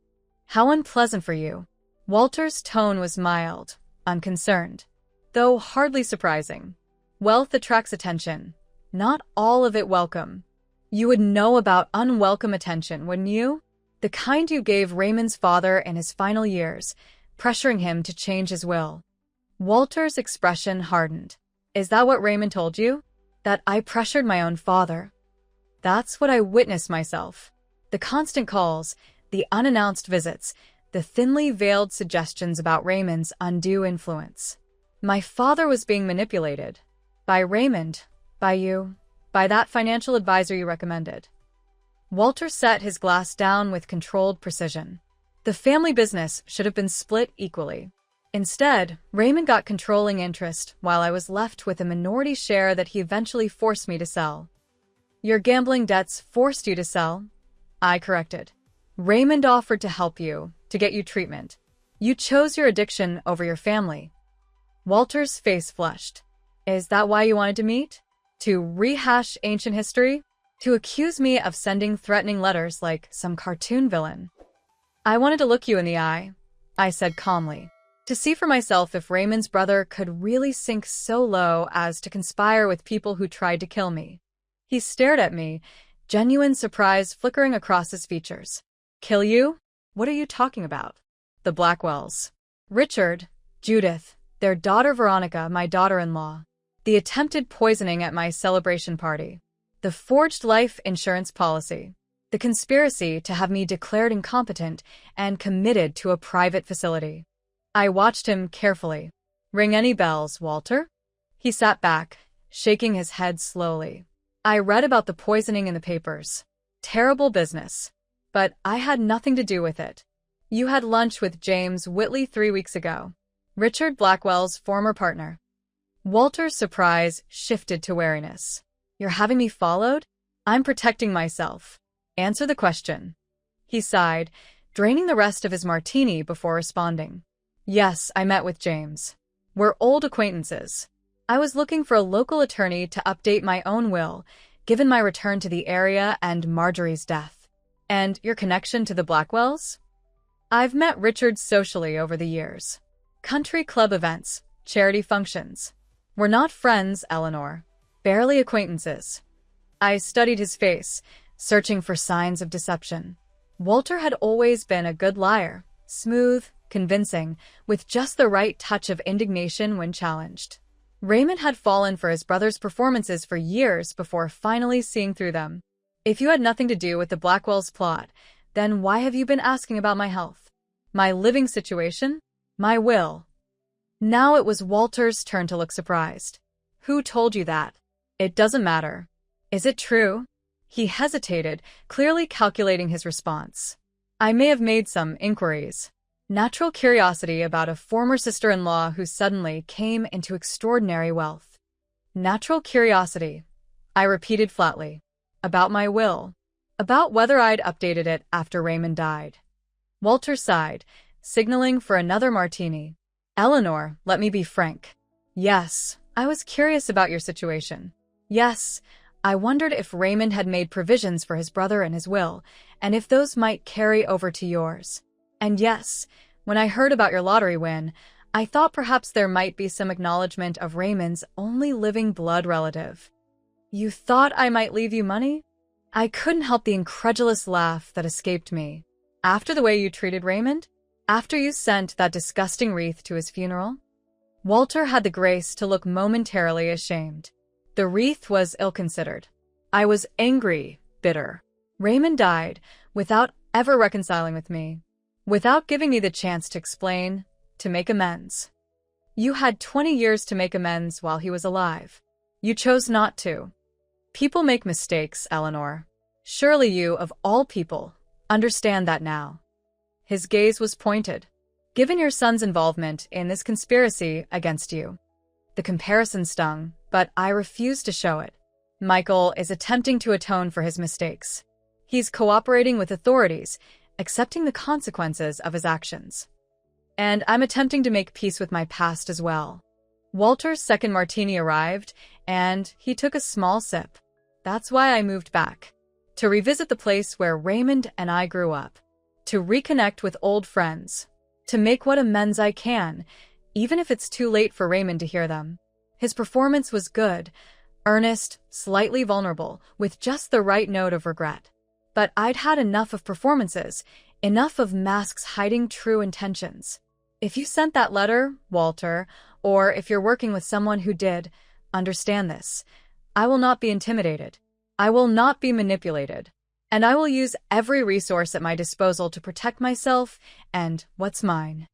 How unpleasant for you. Walter's tone was mild, unconcerned, though hardly surprising. Wealth attracts attention, not all of it welcome. You would know about unwelcome attention, wouldn't you? The kind you gave Raymond's father in his final years, pressuring him to change his will. Walter's expression hardened. Is that what Raymond told you? That I pressured my own father? That's what I witnessed myself. The constant calls, the unannounced visits, the thinly veiled suggestions about Raymond's undue influence. My father was being manipulated. By Raymond, by you, by that financial advisor you recommended. Walter set his glass down with controlled precision. The family business should have been split equally. Instead, Raymond got controlling interest while I was left with a minority share that he eventually forced me to sell. Your gambling debts forced you to sell? I corrected. Raymond offered to help you, to get you treatment. You chose your addiction over your family. Walter's face flushed. Is that why you wanted to meet? To rehash ancient history? To accuse me of sending threatening letters like some cartoon villain? I wanted to look you in the eye, I said calmly, to see for myself if Raymond's brother could really sink so low as to conspire with people who tried to kill me. He stared at me, genuine surprise flickering across his features. Kill you? What are you talking about? The Blackwells. Richard, Judith, their daughter Veronica, my daughter-in-law. The attempted poisoning at my celebration party. The forged life insurance policy. The conspiracy to have me declared incompetent and committed to a private facility. I watched him carefully. Ring any bells, Walter? He sat back, shaking his head slowly. I read about the poisoning in the papers. Terrible business. But I had nothing to do with it. You had lunch with James Whitley 3 weeks ago. Richard Blackwell's former partner. Walter's surprise shifted to wariness. You're having me followed? I'm protecting myself. Answer the question. He sighed, draining the rest of his martini before responding. Yes, I met with James. We're old acquaintances. I was looking for a local attorney to update my own will, given my return to the area and Marjorie's death. And your connection to the Blackwells? I've met Richard socially over the years. Country club events, charity functions. We're not friends, Eleanor. Barely acquaintances. I studied his face, searching for signs of deception. Walter had always been a good liar, smooth, convincing, with just the right touch of indignation when challenged. Raymond had fallen for his brother's performances for years before finally seeing through them. If you had nothing to do with the Blackwell's plot, then why have you been asking about my health? My living situation? My will? Now it was Walter's turn to look surprised. Who told you that? It doesn't matter. Is it true? He hesitated, clearly calculating his response. I may have made some inquiries. Natural curiosity about a former sister-in-law who suddenly came into extraordinary wealth. Natural curiosity, I repeated flatly. About my will. About whether I'd updated it after Raymond died. Walter sighed, signaling for another martini. Eleanor, let me be frank. Yes, I was curious about your situation. Yes, I wondered if Raymond had made provisions for his brother in his will, and if those might carry over to yours. And yes, when I heard about your lottery win, I thought perhaps there might be some acknowledgement of Raymond's only living blood relative. You thought I might leave you money? I couldn't help the incredulous laugh that escaped me. After the way you treated Raymond? After you sent that disgusting wreath to his funeral? Walter had the grace to look momentarily ashamed. The wreath was ill-considered. I was angry, bitter. Raymond died without ever reconciling with me, without giving me the chance to explain, to make amends. You had 20 years to make amends while he was alive. You chose not to. People make mistakes, Eleanor. Surely you, of all people, understand that now. His gaze was pointed. Given your son's involvement in this conspiracy against you. The comparison stung, but I refused to show it. Michael is attempting to atone for his mistakes. He's cooperating with authorities, accepting the consequences of his actions. And I'm attempting to make peace with my past as well. Walter's second martini arrived, and he took a small sip. That's why I moved back. To revisit the place where Raymond and I grew up. To reconnect with old friends. To make what amends I can, even if it's too late for Raymond to hear them. His performance was good, earnest, slightly vulnerable, with just the right note of regret. But I'd had enough of performances, enough of masks hiding true intentions. If you sent that letter, Walter, or if you're working with someone who did, understand this. I will not be intimidated. I will not be manipulated. And I will use every resource at my disposal to protect myself and what's mine.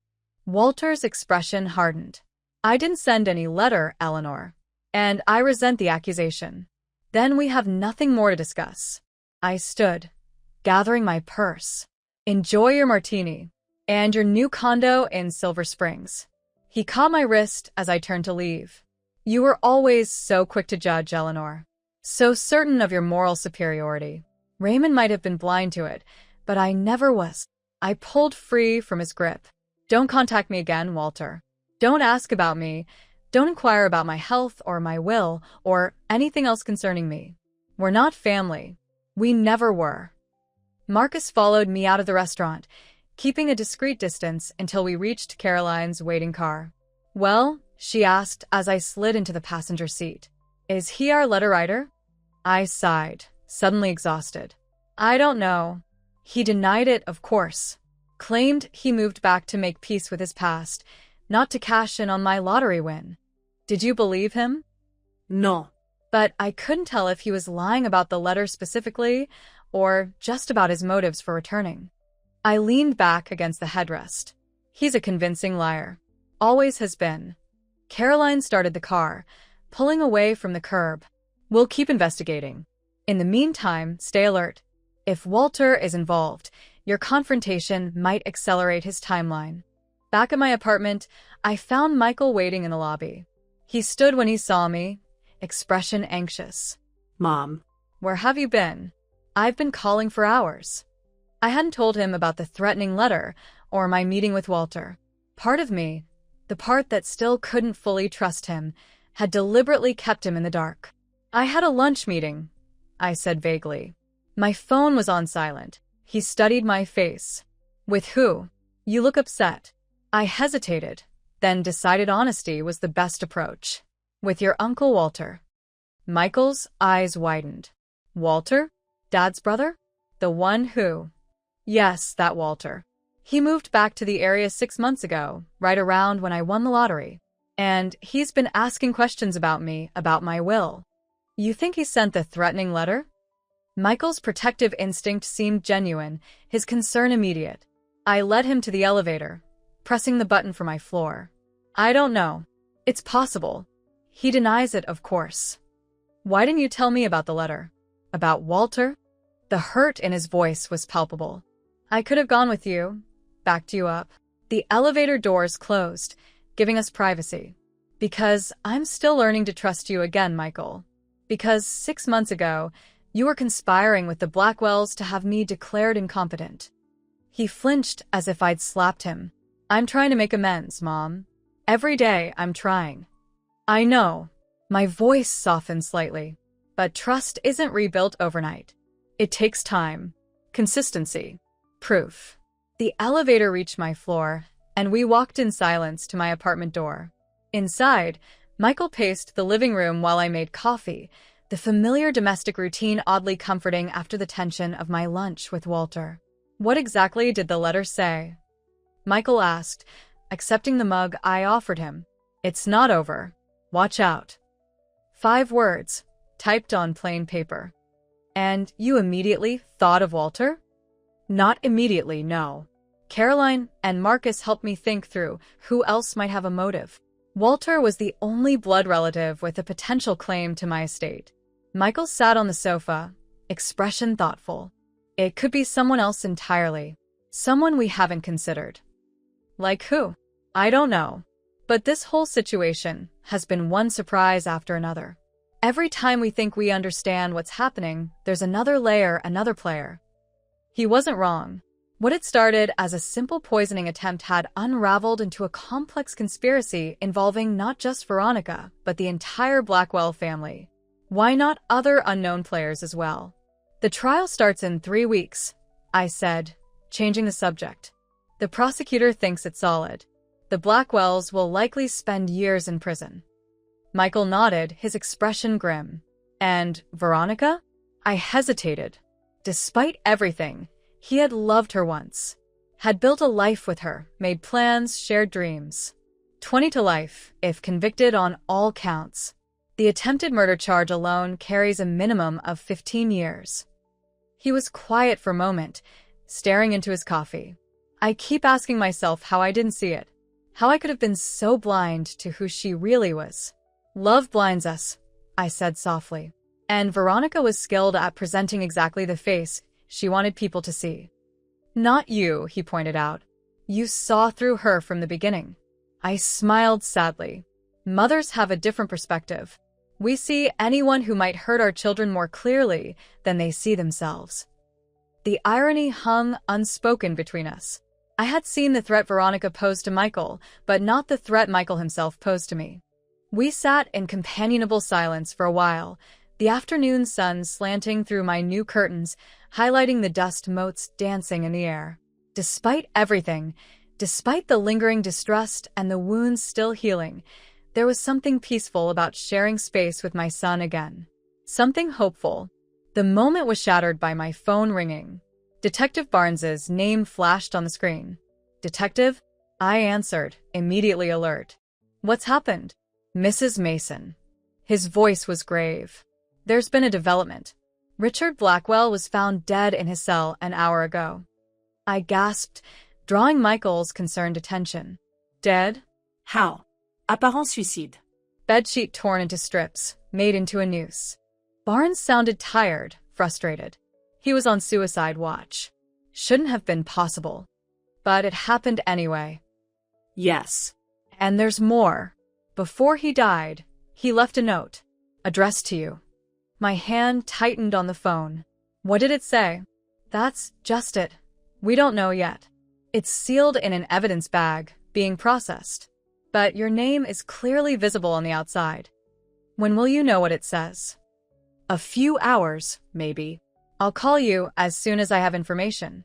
Walter's expression hardened. I didn't send any letter, Eleanor. And I resent the accusation. Then we have nothing more to discuss. I stood, gathering my purse. Enjoy your martini. And your new condo in Silver Springs. He caught my wrist as I turned to leave. You were always so quick to judge, Eleanor. So certain of your moral superiority. Raymond might have been blind to it, but I never was. I pulled free from his grip. Don't contact me again, Walter. Don't ask about me. Don't inquire about my health or my will or anything else concerning me. We're not family. We never were. Marcus followed me out of the restaurant, keeping a discreet distance until we reached Caroline's waiting car. Well, she asked as I slid into the passenger seat. Is he our letter writer? I sighed, suddenly exhausted. I don't know. He denied it, of course. Claimed he moved back to make peace with his past, not to cash in on my lottery win. Did you believe him? No. But I couldn't tell if he was lying about the letter specifically, or just about his motives for returning. I leaned back against the headrest. He's a convincing liar. Always has been. Caroline started the car, pulling away from the curb. We'll keep investigating. In the meantime, stay alert. If Walter is involved, your confrontation might accelerate his timeline. Back at my apartment, I found Michael waiting in the lobby. He stood when he saw me, expression anxious. Mom. Where have you been? I've been calling for hours. I hadn't told him about the threatening letter or my meeting with Walter. Part of me, the part that still couldn't fully trust him, had deliberately kept him in the dark. I had a lunch meeting, I said vaguely. My phone was on silent. He studied my face. With who? You look upset. I hesitated, then decided honesty was the best approach. With your Uncle Walter. Michael's eyes widened. Walter? Dad's brother? The one who? Yes, that Walter. He moved back to the area 6 months ago, right around when I won the lottery. And he's been asking questions about me, about my will. You think he sent the threatening letter? Michael's protective instinct seemed genuine, his concern immediate. I led him to the elevator, pressing the button for my floor. I don't know. It's possible. He denies it, of course. Why didn't you tell me about the letter? About Walter? The hurt in his voice was palpable. I could have gone with you, backed you up. The elevator doors closed, giving us privacy. Because I'm still learning to trust you again, Michael. Because 6 months ago, you were conspiring with the Blackwells to have me declared incompetent. He flinched as if I'd slapped him. I'm trying to make amends, Mom. Every day, I'm trying. I know. My voice softened slightly. But trust isn't rebuilt overnight. It takes time, consistency, proof. The elevator reached my floor, and we walked in silence to my apartment door. Inside, Michael paced the living room while I made coffee, the familiar domestic routine oddly comforting after the tension of my lunch with Walter. What exactly did the letter say? Michael asked, accepting the mug I offered him. It's not over. Watch out. 5 words, typed on plain paper. And you immediately thought of Walter? Not immediately, no. Caroline and Marcus helped me think through who else might have a motive. Walter was the only blood relative with a potential claim to my estate. Michael sat on the sofa, expression thoughtful. It could be someone else entirely. Someone we haven't considered. Like who? I don't know. But this whole situation has been one surprise after another. Every time we think we understand what's happening, there's another layer, another player. He wasn't wrong. What had started as a simple poisoning attempt had unraveled into a complex conspiracy involving not just Veronica, but the entire Blackwell family. Why not other unknown players as well? The trial starts in 3 weeks, I said, changing the subject. The prosecutor thinks it's solid. The Blackwells will likely spend years in prison. Michael nodded, his expression grim. And Veronica? I hesitated. Despite everything, he had loved her once, had built a life with her, made plans, shared dreams. 20 to life, if convicted on all counts. The attempted murder charge alone carries a minimum of 15 years. He was quiet for a moment, staring into his coffee. I keep asking myself how I didn't see it, how I could have been so blind to who she really was. Love blinds us, I said softly. And Veronica was skilled at presenting exactly the face she wanted people to see. Not you, he pointed out. You saw through her from the beginning. I smiled sadly. Mothers have a different perspective. We see anyone who might hurt our children more clearly than they see themselves. The irony hung unspoken between us. I had seen the threat Veronica posed to Michael, but not the threat Michael himself posed to me. We sat in companionable silence for a while, the afternoon sun slanting through my new curtains, highlighting the dust motes dancing in the air. Despite everything, despite the lingering distrust and the wounds still healing, there was something peaceful about sharing space with my son again. Something hopeful. The moment was shattered by my phone ringing. Detective Barnes's name flashed on the screen. Detective? I answered, immediately alert. What's happened? Mrs. Mason. His voice was grave. There's been a development. Richard Blackwell was found dead in his cell an hour ago. I gasped, drawing Michael's concerned attention. Dead? How? Apparent suicide. Bedsheet torn into strips, made into a noose. Barnes sounded tired, frustrated. He was on suicide watch. Shouldn't have been possible. But it happened anyway. Yes. And there's more. Before he died, he left a note, addressed to you. My hand tightened on the phone. What did it say? That's just it. We don't know yet. It's sealed in an evidence bag, being processed. But your name is clearly visible on the outside. When will you know what it says? A few hours, maybe. I'll call you as soon as I have information.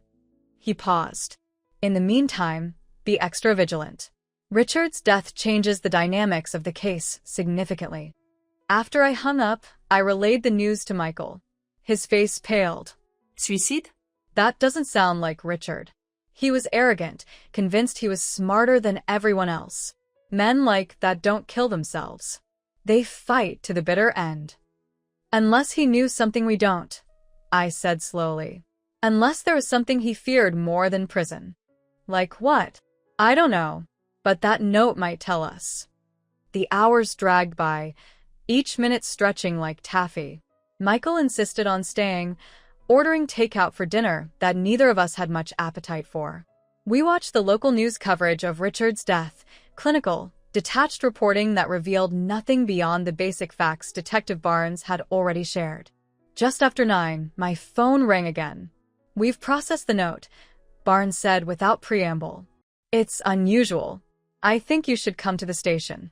He paused. In the meantime, be extra vigilant. Richard's death changes the dynamics of the case significantly. After I hung up, I relayed the news to Michael. His face paled. Suicide? That doesn't sound like Richard. He was arrogant, convinced he was smarter than everyone else. Men like that don't kill themselves. They fight to the bitter end. Unless he knew something we don't, I said slowly. Unless there was something he feared more than prison. Like what? I don't know, but that note might tell us. The hours dragged by, each minute stretching like taffy. Michael insisted on staying, ordering takeout for dinner that neither of us had much appetite for. We watched the local news coverage of Richard's death, clinical, detached reporting that revealed nothing beyond the basic facts Detective Barnes had already shared. Just after 9, my phone rang again. We've processed the note, Barnes said without preamble. It's unusual. I think you should come to the station.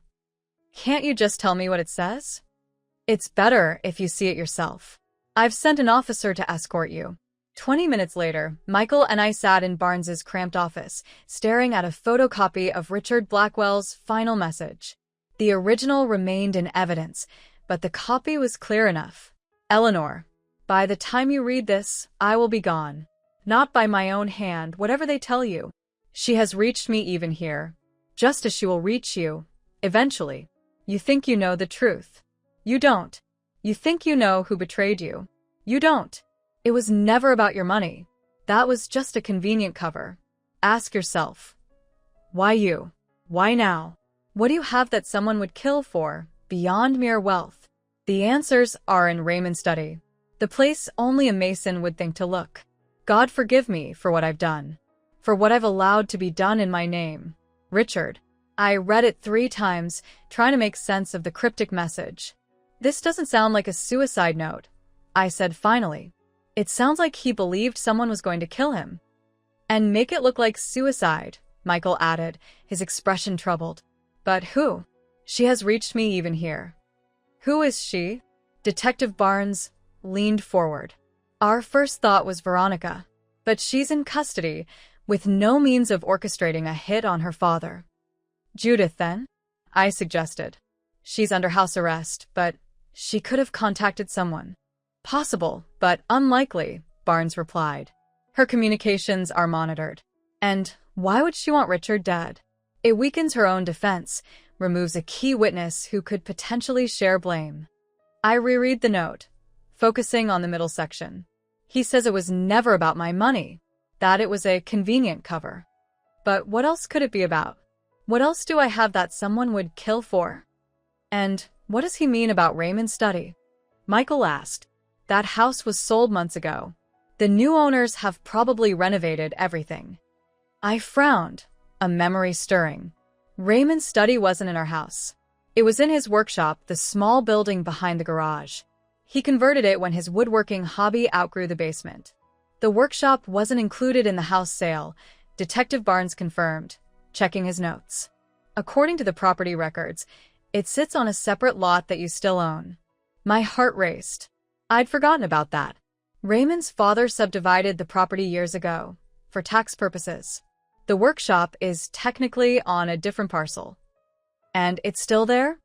Can't you just tell me what it says? It's better if you see it yourself. I've sent an officer to escort you. 20 minutes later, Michael and I sat in Barnes's cramped office, staring at a photocopy of Richard Blackwell's final message. The original remained in evidence, but the copy was clear enough. Eleanor, by the time you read this, I will be gone. Not by my own hand, whatever they tell you. She has reached me even here, just as she will reach you, eventually. You think you know the truth. You don't. You think you know who betrayed you. You don't. It was never about your money. That was just a convenient cover. Ask yourself, why you? Why now? What do you have that someone would kill for, beyond mere wealth? The answers are in Raymond's study, the place only a Mason would think to look. God forgive me for what I've done, for what I've allowed to be done in my name. Richard. I read it 3 times, trying to make sense of the cryptic message. This doesn't sound like a suicide note, I said finally. It sounds like he believed someone was going to kill him. And make it look like suicide, Michael added, his expression troubled. But who? She has reached me even here. Who is she? Detective Barnes leaned forward. Our first thought was Veronica, but she's in custody, with no means of orchestrating a hit on her father. Judith, then? I suggested. She's under house arrest, but she could have contacted someone. Possible, but unlikely, Barnes replied. Her communications are monitored. And why would she want Richard dead? It weakens her own defense, removes a key witness who could potentially share blame. I reread the note, focusing on the middle section. He says it was never about my money, that it was a convenient cover. But what else could it be about? What else do I have that someone would kill for? And what does he mean about Raymond's study? Michael asked. That house was sold months ago. The new owners have probably renovated everything. I frowned, a memory stirring. Raymond's study wasn't in our house. It was in his workshop, the small building behind the garage. He converted it when his woodworking hobby outgrew the basement. The workshop wasn't included in the house sale, Detective Barnes confirmed, checking his notes. According to the property records, it sits on a separate lot that you still own. My heart raced. I'd forgotten about that. Raymond's father subdivided the property years ago, for tax purposes. The workshop is technically on a different parcel. And it's still there?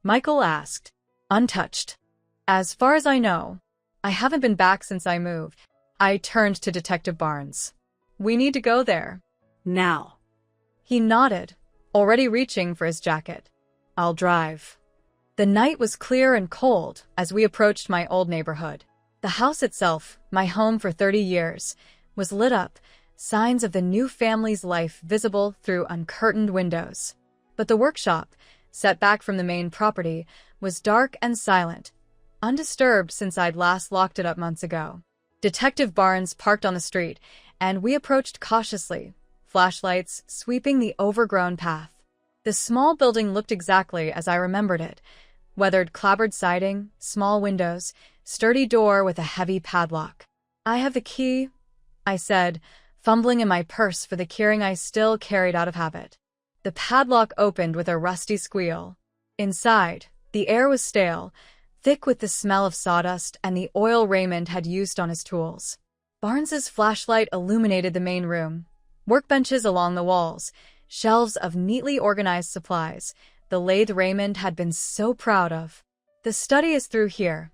Michael asked, untouched. As far as I know, I haven't been back since I moved. I turned to Detective Barnes. We need to go there. Now. He nodded, already reaching for his jacket. I'll drive. The night was clear and cold as we approached my old neighborhood. The house itself, my home for 30 years, was lit up, signs of the new family's life visible through uncurtained windows. But the workshop, set back from the main property, was dark and silent, undisturbed since I'd last locked it up months ago. Detective Barnes parked on the street, and we approached cautiously, flashlights sweeping the overgrown path. The small building looked exactly as I remembered it. Weathered clapboard siding, small windows, sturdy door with a heavy padlock. I have the key, I said, fumbling in my purse for the keyring I still carried out of habit. The padlock opened with a rusty squeal. Inside, the air was stale, thick with the smell of sawdust and the oil Raymond had used on his tools. Barnes's flashlight illuminated the main room. Workbenches along the walls, shelves of neatly organized supplies, the lathe Raymond had been so proud of. The study is through here,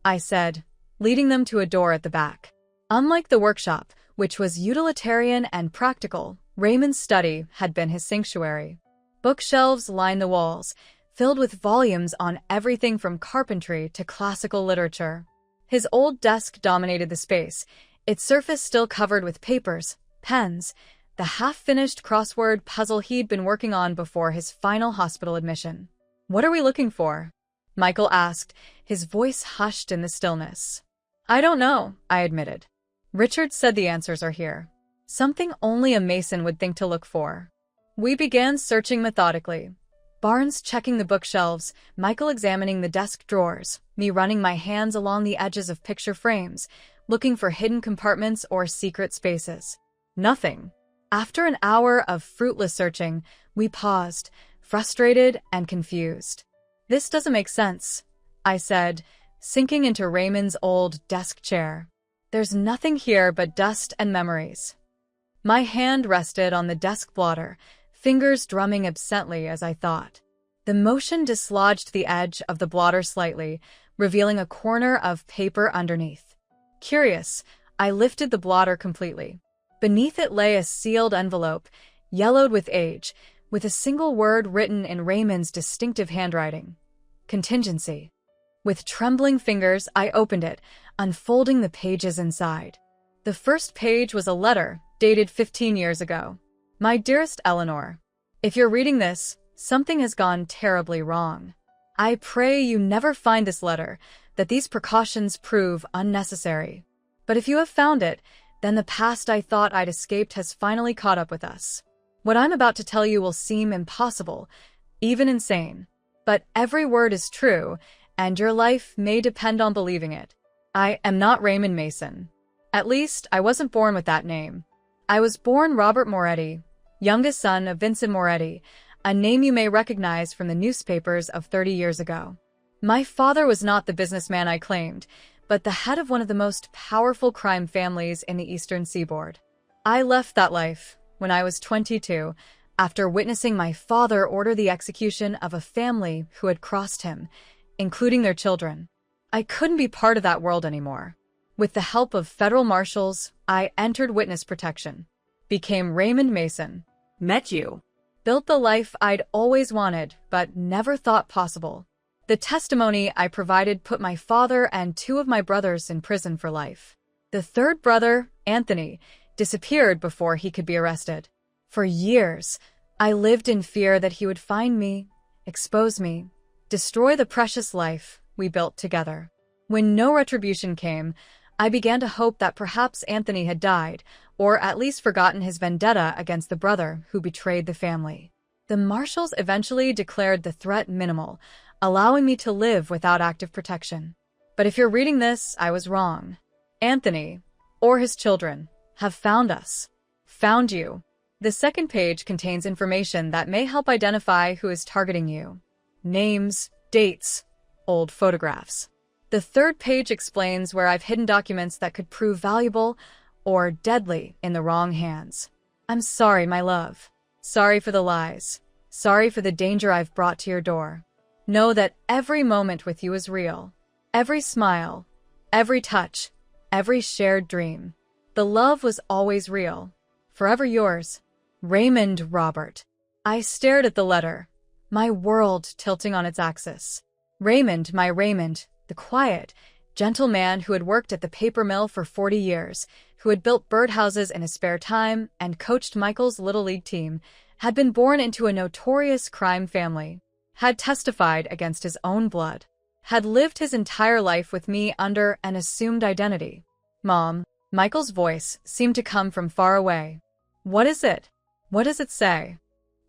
I said, leading them to a door at the back. Unlike the workshop, which was utilitarian and practical, Raymond's study had been his sanctuary. Bookshelves lined the walls, filled with volumes on everything from carpentry to classical literature. His old desk dominated the space, its surface still covered with papers, pens, the half-finished crossword puzzle he'd been working on before his final hospital admission. What are we looking for? Michael asked, his voice hushed in the stillness. I don't know, I admitted. Richard said the answers are here. Something only a Mason would think to look for. We began searching methodically. Barnes checking the bookshelves, Michael examining the desk drawers, me running my hands along the edges of picture frames, looking for hidden compartments or secret spaces. Nothing. After an hour of fruitless searching, we paused, frustrated and confused. This doesn't make sense, I said, sinking into Raymond's old desk chair. There's nothing here but dust and memories. My hand rested on the desk blotter, fingers drumming absently as I thought. The motion dislodged the edge of the blotter slightly, revealing a corner of paper underneath. Curious, I lifted the blotter completely. Beneath it lay a sealed envelope, yellowed with age, with a single word written in Raymond's distinctive handwriting. Contingency. With trembling fingers, I opened it, unfolding the pages inside. The first page was a letter, dated 15 years ago. My dearest Eleanor, if you're reading this, something has gone terribly wrong. I pray you never find this letter, that these precautions prove unnecessary. But if you have found it, then the past I thought I'd escaped has finally caught up with us. What I'm about to tell you will seem impossible, even insane. But every word is true, and your life may depend on believing it. I am not Raymond Mason. At least, I wasn't born with that name. I was born Robert Moretti, youngest son of Vincent Moretti, a name you may recognize from the newspapers of 30 years ago. My father was not the businessman I claimed, but the head of one of the most powerful crime families in the Eastern Seaboard. I left that life when I was 22, after witnessing my father order the execution of a family who had crossed him, including their children. I couldn't be part of that world anymore. With the help of federal marshals, I entered witness protection, became Raymond Mason, Met you. built the life I'd always wanted but never thought possible. The testimony I provided put my father and two of my brothers in prison for life. The third brother, Anthony, disappeared before he could be arrested. For years, I lived in fear that he would find me, expose me, destroy the precious life we built together. When no retribution came, I began to hope that perhaps Anthony had died, or at least forgotten his vendetta against the brother who betrayed the family. The marshals eventually declared the threat minimal, allowing me to live without active protection. But if you're reading this, I was wrong. Anthony, or his children, have found us. Found you. The second page contains information that may help identify who is targeting you. Names, dates, old photographs. The third page explains where I've hidden documents that could prove valuable or deadly in the wrong hands. I'm sorry, my love. Sorry for the lies. Sorry for the danger I've brought to your door. Know that every moment with you is real. Every smile, every touch, every shared dream. The love was always real. Forever yours, Raymond Robert. I stared at the letter, my world tilting on its axis. Raymond, my Raymond, the quiet, gentle man who had worked at the paper mill for 40 years, who had built birdhouses in his spare time and coached Michael's Little League team, had been born into a notorious crime family, had testified against his own blood, had lived his entire life with me under an assumed identity. Mom, Michael's voice seemed to come from far away. What is it? What does it say?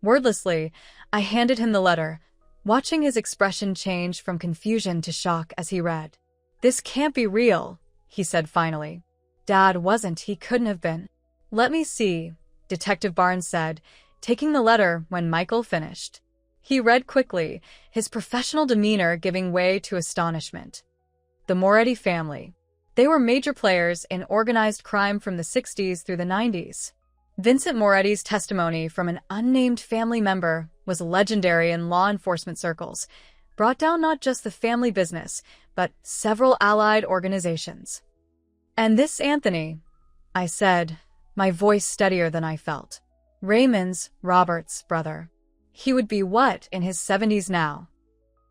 Wordlessly, I handed him the letter, watching his expression change from confusion to shock as he read. This can't be real, he said finally. Dad wasn't, he couldn't have been. Let me see, Detective Barnes said, taking the letter when Michael finished. He read quickly, his professional demeanor giving way to astonishment. The Moretti family. They were major players in organized crime from the 60s through the 90s. Vincent Moretti's testimony from an unnamed family member was legendary in law enforcement circles, brought down not just the family business, but several allied organizations. And this Anthony, I said, my voice steadier than I felt. Raymond's, Robert's brother. He would be what in his 70s now?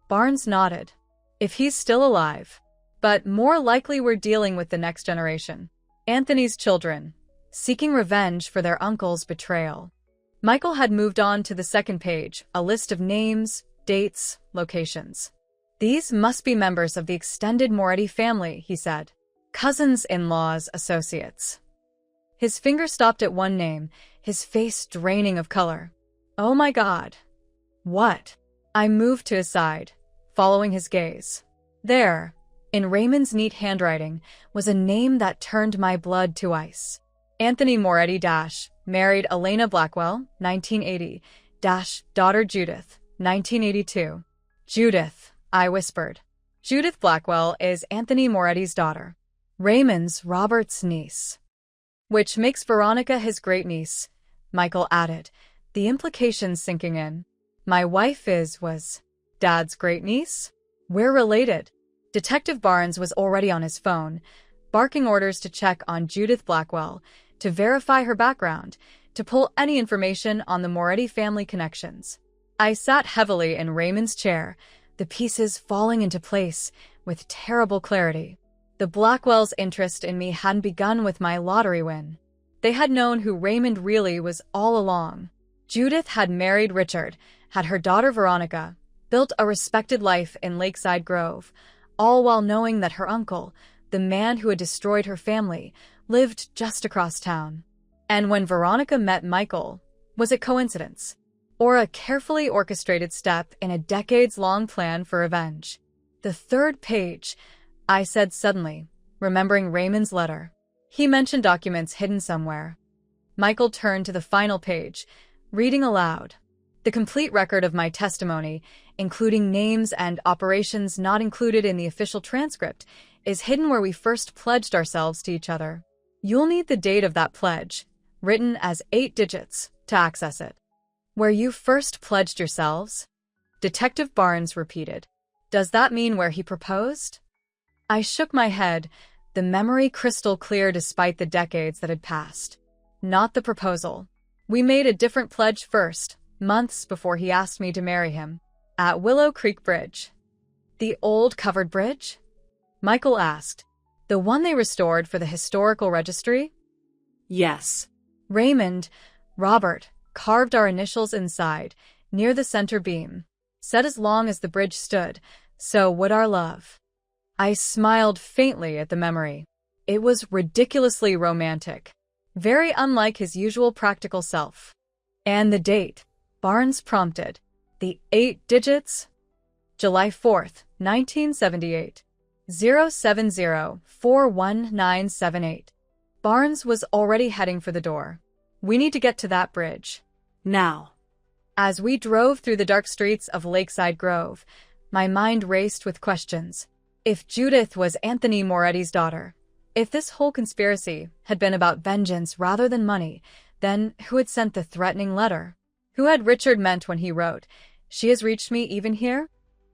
Barnes nodded. If he's still alive. But more likely we're dealing with the next generation. Anthony's children, seeking revenge for their uncle's betrayal. Michael had moved on to the second page, a list of names, dates, locations. These must be members of the extended Moretti family, he said. Cousins-in-laws, associates. His finger stopped at one name, his face draining of color. Oh my God. What? I moved to his side, following his gaze. There, in Raymond's neat handwriting, was a name that turned my blood to ice. Anthony Moretti – married Elena Blackwell, 1980 – daughter Judith, 1982. Judith, I whispered. Judith Blackwell is Anthony Moretti's daughter. Raymond's Robert's niece. Which makes Veronica his great-niece, Michael added, the implications sinking in. My wife was Dad's great-niece? We're related. Detective Barnes was already on his phone, barking orders to check on Judith Blackwell, to verify her background, to pull any information on the Moretti family connections. I sat heavily in Raymond's chair, the pieces falling into place with terrible clarity. The Blackwells' interest in me hadn't begun with my lottery win. They had known who Raymond really was all along. Judith had married Richard, had her daughter Veronica, built a respected life in Lakeside Grove, all while knowing that her uncle, the man who had destroyed her family, lived just across town. And when Veronica met Michael, was it coincidence? Or a carefully orchestrated step in a decades-long plan for revenge? The third page, I said suddenly, remembering Raymond's letter. He mentioned documents hidden somewhere. Michael turned to the final page, reading aloud. The complete record of my testimony, including names and operations not included in the official transcript, is hidden where we first pledged ourselves to each other. You'll need the date of that pledge, written as 8 digits, to access it. Where you first pledged yourselves? Detective Barnes repeated. Does that mean where he proposed? I shook my head, the memory crystal clear despite the decades that had passed. Not the proposal. We made a different pledge first, months before he asked me to marry him, at Willow Creek Bridge. The old covered bridge? Michael asked. The one they restored for the historical registry? Yes. Raymond, Robert, carved our initials inside, near the center beam. Said as long as the bridge stood, so would our love. I smiled faintly at the memory. It was ridiculously romantic, very unlike his usual practical self. And the date, Barnes prompted. The 8 digits? July 4th, 1978. 070-41978. Barnes was already heading for the door. We need to get to that bridge. Now. As we drove through the dark streets of Lakeside Grove, my mind raced with questions. If Judith was Anthony Moretti's daughter, if this whole conspiracy had been about vengeance rather than money, then who had sent the threatening letter? Who had Richard meant when he wrote, "She has reached me even here"?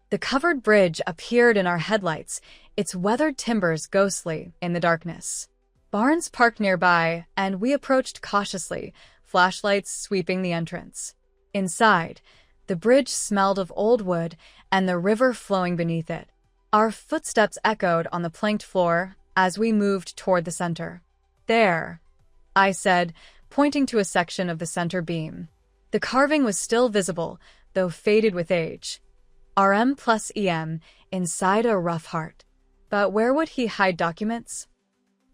The covered bridge appeared in our headlights, its weathered timbers ghostly in the darkness. Barnes parked nearby, and we approached cautiously, flashlights sweeping the entrance. Inside, the bridge smelled of old wood and the river flowing beneath it. Our footsteps echoed on the planked floor as we moved toward the center. There, I said, pointing to a section of the center beam. The carving was still visible, though faded with age. RM plus EM inside a rough heart. But where would he hide documents?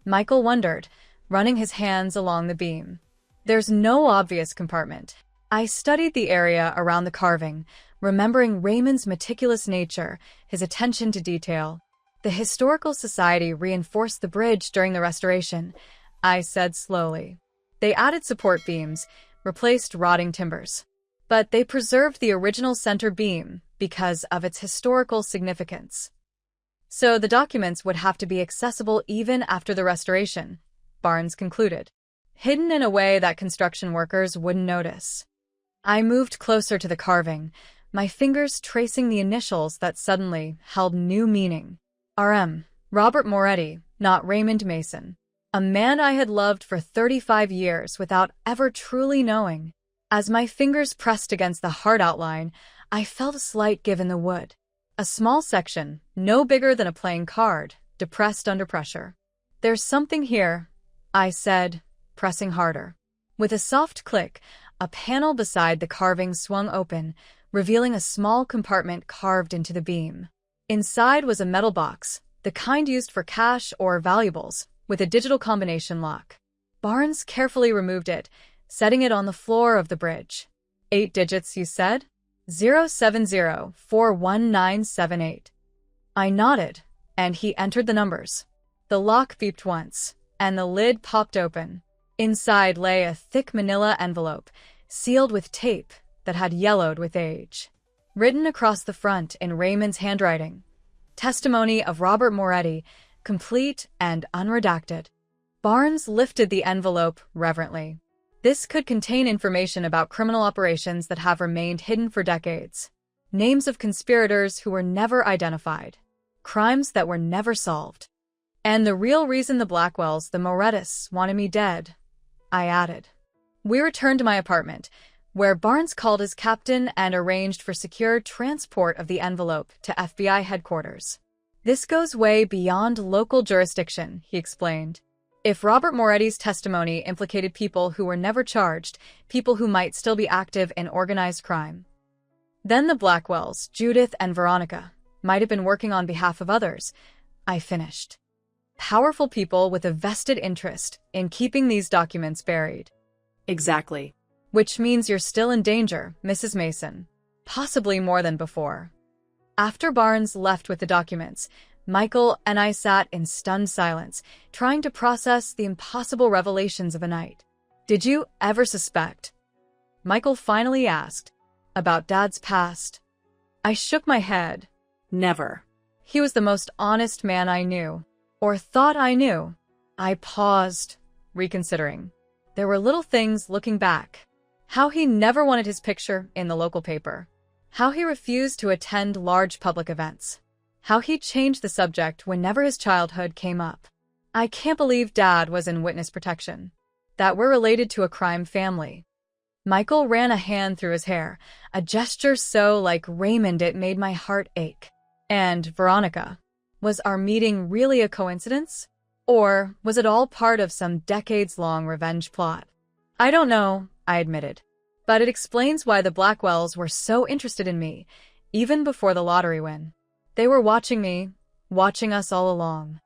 Michael wondered, running his hands along the beam. There's no obvious compartment. I studied the area around the carving, remembering Raymond's meticulous nature, his attention to detail. The Historical Society reinforced the bridge during the restoration, I said slowly. They added support beams, replaced rotting timbers. But they preserved the original center beam because of its historical significance. So the documents would have to be accessible even after the restoration, Barnes concluded, hidden in a way that construction workers wouldn't notice. I moved closer to the carving, my fingers tracing the initials that suddenly held new meaning. RM, Robert Moretti, not Raymond Mason. A man I had loved for 35 years without ever truly knowing. As my fingers pressed against the heart outline, I felt a slight give in the wood. A small section, no bigger than a playing card, depressed under pressure. There's something here, I said, pressing harder. With a soft click, a panel beside the carving swung open, revealing a small compartment carved into the beam. Inside was a metal box, the kind used for cash or valuables, with a digital combination lock. Barnes carefully removed it, setting it on the floor of the bridge. 8 digits, you said? 070-41978. I nodded, and he entered the numbers. The lock beeped once, and the lid popped open. Inside lay a thick manila envelope, sealed with tape that had yellowed with age. written across the front in Raymond's handwriting. Testimony of Robert Moretti, complete and unredacted. Barnes lifted the envelope reverently. This could contain information about criminal operations that have remained hidden for decades. Names of conspirators who were never identified. Crimes that were never solved. And the real reason the Blackwells, the Morettis, wanted me dead, I added. We returned to my apartment, where Barnes called his captain and arranged for secure transport of the envelope to FBI headquarters. This goes way beyond local jurisdiction, he explained. If Robert Moretti's testimony implicated people who were never charged, people who might still be active in organized crime, then the Blackwells, Judith and Veronica, might have been working on behalf of others, I finished. Powerful people with a vested interest in keeping these documents buried. Exactly. Which means you're still in danger, Mrs. Mason. Possibly more than before. After Barnes left with the documents, Michael and I sat in stunned silence, trying to process the impossible revelations of a night. Did you ever suspect? Michael finally asked. About Dad's past. I shook my head. Never. He was the most honest man I knew. Or thought I knew. I paused, reconsidering. There were little things looking back. How he never wanted his picture in the local paper. How he refused to attend large public events. How he changed the subject whenever his childhood came up. I can't believe Dad was in witness protection. That we're related to a crime family. Michael ran a hand through his hair, a gesture so like Raymond it made my heart ache. And Veronica, was our meeting really a coincidence? Or was it all part of some decades-long revenge plot? I don't know, I admitted. But it explains why the Blackwells were so interested in me, even before the lottery win. They were watching me, watching us all along.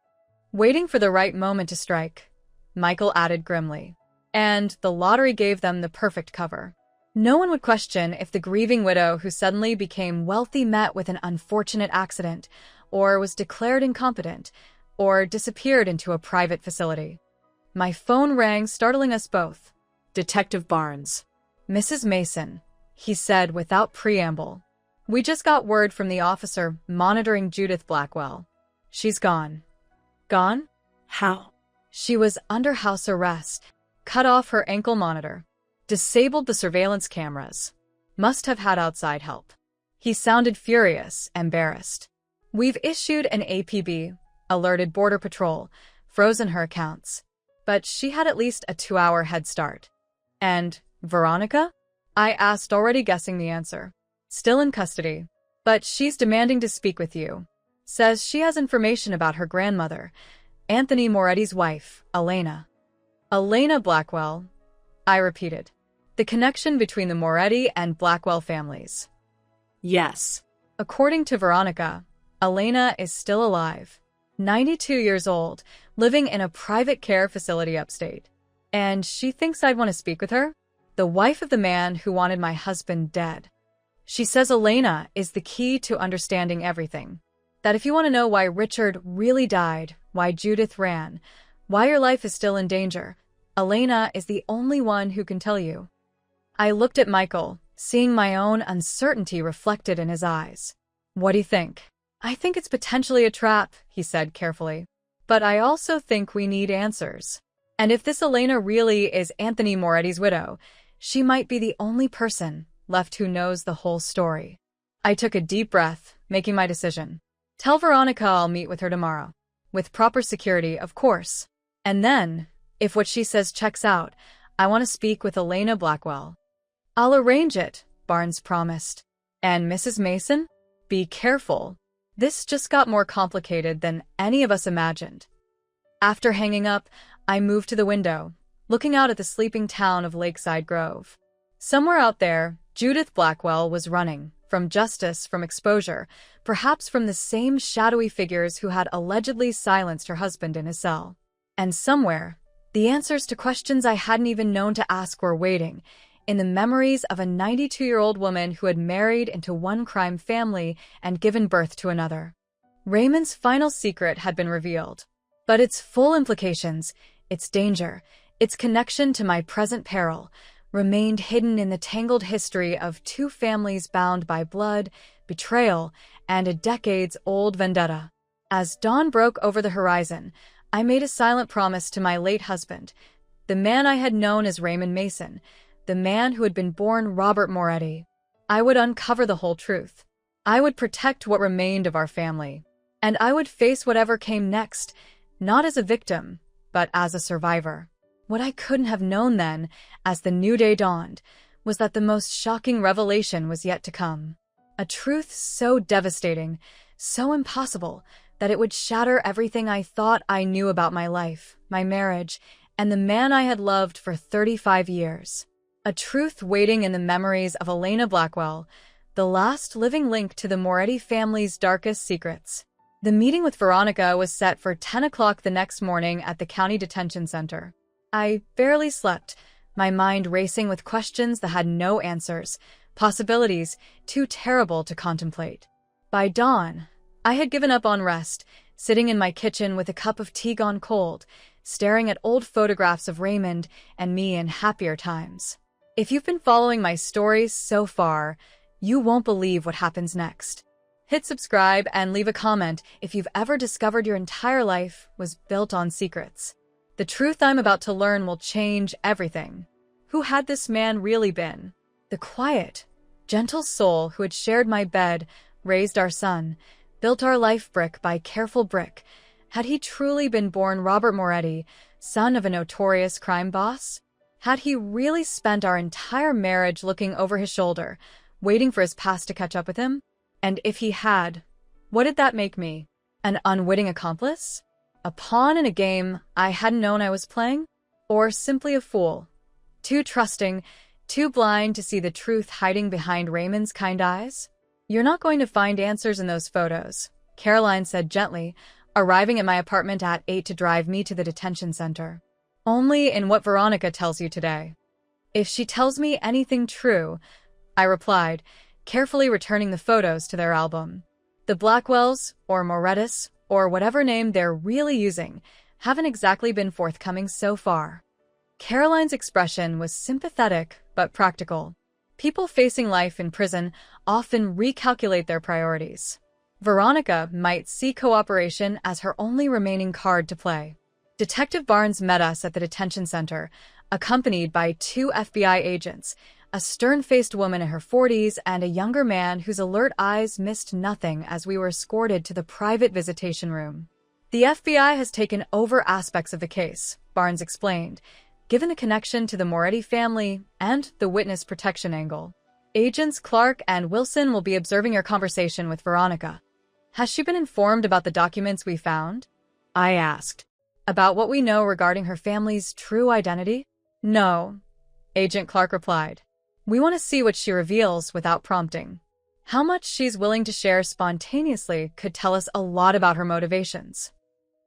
Waiting for the right moment to strike, Michael added grimly. And the lottery gave them the perfect cover. No one would question if the grieving widow who suddenly became wealthy met with an unfortunate accident, or was declared incompetent, or disappeared into a private facility. My phone rang, startling us both. Detective Barnes. Mrs. Mason, he said without preamble. We just got word from the officer monitoring Judith Blackwell. She's gone. Gone? How? She was under house arrest. Cut off her ankle monitor. Disabled the surveillance cameras. Must have had outside help. He sounded furious, embarrassed. We've issued an APB, alerted Border Patrol, frozen her accounts. But she had at least a 2-hour head start. And Veronica? I asked, already guessing the answer. Still in custody. But she's demanding to speak with you. Says she has information about her grandmother, Anthony Moretti's wife, Elena. Elena Blackwell, I repeated. The connection between the Moretti and Blackwell families. Yes. According to Veronica, Elena is still alive, 92 years old, living in a private care facility upstate. And she thinks I'd want to speak with her? The wife of the man who wanted my husband dead. She says Elena is the key to understanding everything. That if you want to know why Richard really died, why Judith ran, why your life is still in danger, Elena is the only one who can tell you. I looked at Michael, seeing my own uncertainty reflected in his eyes. What do you think? I think it's potentially a trap, he said carefully. But I also think we need answers. And if this Elena really is Anthony Moretti's widow, she might be the only person left who knows the whole story. I took a deep breath, making my decision. Tell Veronica I'll meet with her tomorrow. With proper security, of course. And then, if what she says checks out, I want to speak with Elena Blackwell. I'll arrange it, Barnes promised. And Mrs. Mason? Be careful. This just got more complicated than any of us imagined. After hanging up, I moved to the window, looking out at the sleeping town of Lakeside Grove. Somewhere out there, Judith Blackwell was running, from justice, from exposure, perhaps from the same shadowy figures who had allegedly silenced her husband in his cell. And somewhere, the answers to questions I hadn't even known to ask were waiting, in the memories of a 92-year-old woman who had married into one crime family and given birth to another. Raymond's final secret had been revealed, but its full implications, its danger, its connection to my present peril, remained hidden in the tangled history of two families bound by blood, betrayal, and a decades-old vendetta. As dawn broke over the horizon, I made a silent promise to my late husband, the man I had known as Raymond Mason, the man who had been born Robert Moretti. I would uncover the whole truth. I would protect what remained of our family. And I would face whatever came next, not as a victim, but as a survivor. What I couldn't have known then, as the new day dawned, was that the most shocking revelation was yet to come. A truth so devastating, so impossible, that it would shatter everything I thought I knew about my life, my marriage, and the man I had loved for 35 years. A truth waiting in the memories of Elena Blackwell, the last living link to the Moretti family's darkest secrets. The meeting with Veronica was set for 10 o'clock the next morning at the county detention center. I barely slept, my mind racing with questions that had no answers, possibilities too terrible to contemplate. By dawn, I had given up on rest, sitting in my kitchen with a cup of tea gone cold, staring at old photographs of Raymond and me in happier times. If you've been following my stories so far, you won't believe what happens next. Hit subscribe and leave a comment if you've ever discovered your entire life was built on secrets. The truth I'm about to learn will change everything. Who had this man really been? The quiet, gentle soul who had shared my bed, raised our son, built our life brick by careful brick. Had he truly been born Robert Moretti, son of a notorious crime boss? Had he really spent our entire marriage looking over his shoulder, waiting for his past to catch up with him? And if he had, what did that make me? An unwitting accomplice? A pawn in a game I hadn't known I was playing? Or simply a fool? Too trusting, too blind to see the truth hiding behind Raymond's kind eyes? You're not going to find answers in those photos, Caroline said gently, arriving at my apartment at 8 to drive me to the detention center. Only in what Veronica tells you today. If she tells me anything true, I replied, carefully returning the photos to their album. The Blackwells, or Morettis, or whatever name they're really using, haven't exactly been forthcoming so far. Caroline's expression was sympathetic but practical. People facing life in prison often recalculate their priorities. Veronica might see cooperation as her only remaining card to play. Detective Barnes met us at the detention center, accompanied by 2 FBI agents, a stern-faced woman in her 40s and a younger man whose alert eyes missed nothing as we were escorted to the private visitation room. The FBI has taken over aspects of the case, Barnes explained, given the connection to the Moretti family and the witness protection angle. Agents Clark and Wilson will be observing your conversation with Veronica. Has she been informed about the documents we found? I asked. About what we know regarding her family's true identity? No, Agent Clark replied. We want to see what she reveals without prompting. How much she's willing to share spontaneously could tell us a lot about her motivations.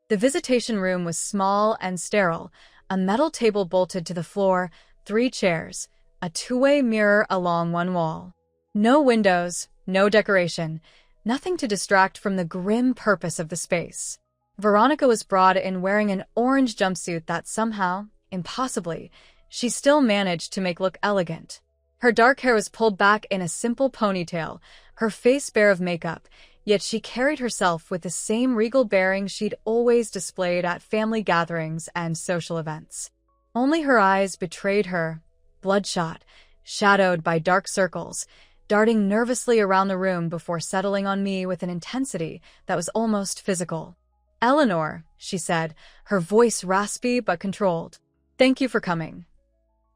The visitation room was small and sterile, a metal table bolted to the floor, 3 chairs, a two-way mirror along one wall. No windows, no decoration, nothing to distract from the grim purpose of the space. Veronica was brought in wearing an orange jumpsuit that somehow, impossibly, she still managed to make look elegant. Her dark hair was pulled back in a simple ponytail, her face bare of makeup, yet she carried herself with the same regal bearing she'd always displayed at family gatherings and social events. Only her eyes betrayed her, bloodshot, shadowed by dark circles, darting nervously around the room before settling on me with an intensity that was almost physical. Eleanor, she said, her voice raspy but controlled. Thank you for coming.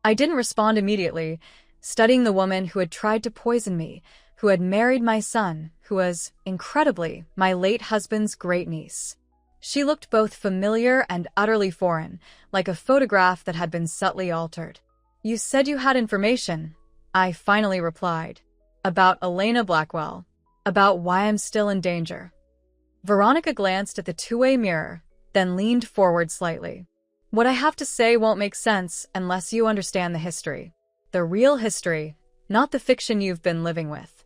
I didn't respond immediately, studying the woman who had tried to poison me, who had married my son, who was, incredibly, my late husband's great-niece. She looked both familiar and utterly foreign, like a photograph that had been subtly altered. You said you had information, I finally replied. About Elena Blackwell. About why I'm still in danger. Veronica glanced at the two-way mirror, then leaned forward slightly. What I have to say won't make sense unless you understand the history. The real history, not the fiction you've been living with.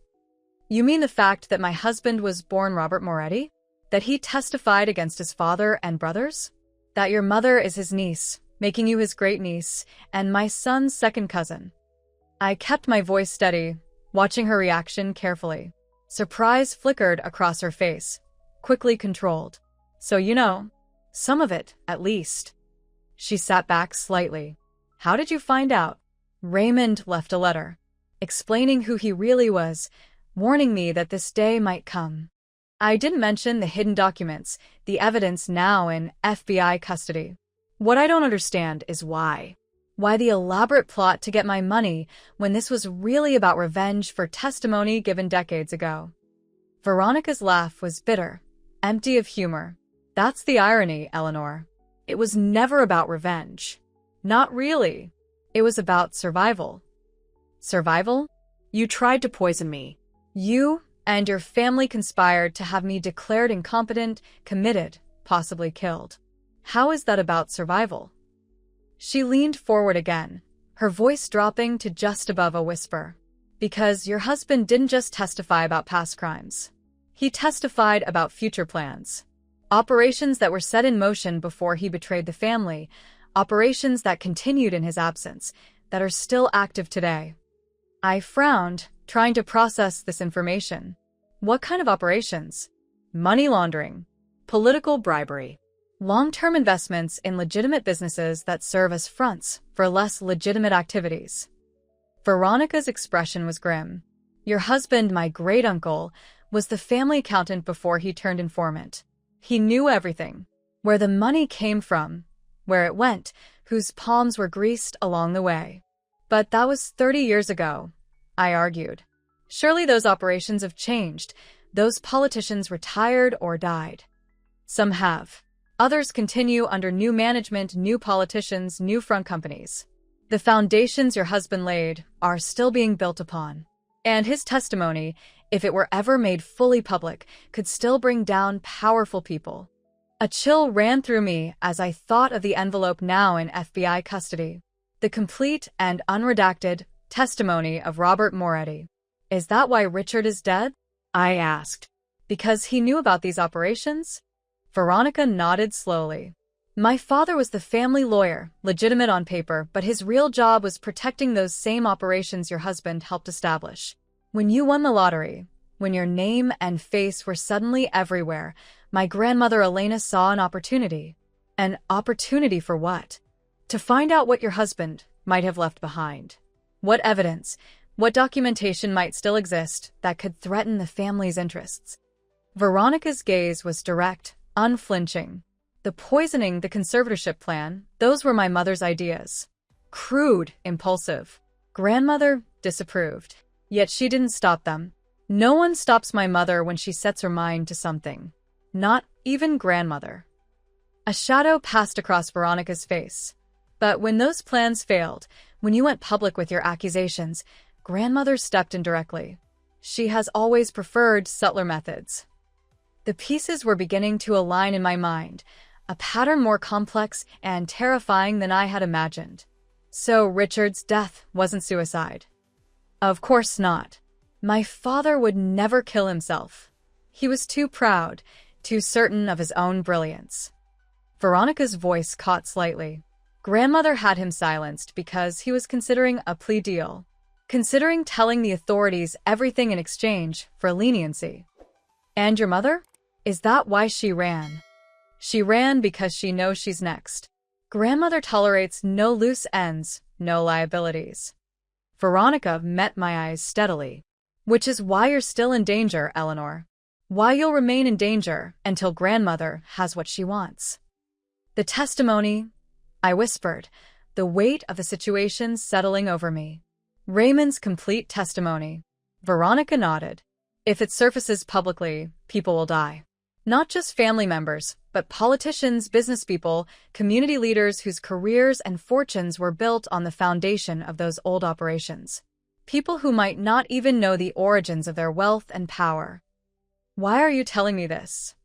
You mean the fact that my husband was born Robert Moretti? That he testified against his father and brothers? That your mother is his niece, making you his great niece and my son's second cousin. I kept my voice steady, watching her reaction carefully. Surprise flickered across her face, quickly controlled. So you know, some of it, at least. She sat back slightly. How did you find out? Raymond left a letter, explaining who he really was, warning me that this day might come. I didn't mention the hidden documents, the evidence now in FBI custody. What I don't understand is why. Why the elaborate plot to get my money when this was really about revenge for testimony given decades ago? Veronica's laugh was bitter, empty of humor. That's the irony, Eleanor. It was never about revenge. Not really. It was about survival. Survival? You tried to poison me. You and your family conspired to have me declared incompetent, committed, possibly killed. How is that about survival? She leaned forward again, her voice dropping to just above a whisper. Because your husband didn't just testify about past crimes. He testified about future plans. Operations that were set in motion before he betrayed the family, operations that continued in his absence, that are still active today. I frowned, trying to process this information. What kind of operations? Money laundering, political bribery, long-term investments in legitimate businesses that serve as fronts for less legitimate activities. Veronica's expression was grim. Your husband, my great-uncle, was the family accountant before he turned informant. He knew everything. Where the money came from, where it went, whose palms were greased along the way. But that was 30 years ago, I argued. Surely those operations have changed. Those politicians retired or died. Some have. Others continue under new management, new politicians, new front companies. The foundations your husband laid are still being built upon. And his testimony, if it were ever made fully public, could still bring down powerful people. A chill ran through me as I thought of the envelope now in FBI custody. The complete and unredacted testimony of Robert Moretti. Is that why Richard is dead? I asked. Because he knew about these operations? Veronica nodded slowly. My father was the family lawyer, legitimate on paper, but his real job was protecting those same operations your husband helped establish. When you won the lottery, when your name and face were suddenly everywhere, my grandmother Elena saw an opportunity. An opportunity for what? To find out what your husband might have left behind. What evidence, what documentation might still exist that could threaten the family's interests. Veronica's gaze was direct, unflinching. The poisoning, the conservatorship plan, those were my mother's ideas. Crude, impulsive. Grandmother disapproved. Yet she didn't stop them. No one stops my mother when she sets her mind to something. Not even grandmother. A shadow passed across Veronica's face. But when those plans failed, when you went public with your accusations, grandmother stepped in directly. She has always preferred subtler methods. The pieces were beginning to align in my mind, a pattern more complex and terrifying than I had imagined. So Richard's death wasn't suicide. Of course not. My father would never kill himself. He was too proud, too certain of his own brilliance. Veronica's voice caught slightly. Grandmother had him silenced because he was considering a plea deal. Considering telling the authorities everything in exchange for leniency. And your mother? Is that why she ran? She ran because she knows she's next. Grandmother tolerates no loose ends, no liabilities. Veronica met my eyes steadily. Which is why you're still in danger, Eleanor. Why you'll remain in danger until grandmother has what she wants. The testimony, I whispered, the weight of the situation settling over me. Raymond's complete testimony. Veronica nodded. If it surfaces publicly, people will die. Not just family members, but politicians, business people, community leaders whose careers and fortunes were built on the foundation of those old operations. People who might not even know the origins of their wealth and power. Why are you telling me this?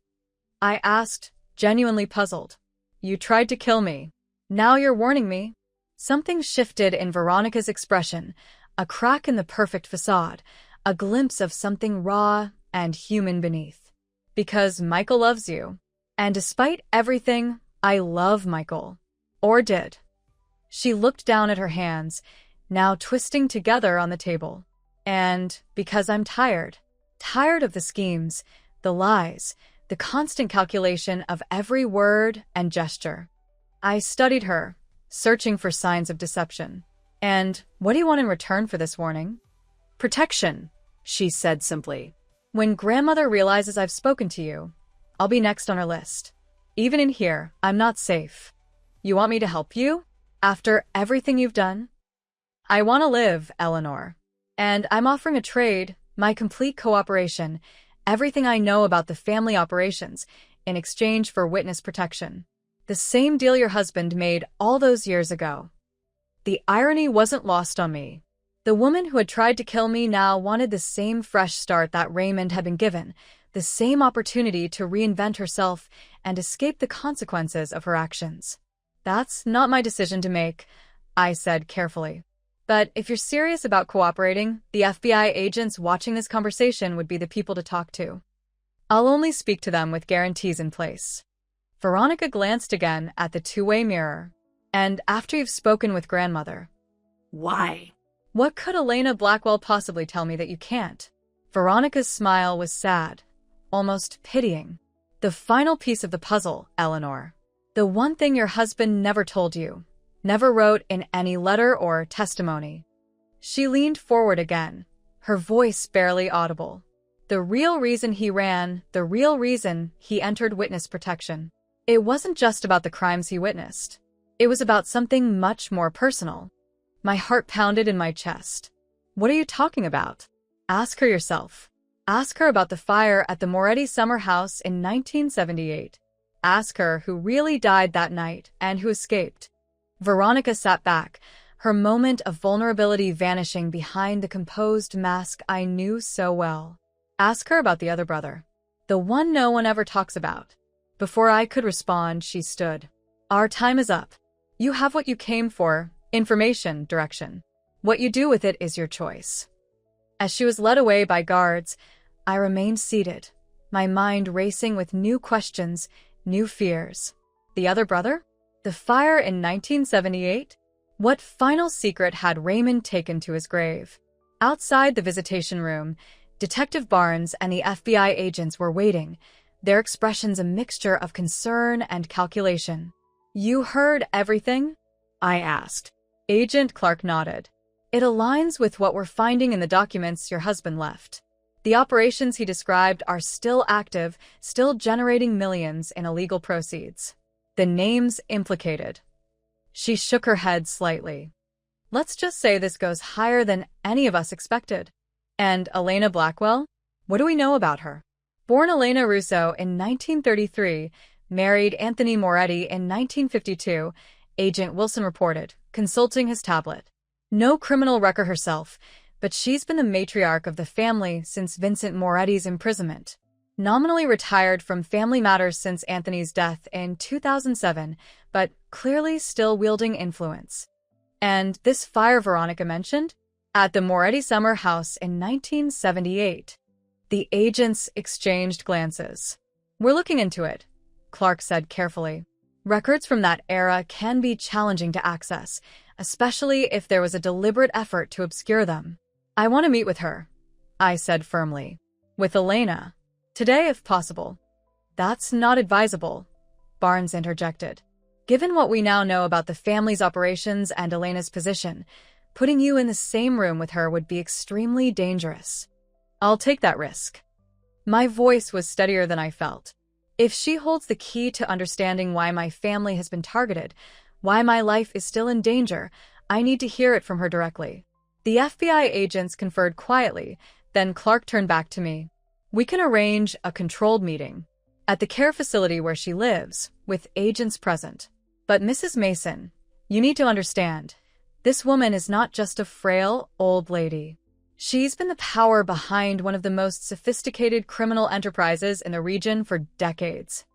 I asked, genuinely puzzled. You tried to kill me. Now you're warning me. Something shifted in Veronica's expression, a crack in the perfect facade, a glimpse of something raw and human beneath. Because Michael loves you. And despite everything, I love Michael. Or did. She looked down at her hands, now twisting together on the table. And because I'm tired. Tired of the schemes, the lies, the constant calculation of every word and gesture. I studied her, searching for signs of deception. And what do you want in return for this warning? Protection, she said simply. When grandmother realizes I've spoken to you, I'll be next on her list. Even in here, I'm not safe. You want me to help you? After everything you've done? I want to live, Eleanor. And I'm offering a trade, my complete cooperation, everything I know about the family operations, in exchange for witness protection. The same deal your husband made all those years ago. The irony wasn't lost on me. The woman who had tried to kill me now wanted the same fresh start that Raymond had been given, the same opportunity to reinvent herself and escape the consequences of her actions. That's not my decision to make, I said carefully. But if you're serious about cooperating, the FBI agents watching this conversation would be the people to talk to. I'll only speak to them with guarantees in place. Veronica glanced again at the two-way mirror. And after you've spoken with grandmother. Why? What could Elena Blackwell possibly tell me that you can't? Veronica's smile was sad, almost pitying. The final piece of the puzzle, Eleanor. The one thing your husband never told you, never wrote in any letter or testimony. She leaned forward again, her voice barely audible. The real reason he ran, the real reason he entered witness protection. It wasn't just about the crimes he witnessed. It was about something much more personal. My heart pounded in my chest. What are you talking about? Ask her yourself. Ask her about the fire at the Moretti Summer House in 1978. Ask her who really died that night and who escaped. Veronica sat back, her moment of vulnerability vanishing behind the composed mask I knew so well. Ask her about the other brother, the one no one ever talks about. Before I could respond, she stood. Our time is up. You have what you came for, information, direction. What you do with it is your choice. As she was led away by guards, I remained seated, my mind racing with new questions, new fears. The other brother? The fire in 1978? What final secret had Raymond taken to his grave? Outside the visitation room, Detective Barnes and the FBI agents were waiting, their expressions a mixture of concern and calculation. You heard everything? I asked. Agent Clark nodded. It aligns with what we're finding in the documents your husband left. The operations he described are still active, still generating millions in illegal proceeds. The names implicated. She shook her head slightly. Let's just say this goes higher than any of us expected. And Elena Blackwell? What do we know about her? Born Elena Russo in 1933, married Anthony Moretti in 1952, Agent Wilson reported, consulting his tablet. No criminal record herself, but she's been the matriarch of the family since Vincent Moretti's imprisonment. Nominally retired from family matters since Anthony's death in 2007, but clearly still wielding influence. And this fire Veronica mentioned? At the Moretti Summer House in 1978. The agents exchanged glances. We're looking into it, Clark said carefully. Records from that era can be challenging to access, especially if there was a deliberate effort to obscure them. I want to meet with her, I said firmly. With Elena. Today, if possible. That's not advisable, Barnes interjected. Given what we now know about the family's operations and Elena's position, putting you in the same room with her would be extremely dangerous. I'll take that risk. My voice was steadier than I felt. If she holds the key to understanding why my family has been targeted, why my life is still in danger, I need to hear it from her directly. The FBI agents conferred quietly, then Clark turned back to me. We can arrange a controlled meeting at the care facility where she lives, with agents present. But Mrs. Mason, you need to understand, this woman is not just a frail, old lady. She's been the power behind one of the most sophisticated criminal enterprises in the region for decades.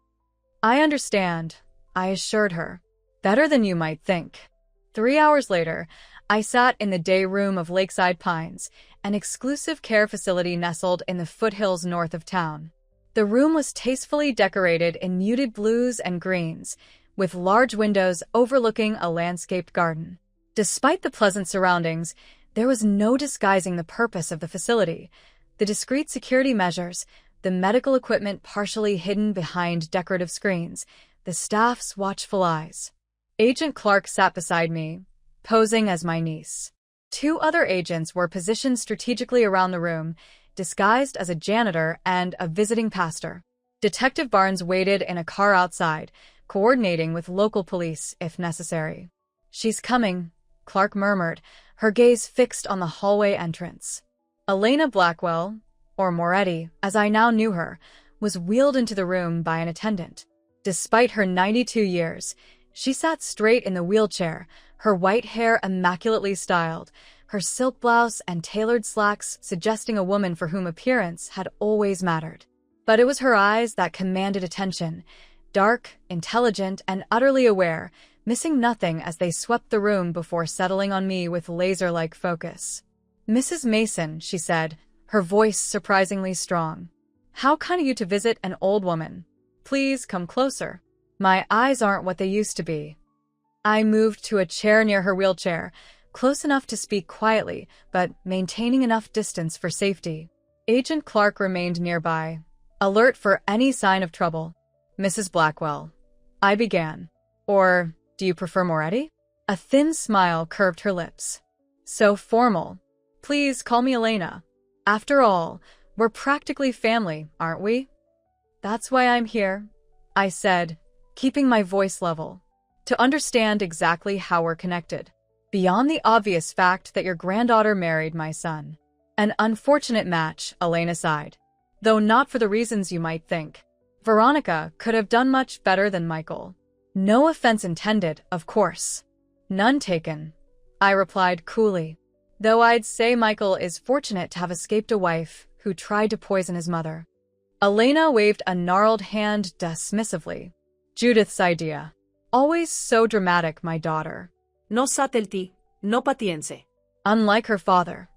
I understand, I assured her. Better than you might think. 3 hours later, I sat in the day room of Lakeside Pines, an exclusive care facility nestled in the foothills north of town. The room was tastefully decorated in muted blues and greens, with large windows overlooking a landscaped garden. Despite the pleasant surroundings, there was no disguising the purpose of the facility. The discreet security measures, the medical equipment partially hidden behind decorative screens, the staff's watchful eyes. Agent Clark sat beside me, posing as my niece. 2 other agents were positioned strategically around the room, disguised as a janitor and a visiting pastor. Detective Barnes waited in a car outside, coordinating with local police if necessary. "She's coming," Clark murmured, her gaze fixed on the hallway entrance. Elena Blackwell, or Moretti, as I now knew her, was wheeled into the room by an attendant. Despite her 92 years, she sat straight in the wheelchair, her white hair immaculately styled, her silk blouse and tailored slacks suggesting a woman for whom appearance had always mattered. But it was her eyes that commanded attention, dark, intelligent, and utterly aware, missing nothing as they swept the room before settling on me with laser-like focus. "Mrs. Mason," she said, her voice surprisingly strong. "How kind of you to visit an old woman. Please come closer. My eyes aren't what they used to be." I moved to a chair near her wheelchair, close enough to speak quietly, but maintaining enough distance for safety. Agent Clark remained nearby, alert for any sign of trouble. "Mrs. Blackwell," I began. "Or do you prefer Moretti?" A thin smile curved her lips. "So formal. Please call me Elena. After all, we're practically family, aren't we?" "That's why I'm here," I said, keeping my voice level. "To understand exactly how we're connected. Beyond the obvious fact that your granddaughter married my son. An unfortunate match," Elena sighed. "Though not for the reasons you might think. Veronica could have done much better than Michael. No offense intended, of course." "None taken," I replied coolly. "Though I'd say Michael is fortunate to have escaped a wife who tried to poison his mother." Elena waved a gnarled hand dismissively. "Judith's idea. Always so dramatic, my daughter. No satelti, no patience. Unlike her father.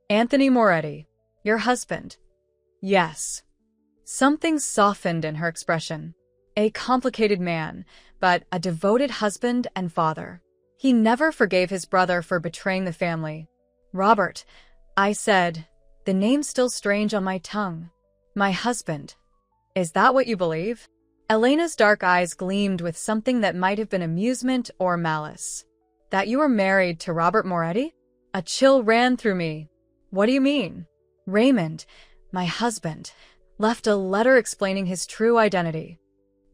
Anthony Moretti, your husband." "Yes." Something softened in her expression. A complicated man, but a devoted husband and father. He never forgave his brother for betraying the family. "Robert," I said, the name still strange on my tongue. "My husband. Is that what you believe?" Elena's dark eyes gleamed with something that might have been amusement or malice. "That you were married to Robert Moretti?" A chill ran through me. "What do you mean?" "Raymond, my husband, left a letter explaining his true identity."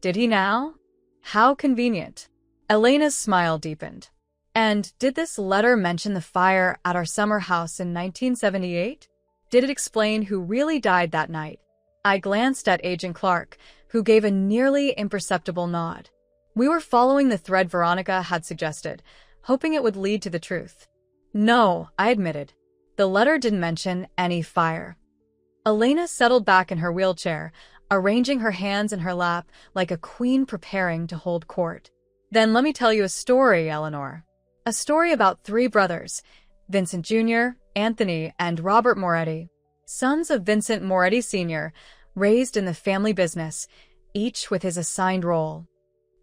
"Did he now? How convenient." Elena's smile deepened. "And did this letter mention the fire at our summer house in 1978? Did it explain who really died that night?" I glanced at Agent Clark, who gave a nearly imperceptible nod. We were following the thread Veronica had suggested, hoping it would lead to the truth. "No," I admitted. "The letter didn't mention any fire." Elena settled back in her wheelchair, arranging her hands in her lap like a queen preparing to hold court. "Then let me tell you a story, Eleanor. A story about 3 brothers, Vincent Jr., Anthony, and Robert Moretti, sons of Vincent Moretti Sr., raised in the family business, each with his assigned role."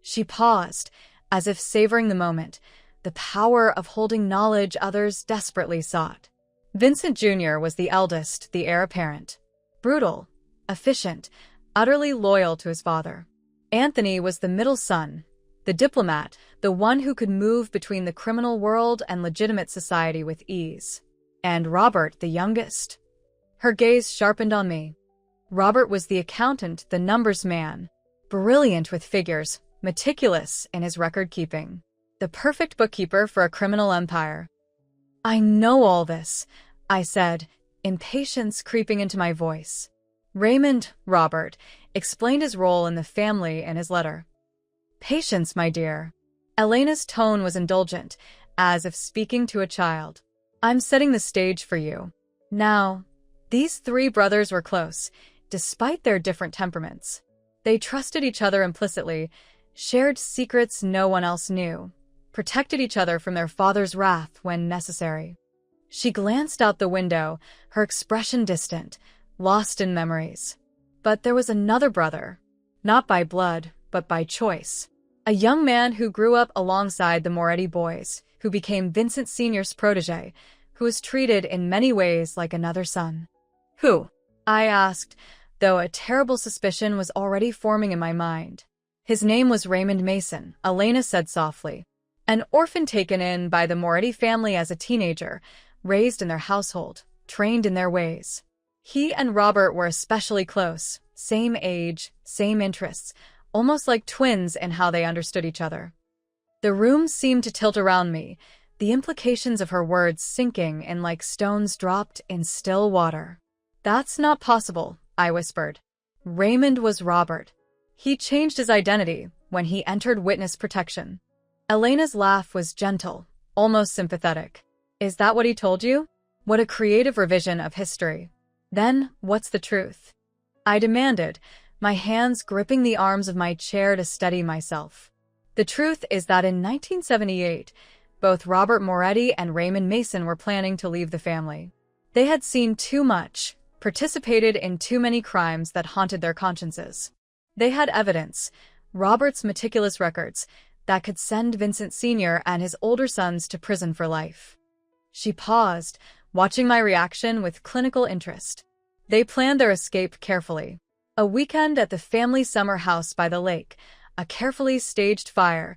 She paused, as if savoring the moment, the power of holding knowledge others desperately sought. Vincent Jr. was the eldest, the heir apparent. Brutal, efficient, utterly loyal to his father. Anthony was the middle son, the diplomat, the one who could move between the criminal world and legitimate society with ease. And Robert, the youngest. Her gaze sharpened on me. Robert was the accountant, the numbers man, brilliant with figures, meticulous in his record-keeping. The perfect bookkeeper for a criminal empire. "I know all this," I said, impatience creeping into my voice. Raymond, Robert, explained his role in the family in his letter. "Patience, my dear." Elena's tone was indulgent, as if speaking to a child. "I'm setting the stage for you. Now, these 3 brothers were close, despite their different temperaments. They trusted each other implicitly, shared secrets no one else knew, protected each other from their father's wrath when necessary." She glanced out the window, her expression distant, lost in memories. "But there was another brother, not by blood, but by choice. a young man who grew up alongside the Moretti boys, who became Vincent Sr.'s protege, who was treated in many ways like another son. Who? I asked, though a terrible suspicion was already forming in my mind. His name was Raymond Mason, Elena said softly. An orphan taken in by the Moretti family as a teenager, raised in their household, trained in their ways. He and Robert were especially close, same age, same interests, almost like twins in how they understood each other. The room seemed to tilt around me, the implications of her words sinking in like stones dropped in still water. That's not possible, I whispered. Raymond was Robert. He changed his identity when he entered witness protection. Elena's laugh was gentle, almost sympathetic. Is that what he told you? What a creative revision of history. Then, what's the truth? I demanded, my hands gripping the arms of my chair to steady myself. The truth is that in 1978, both Robert Moretti and Raymond Mason were planning to leave the family. They had seen too much, participated in too many crimes that haunted their consciences. They had evidence, Robert's meticulous records, that could send Vincent Sr. and his older sons to prison for life. She paused, watching my reaction with clinical interest. They planned their escape carefully. A weekend at the family summer house by the lake, a carefully staged fire,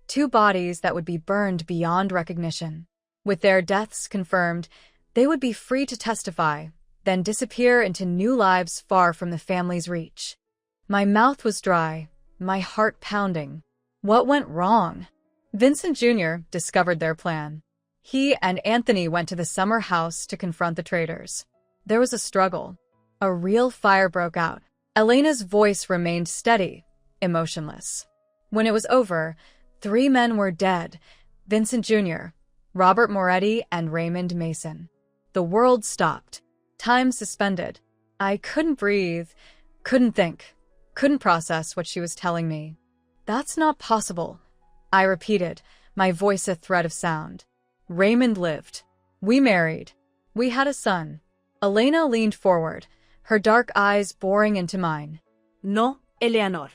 2 bodies that would be burned beyond recognition. With their deaths confirmed, they would be free to testify, then disappear into new lives far from the family's reach. My mouth was dry, my heart pounding. What went wrong? Vincent Jr. discovered their plan. He and Anthony went to the summer house to confront the traitors. There was a struggle. A real fire broke out. Elena's voice remained steady, emotionless. When it was over, 3 men were dead, Vincent Jr., Robert Moretti, and Raymond Mason. The world stopped. Time suspended. I couldn't breathe, couldn't think, couldn't process what she was telling me. That's not possible, I repeated, my voice a thread of sound. Raymond lived. We married. We had a son. Elena leaned forward, her dark eyes boring into mine. No, Eleanor.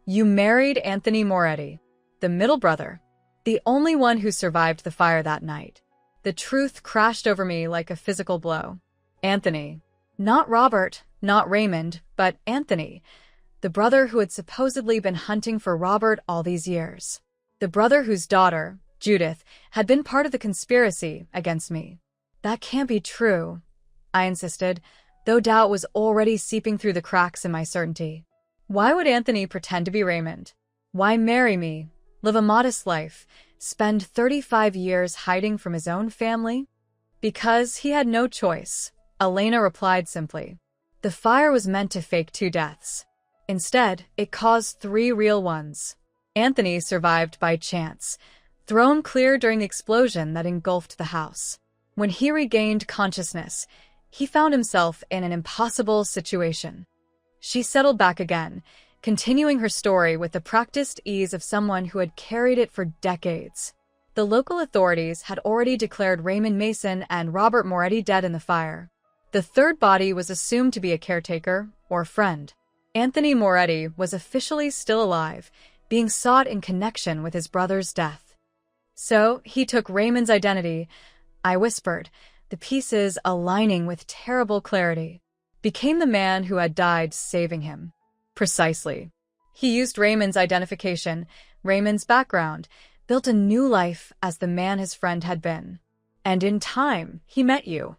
You married Anthony Moretti, the middle brother, the only one who survived the fire that night. The truth crashed over me like a physical blow. Anthony. Not Robert, not Raymond, but Anthony, the brother who had supposedly been hunting for Robert all these years. The brother whose daughter, Judith, had been part of the conspiracy against me. That can't be true, I insisted, though doubt was already seeping through the cracks in my certainty. Why would Anthony pretend to be Raymond? Why marry me, live a modest life, spend 35 years hiding from his own family? Because he had no choice, Elena replied simply. The fire was meant to fake 2 deaths. Instead, it caused 3 real ones. Anthony survived by chance, thrown clear during the explosion that engulfed the house. When he regained consciousness, he found himself in an impossible situation. She settled back again, continuing her story with the practiced ease of someone who had carried it for decades. The local authorities had already declared Raymond Mason and Robert Moretti dead in the fire. The 3rd body was assumed to be a caretaker or friend. Anthony Moretti was officially still alive, being sought in connection with his brother's death. So he took Raymond's identity, I whispered, the pieces aligning with terrible clarity. Became the man who had died saving him. Precisely. He used Raymond's identification, Raymond's background, built a new life as the man his friend had been. And in time, he met you.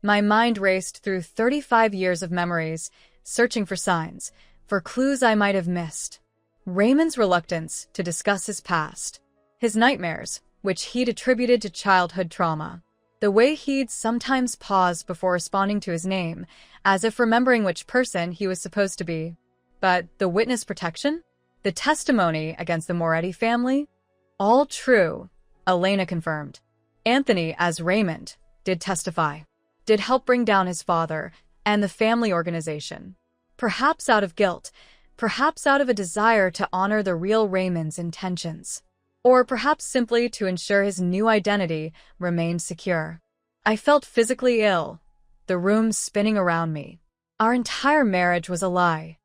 My mind raced through 35 years of memories, searching for signs, for clues I might have missed. Raymond's reluctance to discuss his past, his nightmares, which he'd attributed to childhood trauma, the way he'd sometimes pause before responding to his name, as if remembering which person he was supposed to be. But the witness protection? The testimony against the Moretti family? All true, Elena confirmed. Anthony, as Raymond, did testify, did help bring down his father and the family organization. Perhaps out of guilt, perhaps out of a desire to honor the real Raymond's intentions. Or perhaps simply to ensure his new identity remained secure. I felt physically ill, the room spinning around me. Our entire marriage was a lie.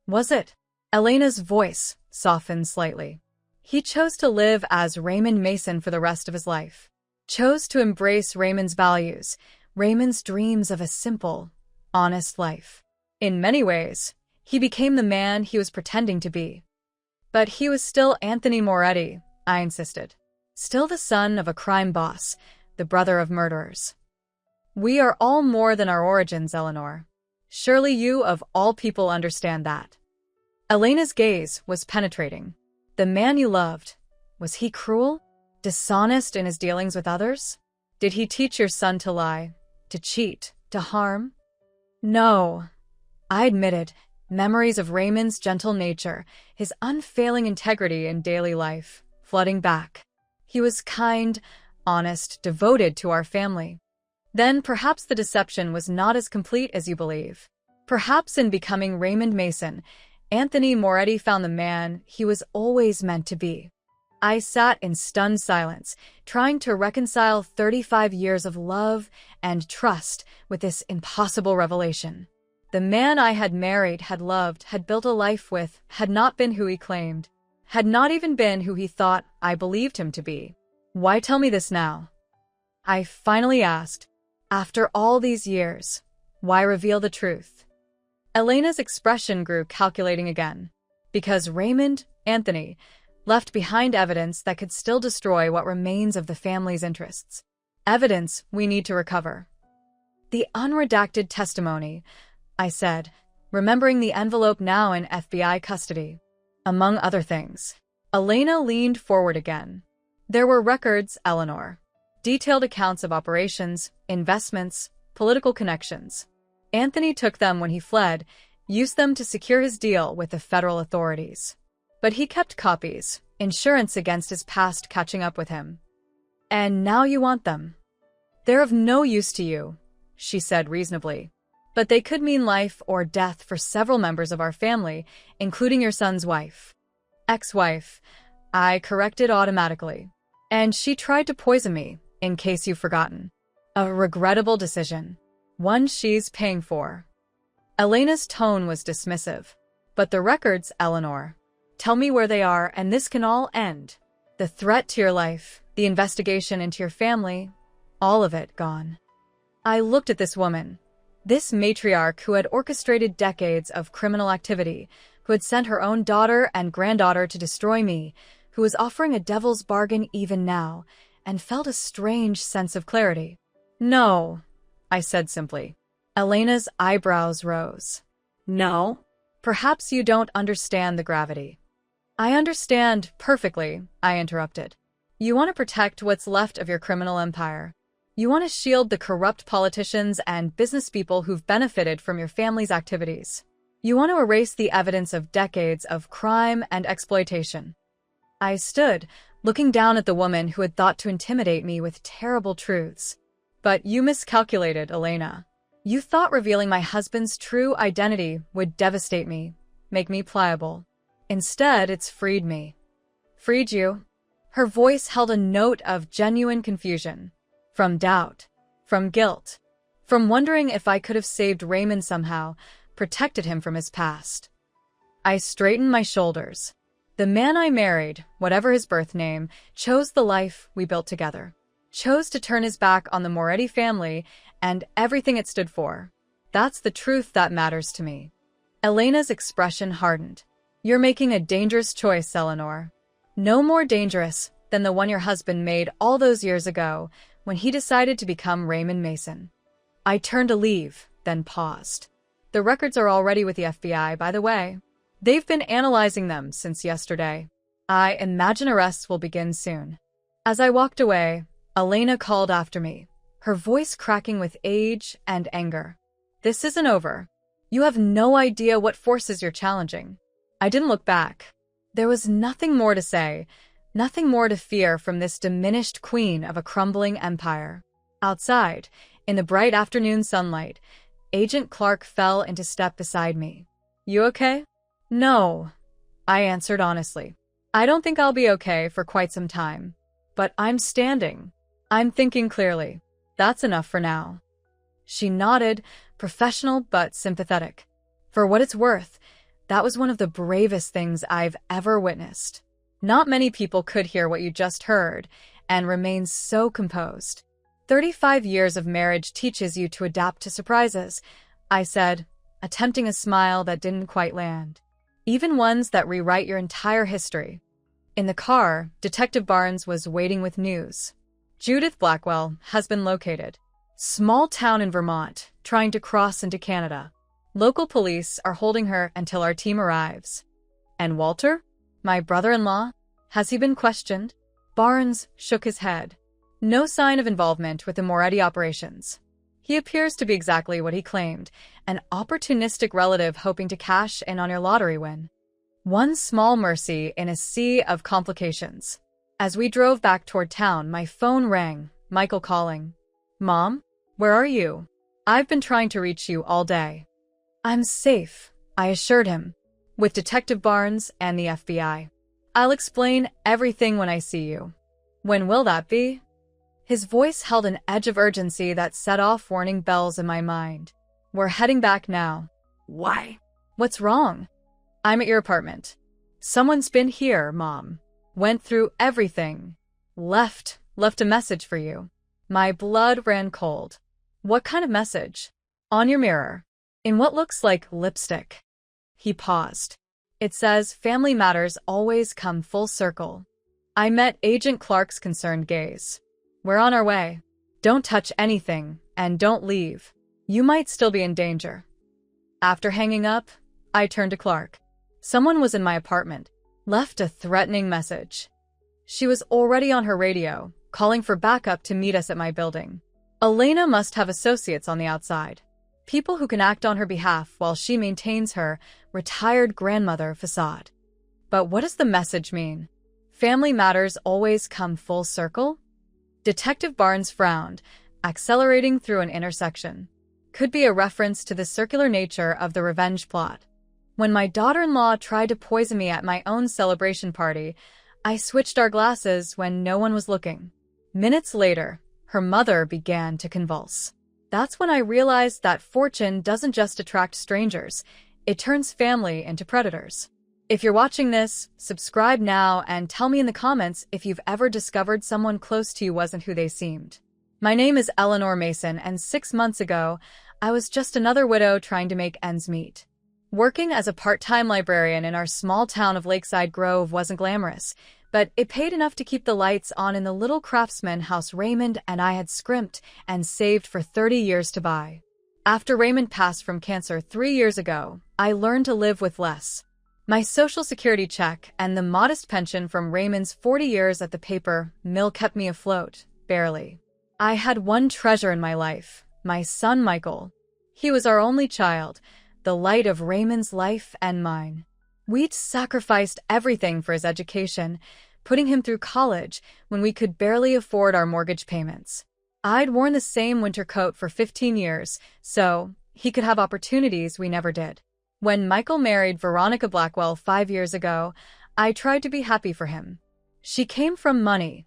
Was it? Elena's voice softened slightly. He chose to live as Raymond Mason for the rest of his life. Chose to embrace Raymond's values, Raymond's dreams of a simple, honest life. In many ways, he became the man he was pretending to be. But he was still Anthony Moretti, I insisted. Still the son of a crime boss, the brother of murderers. We are all more than our origins, Eleanor. Surely you, of all people, understand that. Elena's gaze was penetrating. The man you loved, was he cruel? Dishonest in his dealings with others? Did he teach your son to lie, to cheat, to harm? No, I admitted. Memories of Raymond's gentle nature, his unfailing integrity in daily life, flooding back. He was kind, honest, devoted to our family. Then perhaps the deception was not as complete as you believe. Perhaps in becoming Raymond Mason, Anthony Moretti found the man he was always meant to be. I sat in stunned silence, trying to reconcile 35 years of love and trust with this impossible revelation. The man I had married, had loved, had built a life with, had not been who he claimed, had not even been who he thought I believed him to be. Why tell me this now? I finally asked, after all these years, why reveal the truth? Elena's expression grew calculating again. Because Raymond, Anthony, left behind evidence that could still destroy what remains of the family's interests. Evidence we need to recover. The unredacted testimony, I said, remembering the envelope now in FBI custody. Among other things. Elena leaned forward again. There were records, Eleanor. Detailed accounts of operations, investments, political connections. Anthony took them when he fled, used them to secure his deal with the federal authorities. But he kept copies, insurance against his past catching up with him. And now you want them. They're of no use to you, she said reasonably. But they could mean life or death for several members of our family, including your son's wife. Ex-wife, I corrected automatically. And she tried to poison me, in case you've forgotten. A regrettable decision. One she's paying for. Elena's tone was dismissive. But the records, Eleanor. Tell me where they are, and this can all end. The threat to your life, the investigation into your family, all of it gone. I looked at this woman. This matriarch who had orchestrated decades of criminal activity, who had sent her own daughter and granddaughter to destroy me, who was offering a devil's bargain even now, and felt a strange sense of clarity. No, I said simply. Elena's eyebrows rose. No? Perhaps you don't understand the gravity. I understand perfectly, I interrupted. You want to protect what's left of your criminal empire. You want to shield the corrupt politicians and business people who've benefited from your family's activities. You want to erase the evidence of decades of crime and exploitation. I stood, looking down at the woman who had thought to intimidate me with terrible truths. But you miscalculated, Elena. You thought revealing my husband's true identity would devastate me, make me pliable. Instead, it's freed me. Freed you? Her voice held a note of genuine confusion. From doubt, from guilt, from wondering if I could have saved Raymond somehow, protected him from his past. I straightened my shoulders. The man I married, whatever his birth name, chose the life we built together. Chose to turn his back on the Moretti family and everything it stood for. That's the truth that matters to me. Elena's expression hardened. You're making a dangerous choice, Eleanor. No more dangerous than the one your husband made all those years ago, when he decided to become Raymond Mason. I turned to leave, then paused. The records are already with the FBI, by the way. They've been analyzing them since yesterday. I imagine arrests will begin soon. As I walked away, Elena called after me, her voice cracking with age and anger. This isn't over. You have no idea what forces you're challenging. I didn't look back. There was nothing more to say. Nothing more to fear from this diminished queen of a crumbling empire. Outside, in the bright afternoon sunlight, Agent Clark fell into step beside me. You okay? No, I answered honestly. I don't think I'll be okay for quite some time. But I'm standing. I'm thinking clearly. That's enough for now. She nodded, professional but sympathetic. For what it's worth, that was one of the bravest things I've ever witnessed. Not many people could hear what you just heard and remain so composed. 35 years of marriage teaches you to adapt to surprises, I said, attempting a smile that didn't quite land. Even ones that rewrite your entire history. In the car, Detective Barnes was waiting with news. Judith Blackwell has been located. Small town in Vermont, trying to cross into Canada. Local police are holding her until our team arrives. And Walter? My brother-in-law? Has he been questioned? Barnes shook his head. No sign of involvement with the Moretti operations. He appears to be exactly what he claimed, an opportunistic relative hoping to cash in on your lottery win. One small mercy in a sea of complications. As we drove back toward town, my phone rang, Michael calling. Mom, where are you? I've been trying to reach you all day. I'm safe, I assured him, with Detective Barnes and the FBI. I'll explain everything when I see you. When will that be? His voice held an edge of urgency that set off warning bells in my mind. We're heading back now. Why? What's wrong? I'm at your apartment. Someone's been here, Mom. Went through everything. Left a message for you. My blood ran cold. What kind of message? On your mirror. In what looks like lipstick. He paused. It says, family matters always come full circle. I met Agent Clark's concerned gaze. We're on our way. Don't touch anything, and don't leave. You might still be in danger. After hanging up, I turned to Clark. Someone was in my apartment. Left a threatening message. She was already on her radio, calling for backup to meet us at my building. Elena must have associates on the outside. People who can act on her behalf while she maintains her retired grandmother facade. But what does the message mean? Family matters always come full circle? Detective Barnes frowned, accelerating through an intersection. Could be a reference to the circular nature of the revenge plot. When my daughter-in-law tried to poison me at my own celebration party, I switched our glasses when no one was looking. Minutes later, her mother began to convulse. That's when I realized that fortune doesn't just attract strangers, it turns family into predators. If you're watching this, subscribe now and tell me in the comments if you've ever discovered someone close to you wasn't who they seemed. My name is Eleanor Mason, and 6 months ago, I was just another widow trying to make ends meet. Working as a part-time librarian in our small town of Lakeside Grove wasn't glamorous, but it paid enough to keep the lights on in the little craftsman house Raymond and I had scrimped and saved for 30 years to buy. After Raymond passed from cancer 3 years ago, I learned to live with less. My Social Security check and the modest pension from Raymond's 40 years at the paper mill kept me afloat, barely. I had one treasure in my life, my son Michael. He was our only child, the light of Raymond's life and mine. We'd sacrificed everything for his education, putting him through college when we could barely afford our mortgage payments. I'd worn the same winter coat for 15 years, so he could have opportunities we never did. When Michael married Veronica Blackwell 5 years ago, I tried to be happy for him. She came from money.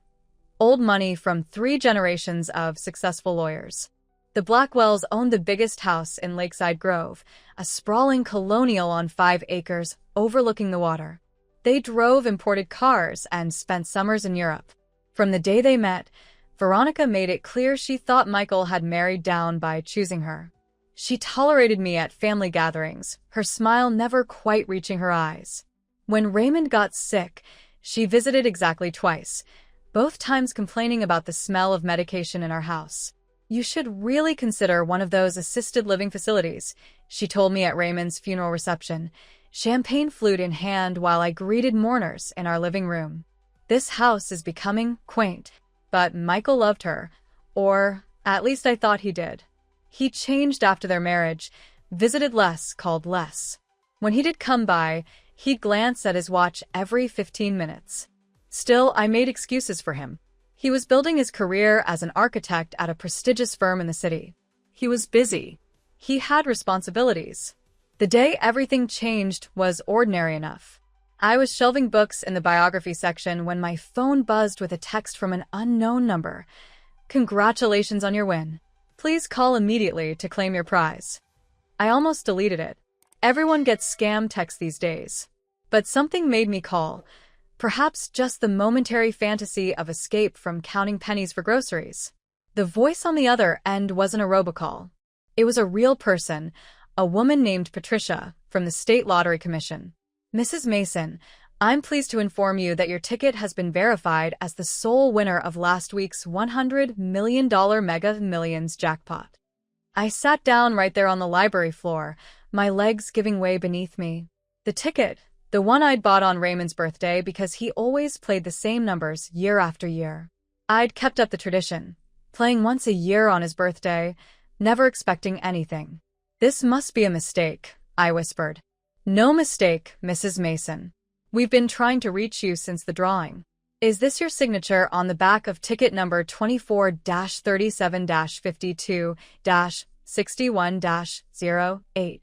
Old money from 3 generations of successful lawyers. The Blackwells owned the biggest house in Lakeside Grove, a sprawling colonial on 5 acres overlooking the water. They drove imported cars and spent summers in Europe. From the day they met, Veronica made it clear she thought Michael had married down by choosing her. She tolerated me at family gatherings, her smile never quite reaching her eyes. When Raymond got sick, she visited exactly twice, both times complaining about the smell of medication in our house. You should really consider one of those assisted living facilities, she told me at Raymond's funeral reception, champagne flute in hand while I greeted mourners in our living room. This house is becoming quaint, but Michael loved her, or at least I thought he did. He changed after their marriage, visited less, called less. When he did come by, he'd glance at his watch every 15 minutes. Still, I made excuses for him. He was building his career as an architect at a prestigious firm in the city. He was busy. He had responsibilities. The day everything changed was ordinary enough. I was shelving books in the biography section when my phone buzzed with a text from an unknown number. Congratulations on your win. Please call immediately to claim your prize. I almost deleted it. Everyone gets scam texts these days. But something made me call. Perhaps just the momentary fantasy of escape from counting pennies for groceries. The voice on the other end wasn't a robocall. It was a real person, a woman named Patricia, from the State Lottery Commission. Mrs. Mason, I'm pleased to inform you that your ticket has been verified as the sole winner of last week's $100 million Mega Millions jackpot. I sat down right there on the library floor, my legs giving way beneath me. The ticket, the one I'd bought on Raymond's birthday because he always played the same numbers year after year. I'd kept up the tradition, playing once a year on his birthday, never expecting anything. This must be a mistake, I whispered. No mistake, Mrs. Mason. We've been trying to reach you since the drawing. Is this your signature on the back of ticket number 24-37-52-61-08?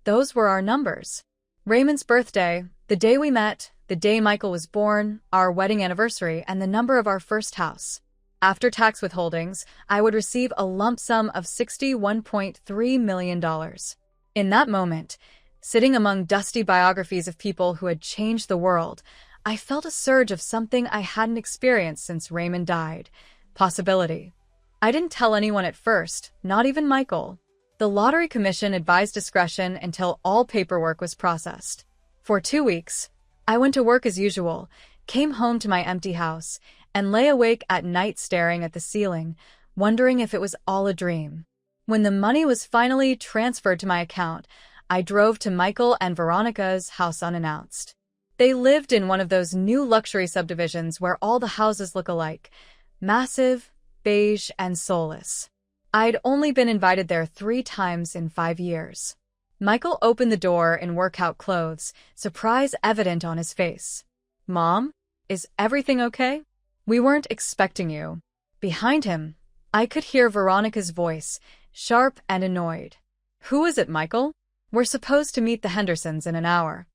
Those were our numbers. Raymond's birthday, the day we met, the day Michael was born, our wedding anniversary, and the number of our first house. After tax withholdings, I would receive a lump sum of $61.3 million. In that moment, sitting among dusty biographies of people who had changed the world, I felt a surge of something I hadn't experienced since Raymond died. Possibility. I didn't tell anyone at first, not even Michael. The Lottery Commission advised discretion until all paperwork was processed. For 2 weeks, I went to work as usual, came home to my empty house, and lay awake at night staring at the ceiling, wondering if it was all a dream. When the money was finally transferred to my account, I drove to Michael and Veronica's house unannounced. They lived in one of those new luxury subdivisions where all the houses look alike, massive, beige, and soulless. I'd only been invited there 3 times in 5 years. Michael opened the door in workout clothes, surprise evident on his face. Mom, is everything okay? We weren't expecting you. Behind him, I could hear Veronica's voice, sharp and annoyed. Who is it, Michael? We're supposed to meet the Hendersons in an hour.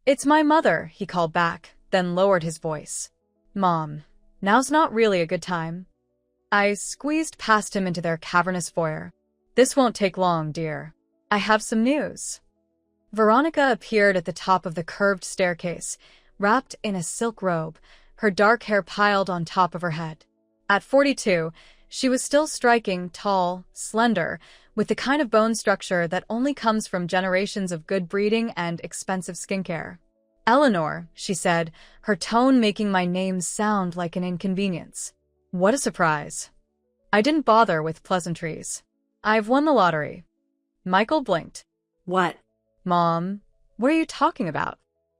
It's my mother, he called back, then lowered his voice. Mom, now's not really a good time. I squeezed past him into their cavernous foyer. This won't take long, dear. I have some news. Veronica appeared at the top of the curved staircase, wrapped in a silk robe, her dark hair piled on top of her head. At 42, she was still striking, tall, slender, with the kind of bone structure that only comes from generations of good breeding and expensive skincare. Eleanor, she said, her tone making my name sound like an inconvenience. What a surprise. I didn't bother with pleasantries. I've won the lottery. Michael blinked. What? Mom, what are you talking about?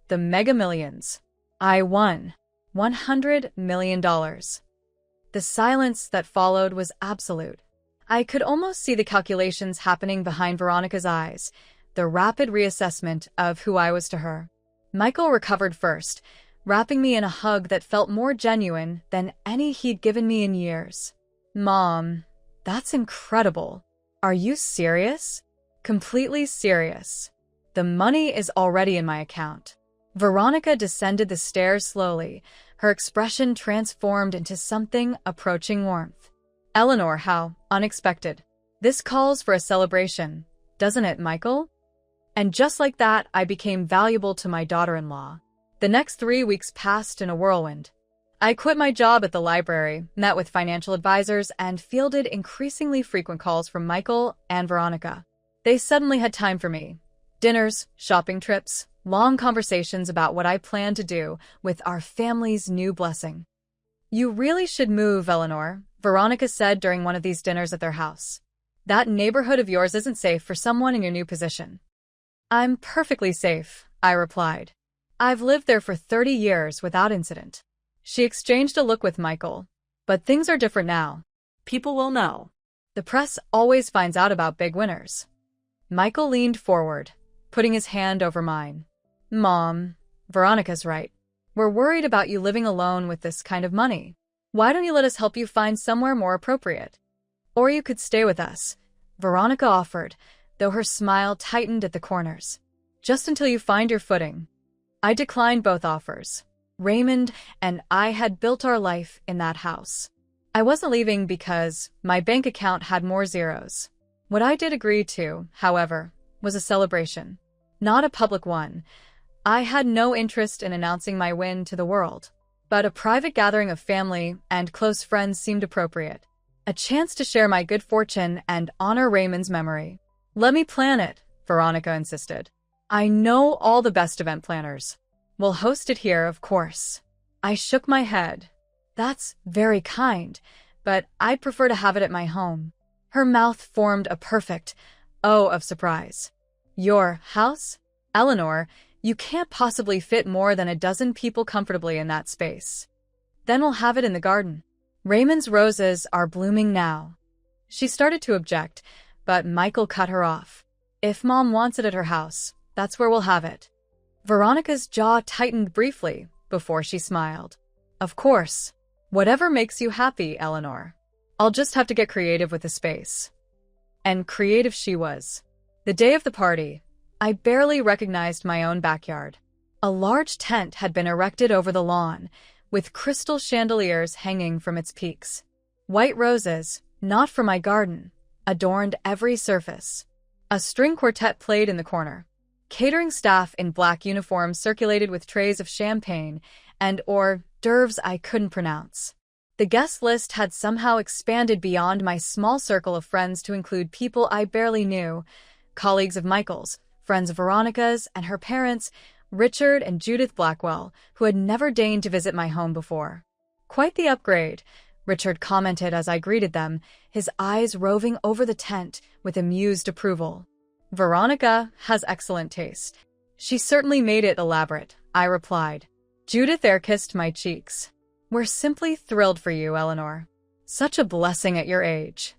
The Mega Millions. I won. $100 million. The silence that followed was absolute. I could almost see the calculations happening behind Veronica's eyes, the rapid reassessment of who I was to her. Michael recovered first, wrapping me in a hug that felt more genuine than any he'd given me in years. Mom, that's incredible. Are you serious? Completely serious. The money is already in my account. Veronica descended the stairs slowly, her expression transformed into something approaching warmth. Eleanor, how unexpected. This calls for a celebration, doesn't it, Michael? And just like that, I became valuable to my daughter-in-law. The next 3 weeks passed in a whirlwind. I quit my job at the library, met with financial advisors, and fielded increasingly frequent calls from Michael and Veronica. They suddenly had time for me. Dinners, shopping trips, long conversations about what I planned to do with our family's new blessing. You really should move, Eleanor, Veronica said during one of these dinners at their house. That neighborhood of yours isn't safe for someone in your new position. I'm perfectly safe, I replied. I've lived there for 30 years without incident. She exchanged a look with Michael. But things are different now. People will know. The press always finds out about big winners. Michael leaned forward, putting his hand over mine. Mom, Veronica's right. We're worried about you living alone with this kind of money. Why don't you let us help you find somewhere more appropriate? Or you could stay with us, Veronica offered, though her smile tightened at the corners. Just until you find your footing. I declined both offers. Raymond and I had built our life in that house. I wasn't leaving because my bank account had more zeros. What I did agree to, however, was a celebration. Not a public one, I had no interest in announcing my win to the world, but a private gathering of family and close friends seemed appropriate. A chance to share my good fortune and honor Raymond's memory. Let me plan it, Veronica insisted. I know all the best event planners. We'll host it here, of course. I shook my head. That's very kind, but I'd prefer to have it at my home. Her mouth formed a perfect O of surprise. Your house? Eleanor, you can't possibly fit more than a dozen people comfortably in that space. Then we'll have it in the garden. Raymond's roses are blooming now. She started to object, but Michael cut her off. If Mom wants it at her house, that's where we'll have it. Veronica's jaw tightened briefly before she smiled. Of course. Whatever makes you happy, Eleanor. I'll just have to get creative with the space. And creative she was. The day of the party, I barely recognized my own backyard. A large tent had been erected over the lawn, with crystal chandeliers hanging from its peaks. White roses, not from my garden, adorned every surface. A string quartet played in the corner. Catering staff in black uniforms circulated with trays of champagne and hors d'oeuvres I couldn't pronounce. The guest list had somehow expanded beyond my small circle of friends to include people I barely knew, colleagues of Michael's, friends of Veronica's and her parents, Richard and Judith Blackwell, who had never deigned to visit my home before. Quite the upgrade, Richard commented as I greeted them, his eyes roving over the tent with amused approval. Veronica has excellent taste. She certainly made it elaborate, I replied. Judith air-kissed my cheeks. We're simply thrilled for you, Eleanor. Such a blessing at your age.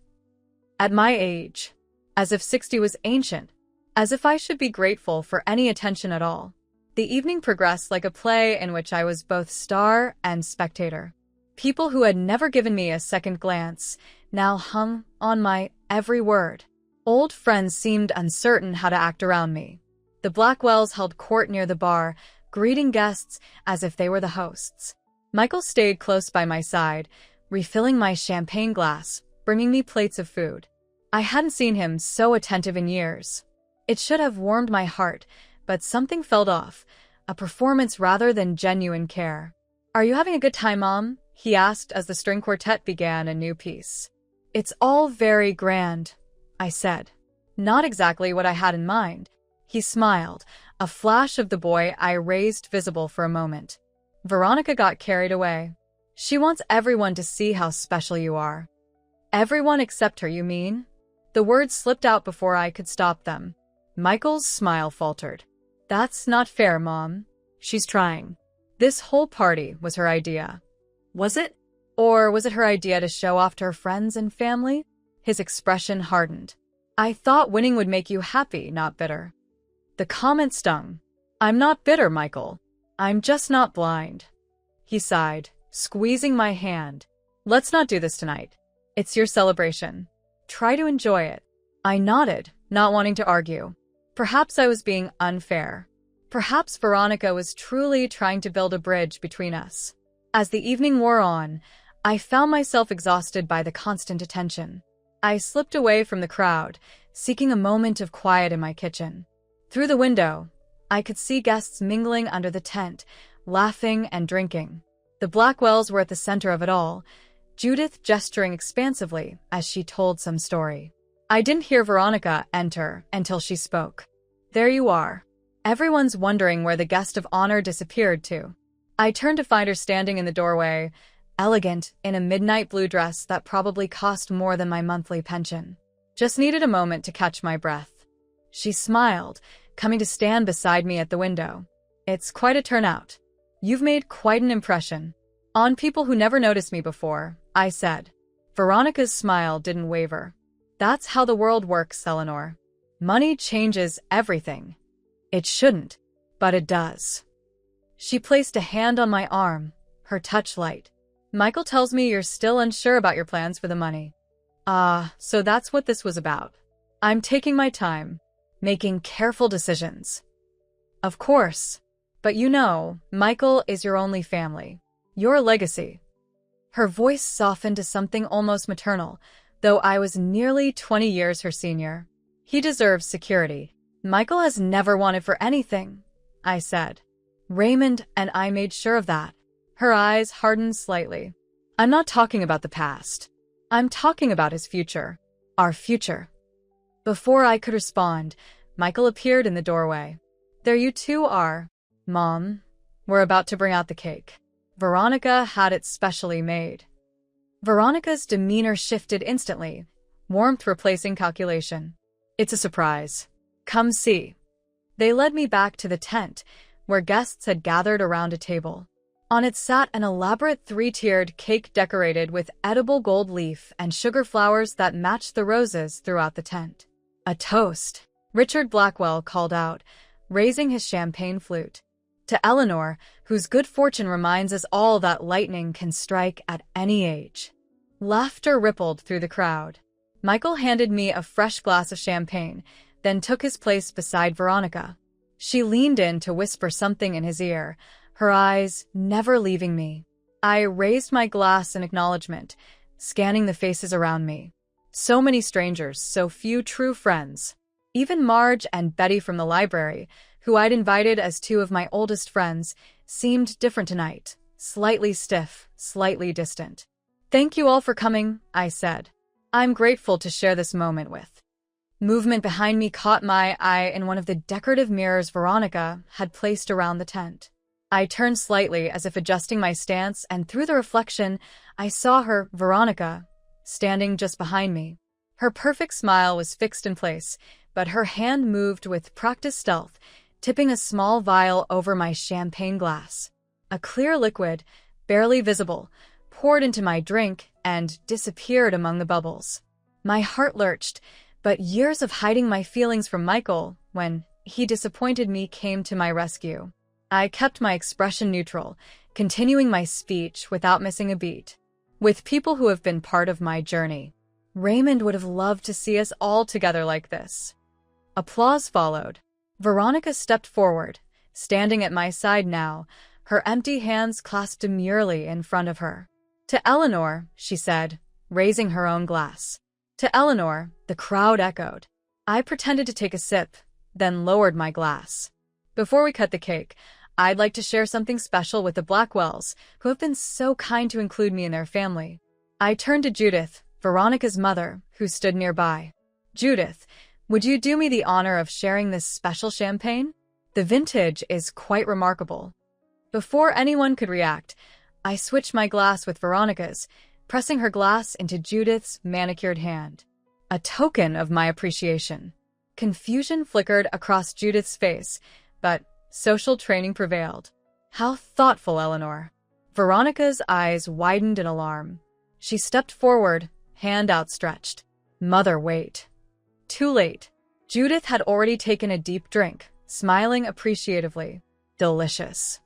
At my age. As if 60 was ancient. As if I should be grateful for any attention at all. The evening progressed like a play in which I was both star and spectator. People who had never given me a second glance now hung on my every word. Old friends seemed uncertain how to act around me. The Blackwells held court near the bar, greeting guests as if they were the hosts. Michael stayed close by my side, refilling my champagne glass, bringing me plates of food. I hadn't seen him so attentive in years. It should have warmed my heart, but something felt off, a performance rather than genuine care. Are you having a good time, Mom? He asked as the string quartet began a new piece. It's all very grand, I said. Not exactly what I had in mind. He smiled, a flash of the boy I raised visible for a moment. Veronica got carried away. She wants everyone to see how special you are. Everyone except her, you mean? The words slipped out before I could stop them. Michael's smile faltered. That's not fair, Mom. She's trying. This whole party was her idea. Was it? Or was it her idea to show off to her friends and family? His expression hardened. I thought winning would make you happy, not bitter. The comment stung. I'm not bitter, Michael. I'm just not blind. He sighed, squeezing my hand. Let's not do this tonight. It's your celebration. Try to enjoy it. I nodded, not wanting to argue. Perhaps I was being unfair. Perhaps Veronica was truly trying to build a bridge between us. As the evening wore on, I found myself exhausted by the constant attention. I slipped away from the crowd, seeking a moment of quiet in my kitchen. Through the window, I could see guests mingling under the tent, laughing and drinking. The Blackwells were at the center of it all, Judith gesturing expansively as she told some story. I didn't hear Veronica enter until she spoke. There you are. Everyone's wondering where the guest of honor disappeared to. I turned to find her standing in the doorway, elegant in a midnight blue dress that probably cost more than my monthly pension. Just needed a moment to catch my breath. She smiled, coming to stand beside me at the window. It's quite a turnout. You've made quite an impression. On people who never noticed me before, I said. Veronica's smile didn't waver. That's how the world works, Eleanor. Money changes everything. It shouldn't, but it does. She placed a hand on my arm, her touch light. Michael tells me you're still unsure about your plans for the money. So that's what this was about. I'm taking my time, making careful decisions. Of course. But you know, Michael is your only family. Your legacy. Her voice softened to something almost maternal, though I was nearly 20 years her senior. He deserves security. Michael has never wanted for anything. I said. Raymond and I made sure of that. Her eyes hardened slightly. I'm not talking about the past. I'm talking about his future. Our future. Before I could respond, Michael appeared in the doorway. There you two are, Mom. We're about to bring out the cake. Veronica had it specially made. Veronica's demeanor shifted instantly, warmth replacing calculation. It's a surprise. Come see. They led me back to the tent, where guests had gathered around a table. On it sat an elaborate three-tiered cake decorated with edible gold leaf and sugar flowers that matched the roses throughout the tent. A toast, Richard Blackwell called out, raising his champagne flute. To Eleanor, whose good fortune reminds us all that lightning can strike at any age. Laughter rippled through the crowd. Michael handed me a fresh glass of champagne, then took his place beside Veronica. She leaned in to whisper something in his ear, her eyes never leaving me. I raised my glass in acknowledgement, scanning the faces around me. So many strangers, so few true friends. Even Marge and Betty from the library, who I'd invited as two of my oldest friends, seemed different tonight, slightly stiff, slightly distant. Thank you all for coming, I said. I'm grateful to share this moment with. Movement behind me caught my eye in one of the decorative mirrors Veronica had placed around the tent. I turned slightly as if adjusting my stance, and through the reflection, I saw her, Veronica, standing just behind me. Her perfect smile was fixed in place, but her hand moved with practiced stealth, tipping a small vial over my champagne glass. A clear liquid, barely visible, poured into my drink and disappeared among the bubbles. My heart lurched, but years of hiding my feelings from Michael, when he disappointed me, came to my rescue. I kept my expression neutral, continuing my speech without missing a beat. With people who have been part of my journey, Raymond would have loved to see us all together like this. Applause followed. Veronica stepped forward, standing at my side now, her empty hands clasped demurely in front of her. To Eleanor, she said, raising her own glass. To Eleanor, the crowd echoed. I pretended to take a sip, then lowered my glass. Before we cut the cake, I'd like to share something special with the Blackwells, who have been so kind to include me in their family. I turned to Judith, Veronica's mother, who stood nearby. Judith, would you do me the honor of sharing this special champagne? The vintage is quite remarkable. Before anyone could react, I switched my glass with Veronica's, pressing her glass into Judith's manicured hand. A token of my appreciation. Confusion flickered across Judith's face, but social training prevailed. How thoughtful, Eleanor. Veronica's eyes widened in alarm. She stepped forward, hand outstretched. Mother, wait. Too late. Judith had already taken a deep drink, smiling appreciatively. Delicious.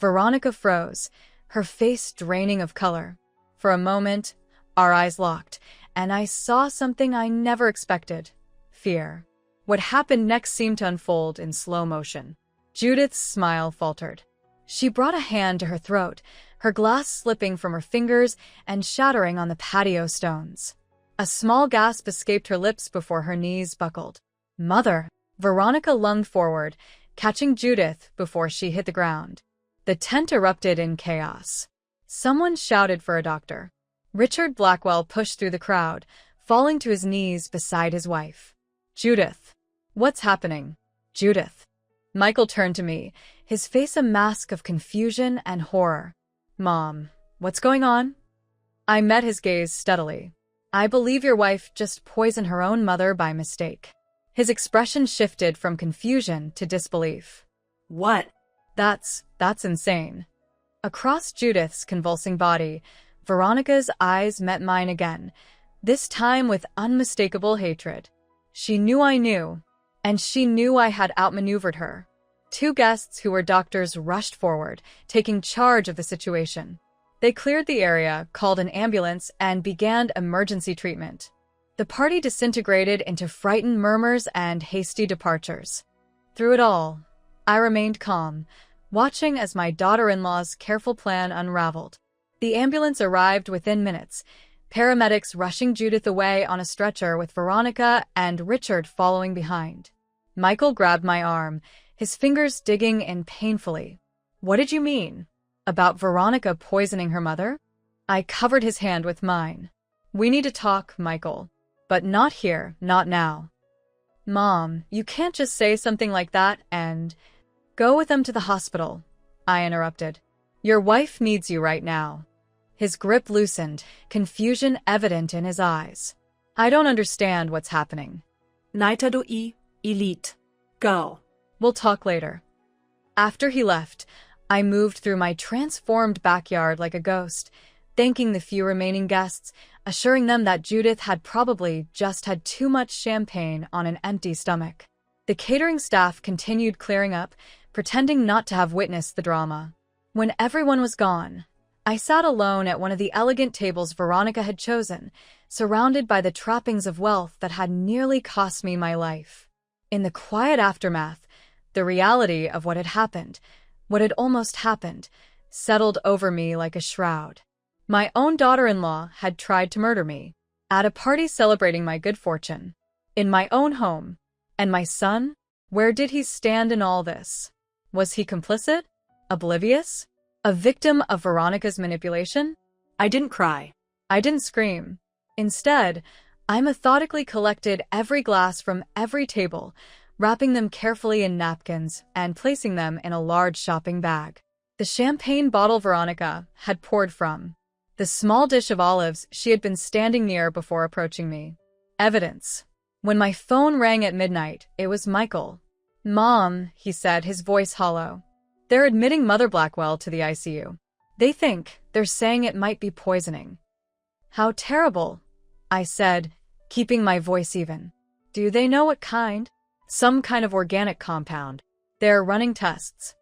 Veronica froze, her face draining of color. For a moment, our eyes locked, and I saw something I never expected. Fear. What happened next seemed to unfold in slow motion. Judith's smile faltered. She brought a hand to her throat, her glass slipping from her fingers and shattering on the patio stones. A small gasp escaped her lips before her knees buckled. Mother! Veronica lunged forward, catching Judith before she hit the ground. The tent erupted in chaos. Someone shouted for a doctor. Richard Blackwell pushed through the crowd, falling to his knees beside his wife. Judith. What's happening? Judith. Michael turned to me, his face a mask of confusion and horror. Mom, what's going on? I met his gaze steadily. I believe your wife just poisoned her own mother by mistake. His expression shifted from confusion to disbelief. What? That's insane. Across Judith's convulsing body, Veronica's eyes met mine again, this time with unmistakable hatred. She knew I knew, and she knew I had outmaneuvered her. Two guests who were doctors rushed forward, taking charge of the situation. They cleared the area, called an ambulance, and began emergency treatment. The party disintegrated into frightened murmurs and hasty departures. Through it all, I remained calm, watching as my daughter-in-law's careful plan unraveled. The ambulance arrived within minutes, paramedics rushing Judith away on a stretcher with Veronica and Richard following behind. Michael grabbed my arm, his fingers digging in painfully. What did you mean? About Veronica poisoning her mother? I covered his hand with mine. We need to talk, Michael. But not here, not now. Mom, you can't just say something like that and… Go with them to the hospital, I interrupted. Your wife needs you right now. His grip loosened, confusion evident in his eyes. I don't understand what's happening. Naitado I Elite. Go. We'll talk later. After he left, I moved through my transformed backyard like a ghost, thanking the few remaining guests, assuring them that Judith had probably just had too much champagne on an empty stomach. The catering staff continued clearing up, pretending not to have witnessed the drama. When everyone was gone, I sat alone at one of the elegant tables Veronica had chosen, surrounded by the trappings of wealth that had nearly cost me my life. In the quiet aftermath, the reality of what had happened, what had almost happened, settled over me like a shroud. My own daughter-in-law had tried to murder me, at a party celebrating my good fortune, in my own home. And my son? Where did he stand in all this? Was he complicit? Oblivious? A victim of Veronica's manipulation? I didn't cry. I didn't scream. Instead, I methodically collected every glass from every table, wrapping them carefully in napkins and placing them in a large shopping bag. The champagne bottle Veronica had poured from. The small dish of olives she had been standing near before approaching me. Evidence. When my phone rang at midnight, it was Michael. Mom, he said, his voice hollow. They're admitting Mother Blackwell to the ICU. They're saying it might be poisoning. How terrible, I said, keeping my voice even. Do they know what kind? Some kind of organic compound. They're running tests.